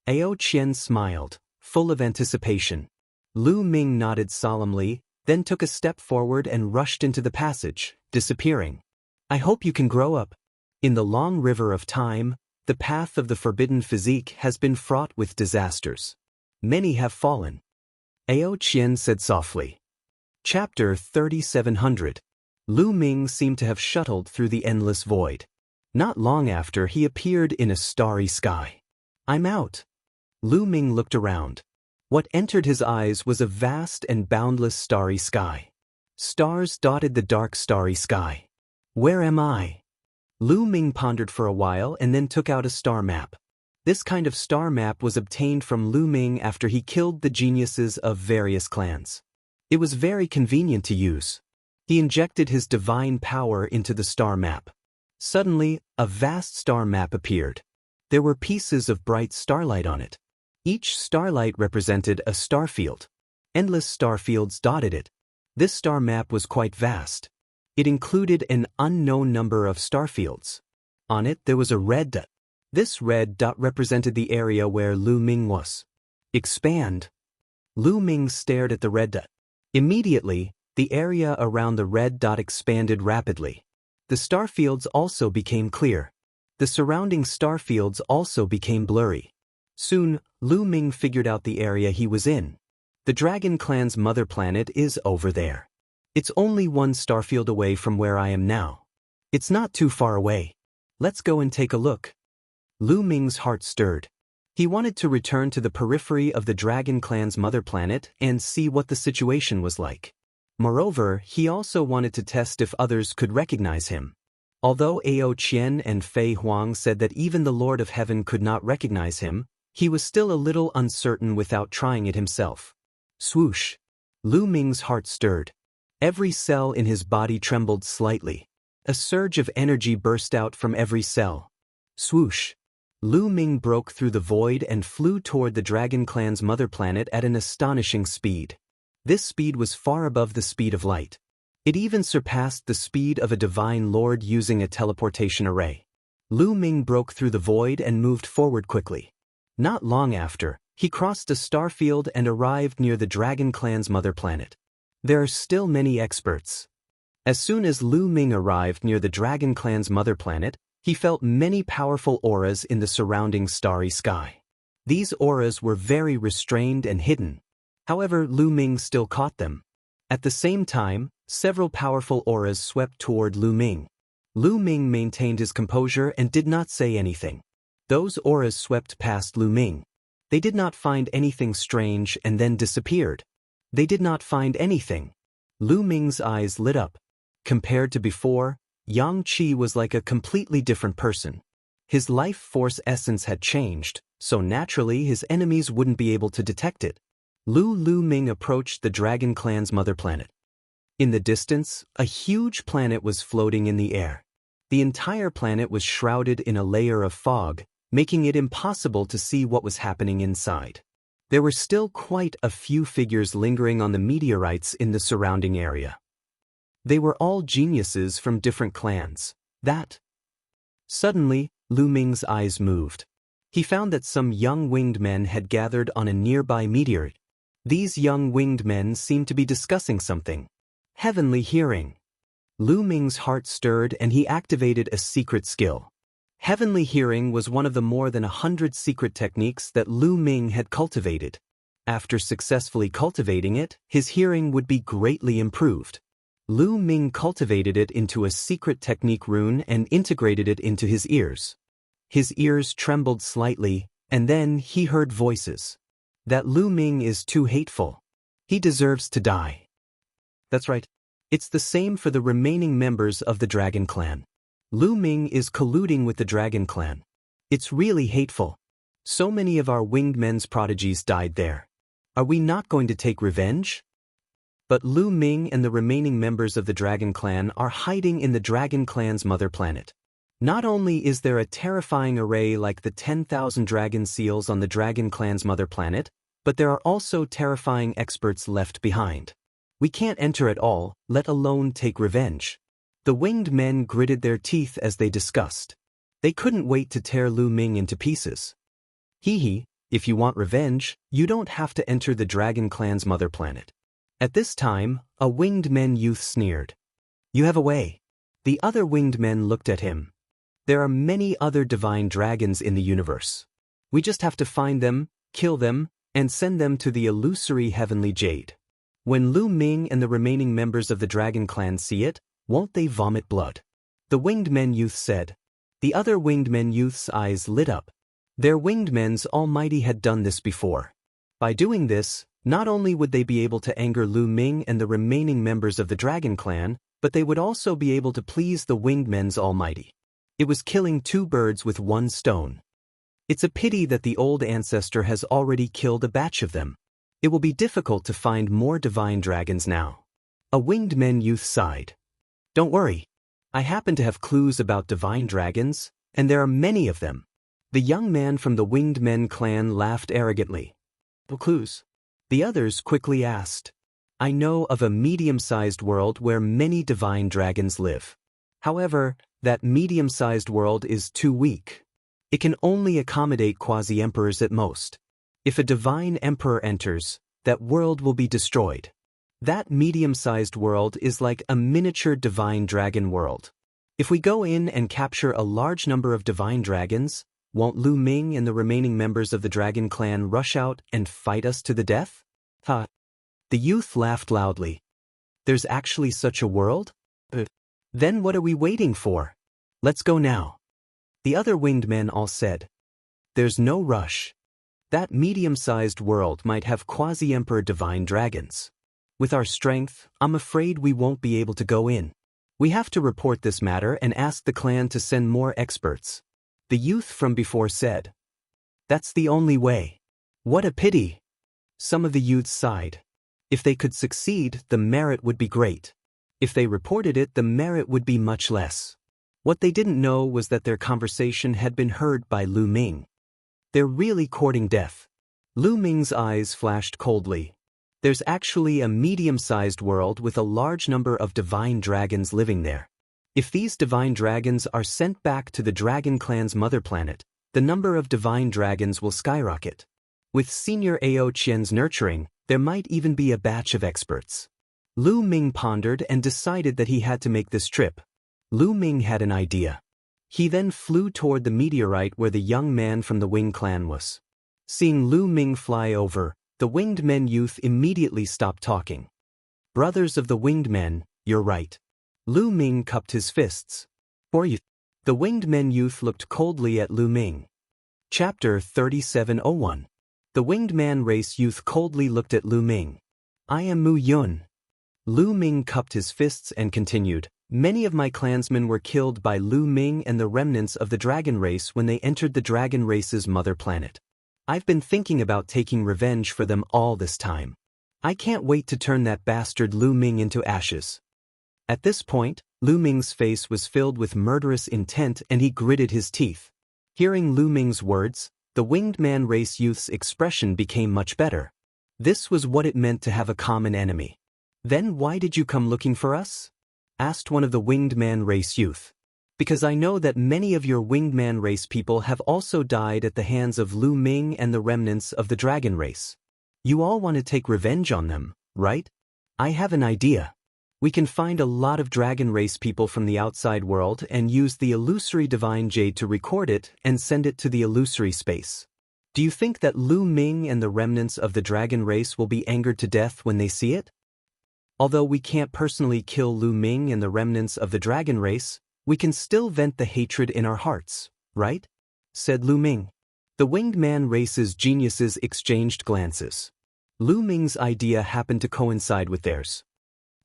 Ao Qian smiled, full of anticipation. Lu Ming nodded solemnly, then took a step forward and rushed into the passage, disappearing. I hope you can grow up. In the long river of time, the path of the forbidden physique has been fraught with disasters. Many have fallen. Ao Qian said softly. Chapter 3700. Lu Ming seemed to have shuttled through the endless void. Not long after, he appeared in a starry sky. I'm out. Lu Ming looked around. What entered his eyes was a vast and boundless starry sky. Stars dotted the dark starry sky. Where am I? Lu Ming pondered for a while and then took out a star map. This kind of star map was obtained from Lu Ming after he killed the geniuses of various clans. It was very convenient to use. He injected his divine power into the star map. Suddenly, a vast star map appeared. There were pieces of bright starlight on it. Each starlight represented a star field. Endless star fields dotted it. This star map was quite vast. It included an unknown number of star fields. On it there was a red dot. This red dot represented the area where Lu Ming was. Expand. Lu Ming stared at the red dot. Immediately, The area around the red dot expanded rapidly. The star fields also became clear. The surrounding star fields also became blurry. Soon, Lu Ming figured out the area he was in. The Dragon Clan's mother planet is over there. It's only one starfield away from where I am now. It's not too far away. Let's go and take a look. Lu Ming's heart stirred. He wanted to return to the periphery of the Dragon Clan's mother planet and see what the situation was like. Moreover, he also wanted to test if others could recognize him. Although Ao Qian and Fei Huang said that even the Lord of Heaven could not recognize him, he was still a little uncertain without trying it himself. Swoosh! Lu Ming's heart stirred. Every cell in his body trembled slightly. A surge of energy burst out from every cell. Swoosh! Lu Ming broke through the void and flew toward the Dragon Clan's mother planet at an astonishing speed. This speed was far above the speed of light. It even surpassed the speed of a divine lord using a teleportation array. Lu Ming broke through the void and moved forward quickly. Not long after, he crossed a star field and arrived near the Dragon Clan's mother planet. There are still many experts. As soon as Lu Ming arrived near the Dragon Clan's mother planet, he felt many powerful auras in the surrounding starry sky. These auras were very restrained and hidden. However, Lu Ming still caught them. At the same time, several powerful auras swept toward Lu Ming. Lu Ming maintained his composure and did not say anything. Those auras swept past Lu Ming. They did not find anything strange and then disappeared. They did not find anything. Lu Ming's eyes lit up. Compared to before, Yang Qi was like a completely different person. His life force essence had changed, so naturally his enemies wouldn't be able to detect it. Lu Ming approached the Dragon Clan's mother planet. In the distance, a huge planet was floating in the air. The entire planet was shrouded in a layer of fog, making it impossible to see what was happening inside. There were still quite a few figures lingering on the meteorites in the surrounding area. They were all geniuses from different clans. Suddenly, Lu Ming's eyes moved. He found that some young winged men had gathered on a nearby meteorite. These young winged men seemed to be discussing something. Heavenly hearing. Lu Ming's heart stirred and he activated a secret skill. Heavenly hearing was one of the more than 100 secret techniques that Lu Ming had cultivated. After successfully cultivating it, his hearing would be greatly improved. Lu Ming cultivated it into a secret technique rune and integrated it into his ears. His ears trembled slightly, and then he heard voices. That Lu Ming is too hateful. He deserves to die. That's right. It's the same for the remaining members of the Dragon Clan. Lu Ming is colluding with the Dragon Clan. It's really hateful. So many of our winged men's prodigies died there. Are we not going to take revenge? But Lu Ming and the remaining members of the Dragon Clan are hiding in the Dragon Clan's mother planet. Not only is there a terrifying array like the 10,000 dragon seals on the Dragon Clan's mother planet, but there are also terrifying experts left behind. We can't enter at all, let alone take revenge. The winged men gritted their teeth as they discussed. They couldn't wait to tear Lu Ming into pieces. Hee, if you want revenge, you don't have to enter the Dragon Clan's mother planet. At this time, a winged men youth sneered. You have a way. The other winged men looked at him. There are many other divine dragons in the universe. We just have to find them, kill them, and send them to the illusory heavenly jade. When Lu Ming and the remaining members of the Dragon Clan see it, won't they vomit blood? The winged men youth said. The other winged men youth's eyes lit up. Their winged men's almighty had done this before. By doing this, not only would they be able to anger Lu Ming and the remaining members of the Dragon Clan, but they would also be able to please the winged men's almighty. It was killing two birds with one stone. It's a pity that the old ancestor has already killed a batch of them. It will be difficult to find more divine dragons now. A winged men youth sighed. Don't worry. I happen to have clues about divine dragons, and there are many of them. The young man from the winged men clan laughed arrogantly. What clues? The others quickly asked. I know of a medium-sized world where many divine dragons live. However, that medium-sized world is too weak. It can only accommodate quasi-emperors at most. If a divine emperor enters, that world will be destroyed. That medium-sized world is like a miniature divine dragon world. If we go in and capture a large number of divine dragons, won't Lu Ming and the remaining members of the dragon clan rush out and fight us to the death? Ha! The youth laughed loudly. There's actually such a world? Then what are we waiting for? Let's go now. The other winged men all said. There's no rush. That medium-sized world might have quasi-emperor divine dragons. With our strength, I'm afraid we won't be able to go in. We have to report this matter and ask the clan to send more experts. The youth from before said. That's the only way. What a pity. Some of the youths sighed. If they could succeed, the merit would be great. If they reported it, the merit would be much less. What they didn't know was that their conversation had been heard by Lu Ming. They're really courting death. Lu Ming's eyes flashed coldly. There's actually a medium-sized world with a large number of divine dragons living there. If these divine dragons are sent back to the dragon clan's mother planet, the number of divine dragons will skyrocket. With Senior Ao Qian's nurturing, there might even be a batch of experts. Lu Ming pondered and decided that he had to make this trip. Lu Ming had an idea. He then flew toward the meteorite where the young man from the Wing clan was. Seeing Lu Ming fly over, the winged men youth immediately stopped talking. Brothers of the winged men, you're right. Lu Ming cupped his fists. For you. The winged men youth looked coldly at Lu Ming. Chapter 3701. The winged man race youth coldly looked at Lu Ming. I am Mu Yun. Lu Ming cupped his fists and continued. Many of my clansmen were killed by Lu Ming and the remnants of the dragon race when they entered the dragon race's mother planet. I've been thinking about taking revenge for them all this time. I can't wait to turn that bastard Lu Ming into ashes. At this point, Lu Ming's face was filled with murderous intent and he gritted his teeth. Hearing Lu Ming's words, the winged man race youth's expression became much better. This was what it meant to have a common enemy. Then why did you come looking for us? Asked one of the winged man race youth. Because I know that many of your winged man race people have also died at the hands of Lu Ming and the remnants of the dragon race. You all want to take revenge on them, right? I have an idea. We can find a lot of dragon race people from the outside world and use the illusory divine jade to record it and send it to the illusory space. Do you think that Lu Ming and the remnants of the dragon race will be angered to death when they see it? Although we can't personally kill Lu Ming and the remnants of the dragon race, we can still vent the hatred in our hearts, right? Said Lu Ming. The winged man race's geniuses exchanged glances. Lu Ming's idea happened to coincide with theirs.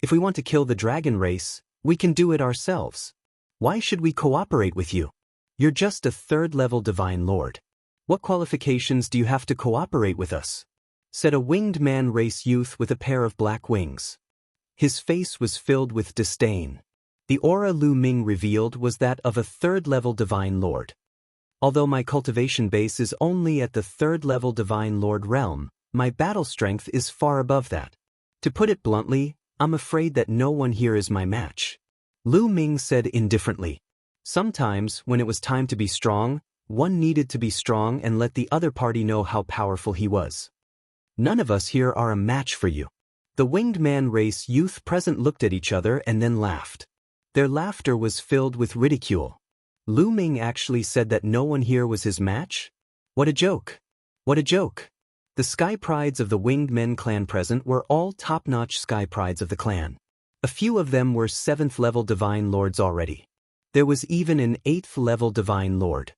If we want to kill the dragon race, we can do it ourselves. Why should we cooperate with you? You're just a third-level divine lord. What qualifications do you have to cooperate with us? Said a winged man race youth with a pair of black wings. His face was filled with disdain. The aura Lu Ming revealed was that of a third-level divine lord. Although my cultivation base is only at the third-level divine lord realm, my battle strength is far above that. To put it bluntly, I'm afraid that no one here is my match. Lu Ming said indifferently. Sometimes, when it was time to be strong, one needed to be strong and let the other party know how powerful he was. None of us here are a match for you. The winged man race youth present looked at each other and then laughed. Their laughter was filled with ridicule. Lu Ming actually said that no one here was his match? What a joke! What a joke! The Sky Prides of the Winged Men clan present were all top-notch Sky Prides of the clan. A few of them were 7th-level Divine Lords already. There was even an 8th-level Divine Lord.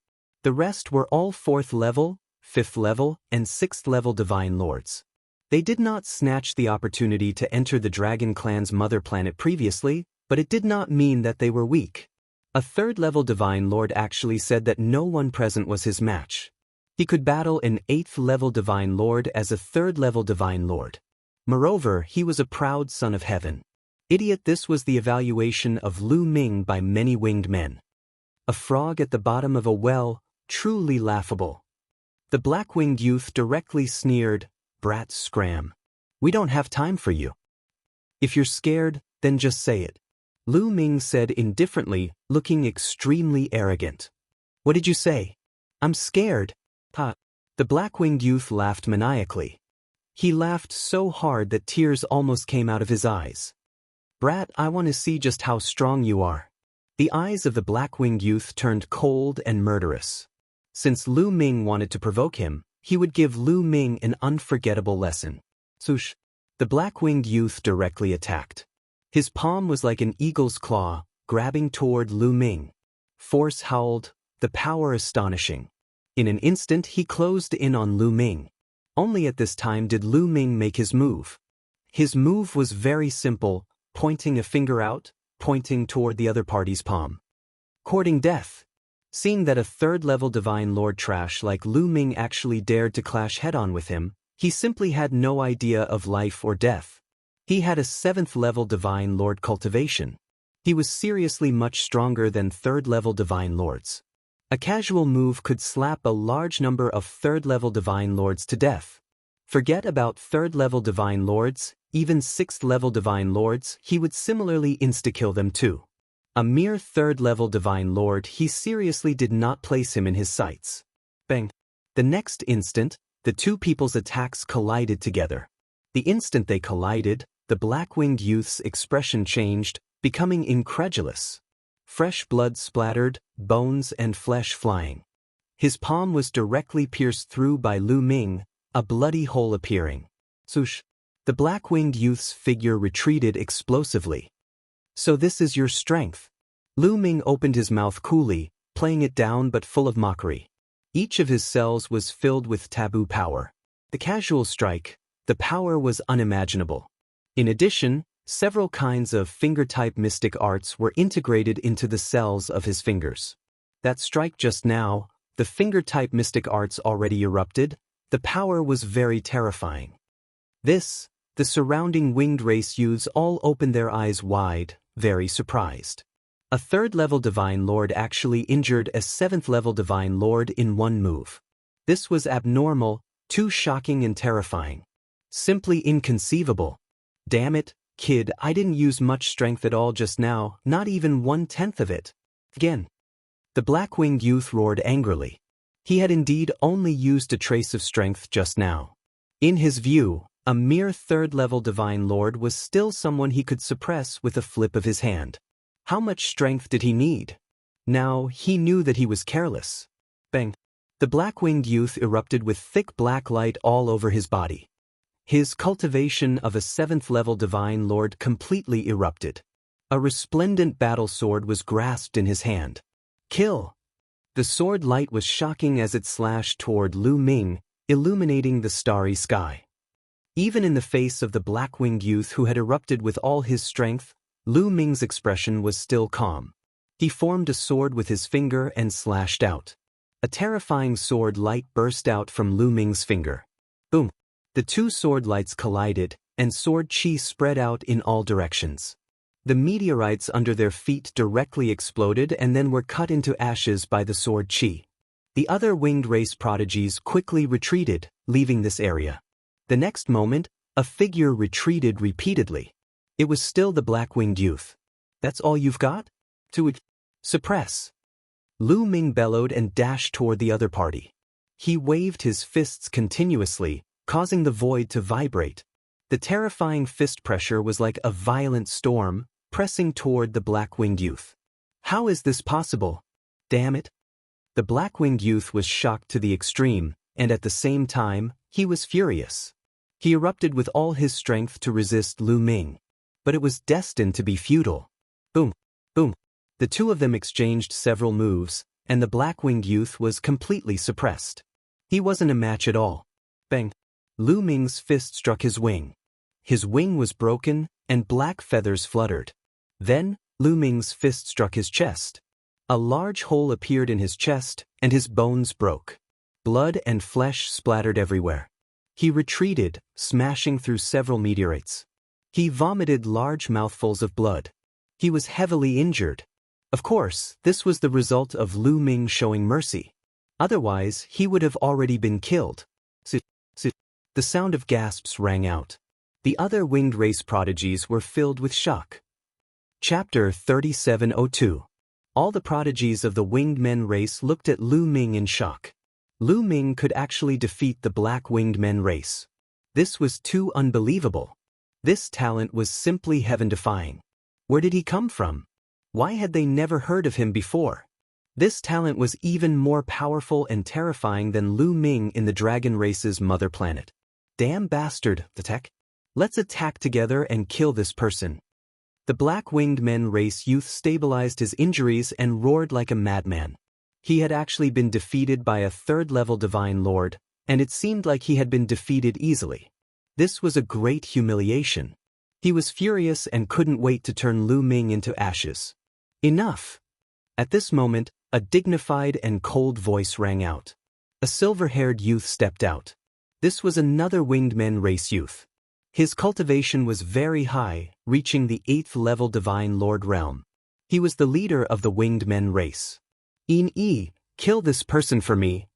The rest were all 4th level, 5th level, and 6th level Divine Lords. They did not snatch the opportunity to enter the Dragon Clan's mother planet previously, but it did not mean that they were weak. A 3rd-level Divine Lord actually said that no one present was his match. He could battle an 8th-level Divine Lord as a 3rd-level Divine Lord. Moreover, he was a proud son of heaven. Idiot, this was the evaluation of Lu Ming by many winged men. A frog at the bottom of a well, truly laughable. The black-winged youth directly sneered, "Brat scram. We don't have time for you. If you're scared, then just say it." Lu Ming said indifferently, looking extremely arrogant. "What did you say?" "I'm scared." "Ha." The black-winged youth laughed maniacally. He laughed so hard that tears almost came out of his eyes. "Brat, I want to see just how strong you are." The eyes of the black-winged youth turned cold and murderous. Since Lu Ming wanted to provoke him, he would give Lu Ming an unforgettable lesson. Swoosh! The black-winged youth directly attacked. His palm was like an eagle's claw, grabbing toward Lu Ming. Force howled, the power astonishing. In an instant he closed in on Lu Ming. Only at this time did Lu Ming make his move. His move was very simple, pointing a finger out, pointing toward the other party's palm. Courting death. Seeing that a third-level Divine Lord trash like Lu Ming actually dared to clash head-on with him, he simply had no idea of life or death. He had a 7th-level Divine Lord cultivation. He was seriously much stronger than 3rd-level Divine Lords. A casual move could slap a large number of 3rd-level Divine Lords to death. Forget about 3rd-level Divine Lords, even 6th-level Divine Lords, he would similarly insta-kill them too. A mere 3rd-level Divine Lord, he seriously did not place him in his sights. Bang! The next instant, the two people's attacks collided together. The instant they collided, the black-winged youth's expression changed, becoming incredulous. Fresh blood splattered, bones and flesh flying. His palm was directly pierced through by Lu Ming, a bloody hole appearing. Swoosh! The black-winged youth's figure retreated explosively. "So this is your strength?" Lu Ming opened his mouth coolly, playing it down but full of mockery. Each of his cells was filled with taboo power. The casual strike, the power was unimaginable. In addition, several kinds of finger-type mystic arts were integrated into the cells of his fingers. That strike just now, the finger-type mystic arts already erupted, the power was very terrifying. The surrounding winged race youths all opened their eyes wide, very surprised. A 3rd-level Divine Lord actually injured a 7th-level Divine Lord in one move. This was abnormal, too shocking and terrifying. Simply inconceivable. Damn it, kid, I didn't use much strength at all just now, not even 1/10 of it. Again. The black-winged youth roared angrily. He had indeed only used a trace of strength just now. In his view, a mere 3rd-level Divine Lord was still someone he could suppress with a flip of his hand. How much strength did he need? Now, he knew that he was careless. Bang! The black-winged youth erupted with thick black light all over his body. His cultivation of a 7th-level Divine Lord completely erupted. A resplendent battle sword was grasped in his hand. Kill! The sword light was shocking as it slashed toward Lu Ming, illuminating the starry sky. Even in the face of the black-winged youth who had erupted with all his strength, Lu Ming's expression was still calm. He formed a sword with his finger and slashed out. A terrifying sword light burst out from Lu Ming's finger. Boom! The two sword lights collided, and sword chi spread out in all directions. The meteorites under their feet directly exploded and then were cut into ashes by the sword chi. The other winged race prodigies quickly retreated, leaving this area. The next moment, a figure retreated repeatedly. It was still the black-winged youth. "That's all you've got? To suppress." Lu Ming bellowed and dashed toward the other party. He waved his fists continuously, causing the void to vibrate. The terrifying fist pressure was like a violent storm, pressing toward the black-winged youth. How is this possible? Damn it! The black-winged youth was shocked to the extreme, and at the same time, he was furious. He erupted with all his strength to resist Lu Ming. But it was destined to be futile. Boom! Boom! The two of them exchanged several moves, and the black-winged youth was completely suppressed. He wasn't a match at all. Bang! Lu Ming's fist struck his wing. His wing was broken, and black feathers fluttered. Then, Lu Ming's fist struck his chest. A large hole appeared in his chest, and his bones broke. Blood and flesh splattered everywhere. He retreated, smashing through several meteorites. He vomited large mouthfuls of blood. He was heavily injured. Of course, this was the result of Lu Ming showing mercy. Otherwise, he would have already been killed. The sound of gasps rang out. The other winged race prodigies were filled with shock. Chapter 3702. All the prodigies of the winged men race looked at Lu Ming in shock. Lu Ming could actually defeat the black winged men race. This was too unbelievable. This talent was simply heaven-defying. Where did he come from? Why had they never heard of him before? This talent was even more powerful and terrifying than Lu Ming in the dragon race's mother planet. Damn bastard, the tech. Let's attack together and kill this person. The black-winged men race youth stabilized his injuries and roared like a madman. He had actually been defeated by a third-level divine lord, and it seemed like he had been defeated easily. This was a great humiliation. He was furious and couldn't wait to turn Lu Ming into ashes. Enough! At this moment, a dignified and cold voice rang out. A silver-haired youth stepped out. This was another winged men race youth. His cultivation was very high, reaching the 8th level divine lord realm. He was the leader of the winged men race. "In-E, kill this person for me."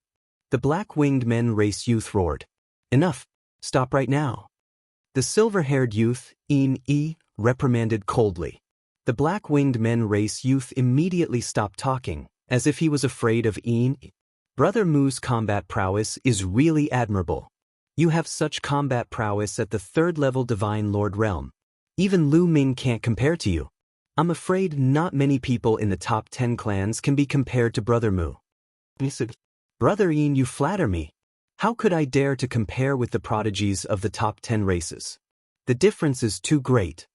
The black-winged men race youth roared. "Enough, stop right now." The silver-haired youth, In-E, reprimanded coldly. The black-winged men race youth immediately stopped talking, as if he was afraid of In-E. Brother Mu's combat prowess is really admirable. You have such combat prowess at the 3rd-level divine lord realm. Even Lu Ming can't compare to you. I'm afraid not many people in the top 10 clans can be compared to Brother Mu. Brother In, you flatter me. How could I dare to compare with the prodigies of the top 10 races? The difference is too great.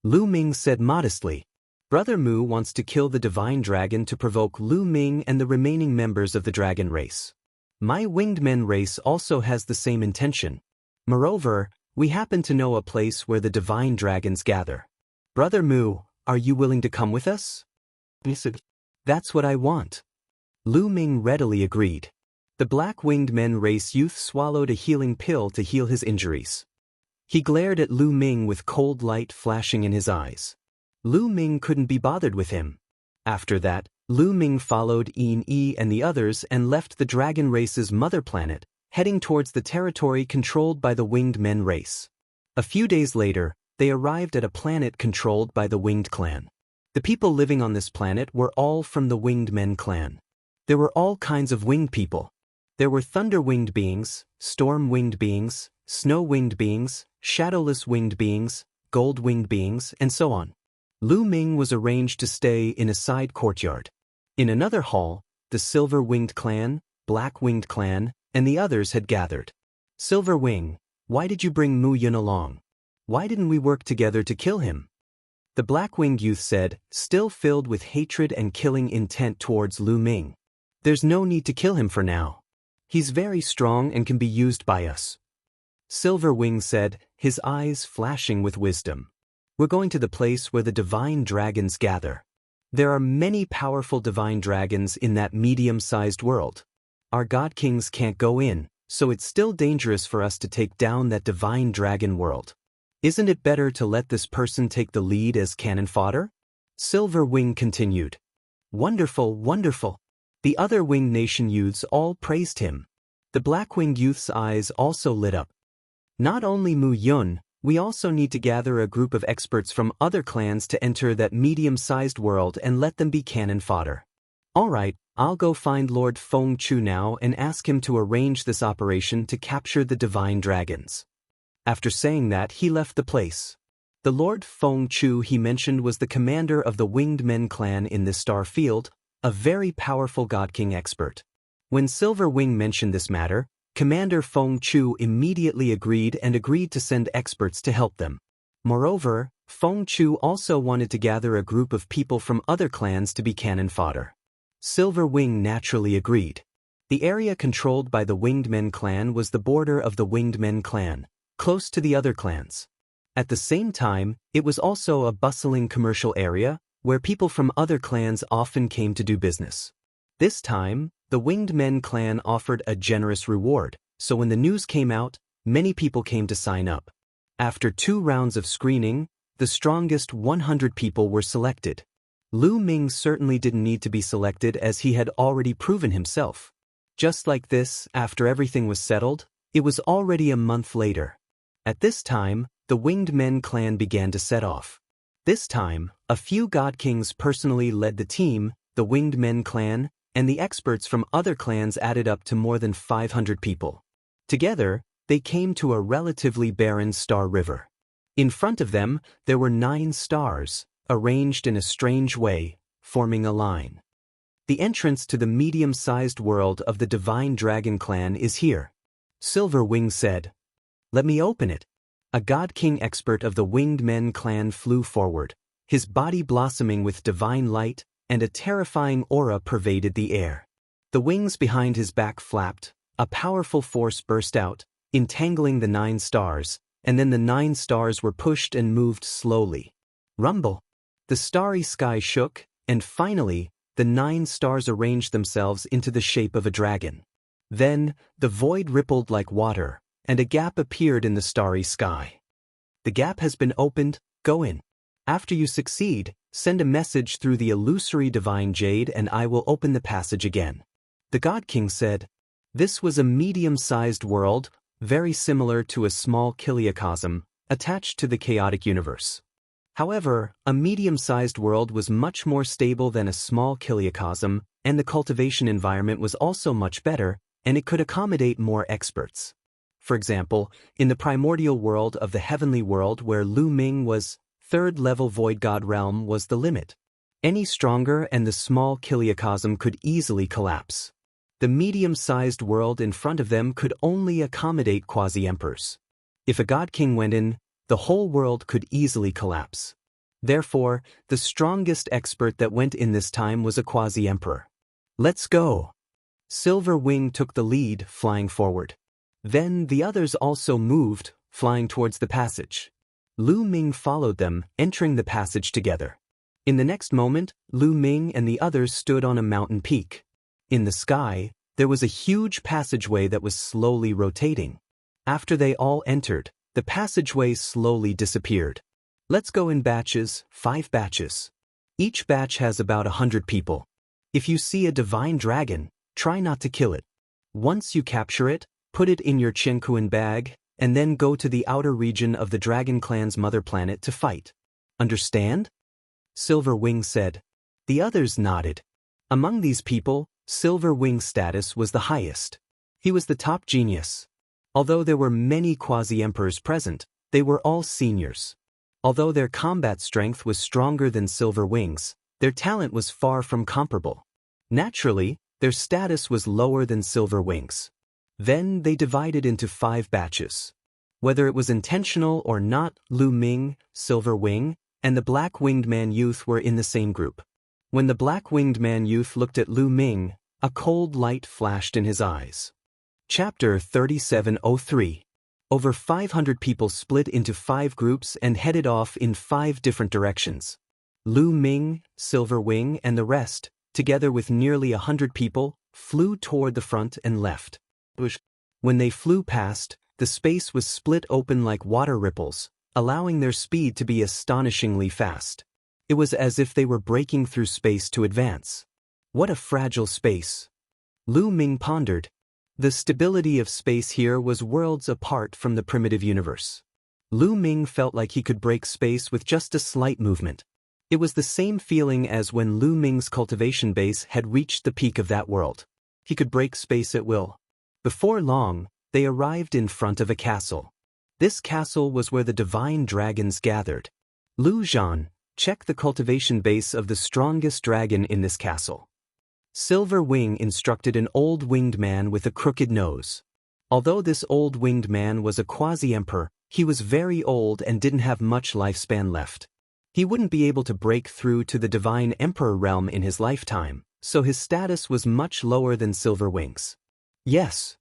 Lu Ming said modestly. Brother Mu wants to kill the divine dragon to provoke Lu Ming and the remaining members of the dragon race. My winged men race also has the same intention. Moreover, we happen to know a place where the divine dragons gather. Brother Mu, are you willing to come with us? That's what I want. Lu Ming readily agreed. The black-winged men race youth swallowed a healing pill to heal his injuries. He glared at Lu Ming with cold light flashing in his eyes. Lu Ming couldn't be bothered with him. After that, Lu Ming followed In-E and the others and left the dragon race's mother planet, heading towards the territory controlled by the winged men race. A few days later, they arrived at a planet controlled by the winged clan. The people living on this planet were all from the winged men clan. There were all kinds of winged people. There were thunder-winged beings, storm-winged beings, snow-winged beings, shadowless winged beings, gold-winged beings, and so on. Lu Ming was arranged to stay in a side courtyard. In another hall, the Silver-Winged Clan, Black-Winged Clan, and the others had gathered. Silver Wing, why did you bring Mu Yun along? Why didn't we work together to kill him? The Black-Winged youth said, still filled with hatred and killing intent towards Lu Ming. There's no need to kill him for now. He's very strong and can be used by us. Silver Wing said, his eyes flashing with wisdom. We're going to the place where the divine dragons gather. There are many powerful divine dragons in that medium-sized world. Our god kings can't go in, so it's still dangerous for us to take down that divine dragon world. Isn't it better to let this person take the lead as cannon fodder? Silver Wing continued. Wonderful, wonderful. The other winged nation youths all praised him. The black-winged youth's eyes also lit up. Not only Mu Yun, we also need to gather a group of experts from other clans to enter that medium-sized world and let them be cannon fodder. Alright, I'll go find Lord Feng Chu now and ask him to arrange this operation to capture the divine dragons. After saying that, he left the place. The Lord Feng Chu he mentioned was the commander of the Winged Men clan in this star field, a very powerful God King expert. When Silver Wing mentioned this matter, Commander Feng Chu immediately agreed to send experts to help them. Moreover, Feng Chu also wanted to gather a group of people from other clans to be cannon fodder. Silver Wing naturally agreed. The area controlled by the Winged Men clan was the border of the Winged Men clan, close to the other clans. At the same time, it was also a bustling commercial area, where people from other clans often came to do business. This time, the Winged Men clan offered a generous reward, so when the news came out, many people came to sign up. After 2 rounds of screening, the strongest 100 people were selected. Lu Ming certainly didn't need to be selected as he had already proven himself. Just like this, after everything was settled, it was already a month later. At this time, the Winged Men clan began to set off. This time, a few God Kings personally led the team, the Winged Men clan, and the experts from other clans added up to more than 500 people. Together, They came to a relatively barren star river. In front of them, there were 9 stars, arranged in a strange way, forming a line. The entrance to the medium-sized world of the Divine Dragon Clan is here. Silver Wing said. Let me open it. A God King expert of the Winged Men clan flew forward, his body blossoming with divine light, and a terrifying aura pervaded the air. The wings behind his back flapped, a powerful force burst out, entangling the 9 stars, and then the 9 stars were pushed and moved slowly. Rumble! The starry sky shook, and finally, the 9 stars arranged themselves into the shape of a dragon. Then, the void rippled like water, and a gap appeared in the starry sky. The gap has been opened, go in. After you succeed, send a message through the illusory divine jade and I will open the passage again. The God King said. This was a medium-sized world, very similar to a small kiliacosm, attached to the chaotic universe. However, a medium-sized world was much more stable than a small kiliacosm, and the cultivation environment was also much better, and it could accommodate more experts. For example, in the primordial world of the heavenly world where Lu Ming was, 3rd level void god realm was the limit. Any stronger and the small kiliacosm could easily collapse. The medium-sized world in front of them could only accommodate quasi-emperors. If a god king went in, the whole world could easily collapse. Therefore, the strongest expert that went in this time was a quasi-emperor. Let's go! Silver Wing took the lead, flying forward. Then the others also moved, flying towards the passage. Lu Ming followed them, entering the passage together. In the next moment, Lu Ming and the others stood on a mountain peak. In the sky, there was a huge passageway that was slowly rotating. After they all entered, the passageway slowly disappeared. Let's go in batches, 5 batches. Each batch has about 100 people. If you see a divine dragon, try not to kill it. Once you capture it, put it in your Jianghu bag, and then go to the outer region of the Dragon Clan's mother planet to fight. Understand? Silver Wing said. The others nodded. Among these people, Silver Wing's status was the highest. He was the top genius. Although there were many quasi-emperors present, they were all seniors. Although their combat strength was stronger than Silver Wing's, their talent was far from comparable. Naturally, their status was lower than Silver Wing's. Then they divided into 5 batches. Whether it was intentional or not, Lu Ming, Silver Wing, and the Black-Winged Man youth were in the same group. When the Black-Winged Man youth looked at Lu Ming, a cold light flashed in his eyes. Chapter 3703. Over 500 people split into 5 groups and headed off in 5 different directions. Lu Ming, Silver Wing, and the rest, together with nearly 100 people, flew toward the front and left. When they flew past, the space was split open like water ripples, allowing their speed to be astonishingly fast. It was as if they were breaking through space to advance. What a fragile space. Lu Ming pondered. The stability of space here was worlds apart from the primitive universe. Lu Ming felt like he could break space with just a slight movement. It was the same feeling as when Lu Ming's cultivation base had reached the peak of that world. He could break space at will. Before long, they arrived in front of a castle. This castle was where the divine dragons gathered. Lu Zhan, check the cultivation base of the strongest dragon in this castle. Silver Wing instructed an old winged man with a crooked nose. Although this old winged man was a quasi-emperor, he was very old and didn't have much lifespan left. He wouldn't be able to break through to the divine emperor realm in his lifetime, so his status was much lower than Silver Wing's. Yes.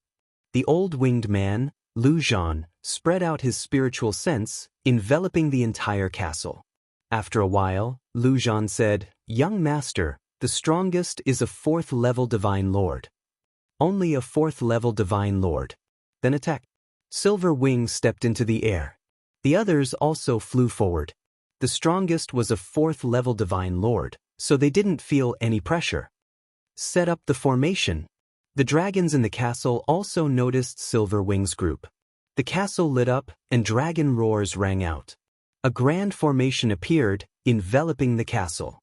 The old winged man, Lu Zhan, spread out his spiritual sense, enveloping the entire castle. After a while, Lu Zhan said, Young master, the strongest is a 4th level divine lord. Only a 4th level divine lord. Then attack. Silver Wing stepped into the air. The others also flew forward. The strongest was a 4th level divine lord, so they didn't feel any pressure. Set up the formation. The dragons in the castle also noticed Silver Wing's group. The castle lit up, and dragon roars rang out. A grand formation appeared, enveloping the castle.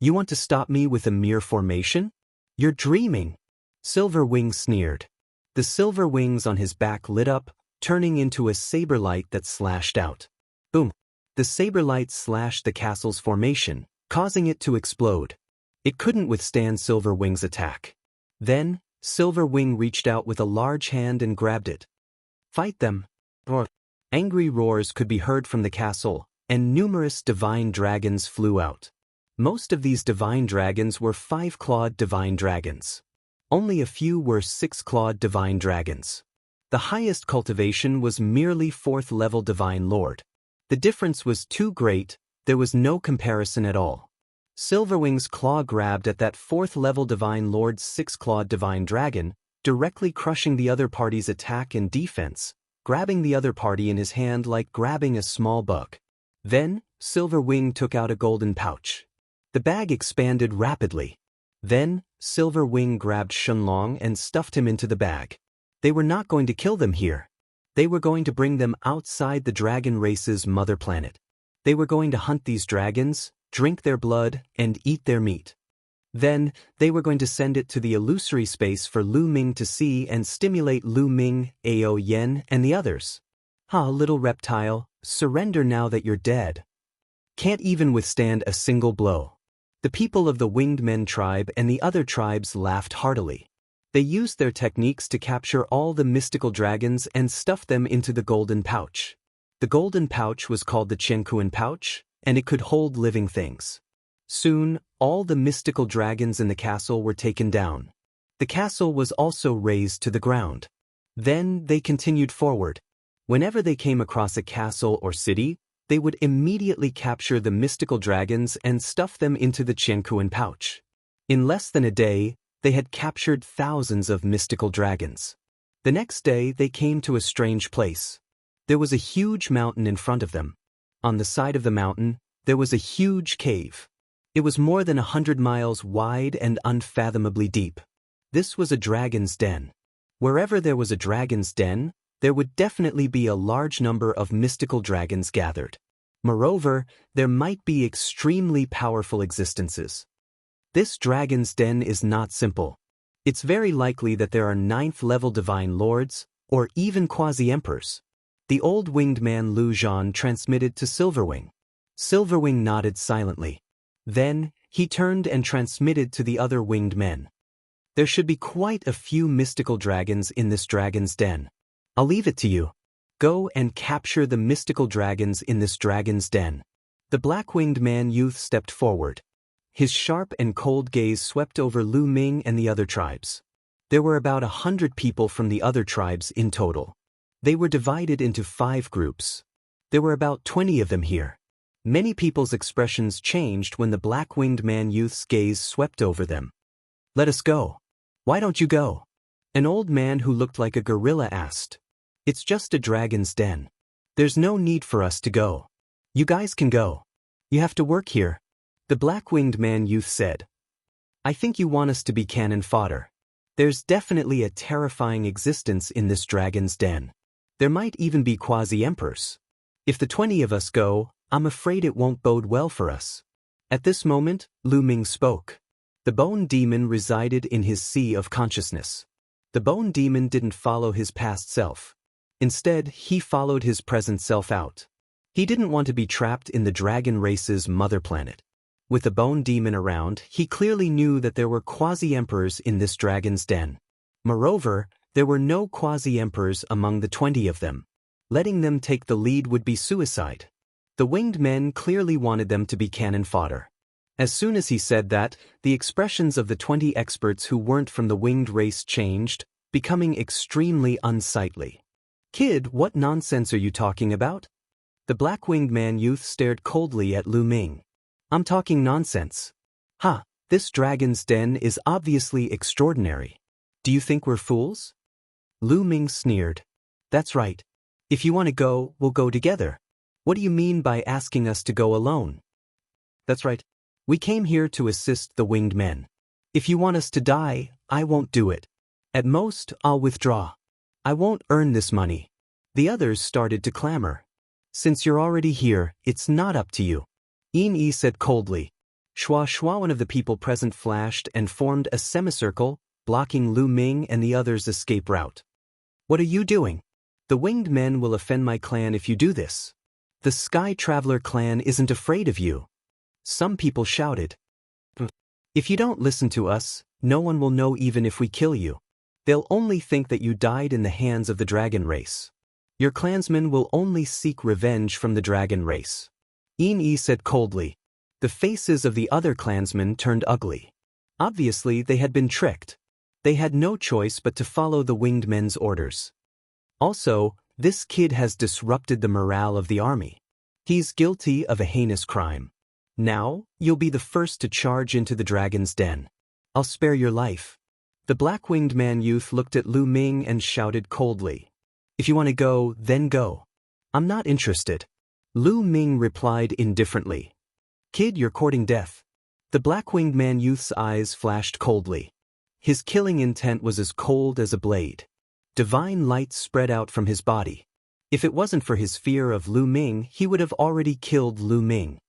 You want to stop me with a mere formation? You're dreaming. Silver Wing sneered. The silver wings on his back lit up, turning into a saber light that slashed out. Boom! The saber light slashed the castle's formation, causing it to explode. It couldn't withstand Silverwing's attack. Then, Silverwing reached out with a large hand and grabbed it. Fight them! Roar! Angry roars could be heard from the castle, and numerous divine dragons flew out. Most of these divine dragons were 5-clawed divine dragons. Only a few were 6-clawed divine dragons. The highest cultivation was merely 4th-level divine lord. The difference was too great, there was no comparison at all. Silverwing's claw grabbed at that 4th-level divine lord's 6-clawed divine dragon, directly crushing the other party's attack and defense, grabbing the other party in his hand like grabbing a small bug. Then, Silverwing took out a golden pouch. The bag expanded rapidly. Then, Silverwing grabbed Shenlong and stuffed him into the bag. They were not going to kill them here. They were going to bring them outside the dragon race's mother planet. They were going to hunt these dragons, drink their blood, and eat their meat. Then, they were going to send it to the illusory space for Lu Ming to see and stimulate Lu Ming, Ao Yen, and the others. Ah, little reptile, surrender now that you're dead. Can't even withstand a single blow. The people of the Winged Men tribe and the other tribes laughed heartily. They used their techniques to capture all the mystical dragons and stuff them into the golden pouch. The golden pouch was called the Jianghu pouch, and it could hold living things. Soon, all the mystical dragons in the castle were taken down. The castle was also razed to the ground. Then they continued forward. Whenever they came across a castle or city, they would immediately capture the mystical dragons and stuff them into the Jianghu pouch. In less than a day, they had captured thousands of mystical dragons. The next day, they came to a strange place. There was a huge mountain in front of them. On the side of the mountain, there was a huge cave. It was more than 100 miles wide and unfathomably deep. This was a dragon's den. Wherever there was a dragon's den, there would definitely be a large number of mystical dragons gathered. Moreover, there might be extremely powerful existences. This dragon's den is not simple. It's very likely that there are 9th-level divine lords, or even quasi-emperors. The old winged man Lu Zhan transmitted to Silverwing. Silverwing nodded silently. Then, he turned and transmitted to the other winged men. There should be quite a few mystical dragons in this dragon's den. I'll leave it to you. Go and capture the mystical dragons in this dragon's den. The black-winged man youth stepped forward. His sharp and cold gaze swept over Lu Ming and the other tribes. There were about 100 people from the other tribes in total. They were divided into 5 groups. There were about 20 of them here. Many people's expressions changed when the black-winged man youth's gaze swept over them. Let us go. Why don't you go? An old man who looked like a gorilla asked. It's just a dragon's den. There's no need for us to go. You guys can go. You have to work here. The black-winged man youth said. I think you want us to be cannon fodder. There's definitely a terrifying existence in this dragon's den. There might even be quasi-emperors. If the 20 of us go, I'm afraid it won't bode well for us. At this moment, Lu Ming spoke. The bone demon resided in his sea of consciousness. The bone demon didn't follow his past self. Instead, he followed his present self out. He didn't want to be trapped in the dragon race's mother planet. With the bone demon around, he clearly knew that there were quasi-emperors in this dragon's den. Moreover, there were no quasi-emperors among the 20 of them. Letting them take the lead would be suicide. The winged men clearly wanted them to be cannon fodder. As soon as he said that, the expressions of the 20 experts who weren't from the winged race changed, becoming extremely unsightly. Kid, what nonsense are you talking about? The black-winged man youth stared coldly at Lu Ming. I'm talking nonsense. Ha, this dragon's den is obviously extraordinary. Do you think we're fools? Lu Ming sneered. That's right. If you want to go, we'll go together. What do you mean by asking us to go alone? That's right. We came here to assist the winged men. If you want us to die, I won't do it. At most, I'll withdraw. I won't earn this money. The others started to clamor. Since you're already here, it's not up to you. Yin Yi said coldly. Shua Shua, one of the people present, flashed and formed a semicircle, blocking Lu Ming and the others' escape route. What are you doing? The The winged men will offend my clan if you do this. The Sky Traveler clan isn't afraid of you. Some people shouted. If you don't listen to us, no one will know even if we kill you. They'll only think that you died in the hands of the dragon race. Your clansmen will only seek revenge from the dragon race. Yi said coldly. The faces of the other clansmen turned ugly. Obviously, they had been tricked. They had no choice but to follow the winged men's orders. Also, this kid has disrupted the morale of the army. He's guilty of a heinous crime. Now, you'll be the first to charge into the dragon's den. I'll spare your life. The black-winged man youth looked at Lu Ming and shouted coldly. If you want to go, then go. I'm not interested. Lu Ming replied indifferently. Kid, you're courting death. The black-winged man youth's eyes flashed coldly. His killing intent was as cold as a blade. Divine light spread out from his body. If it wasn't for his fear of Lu Ming, he would have already killed Lu Ming.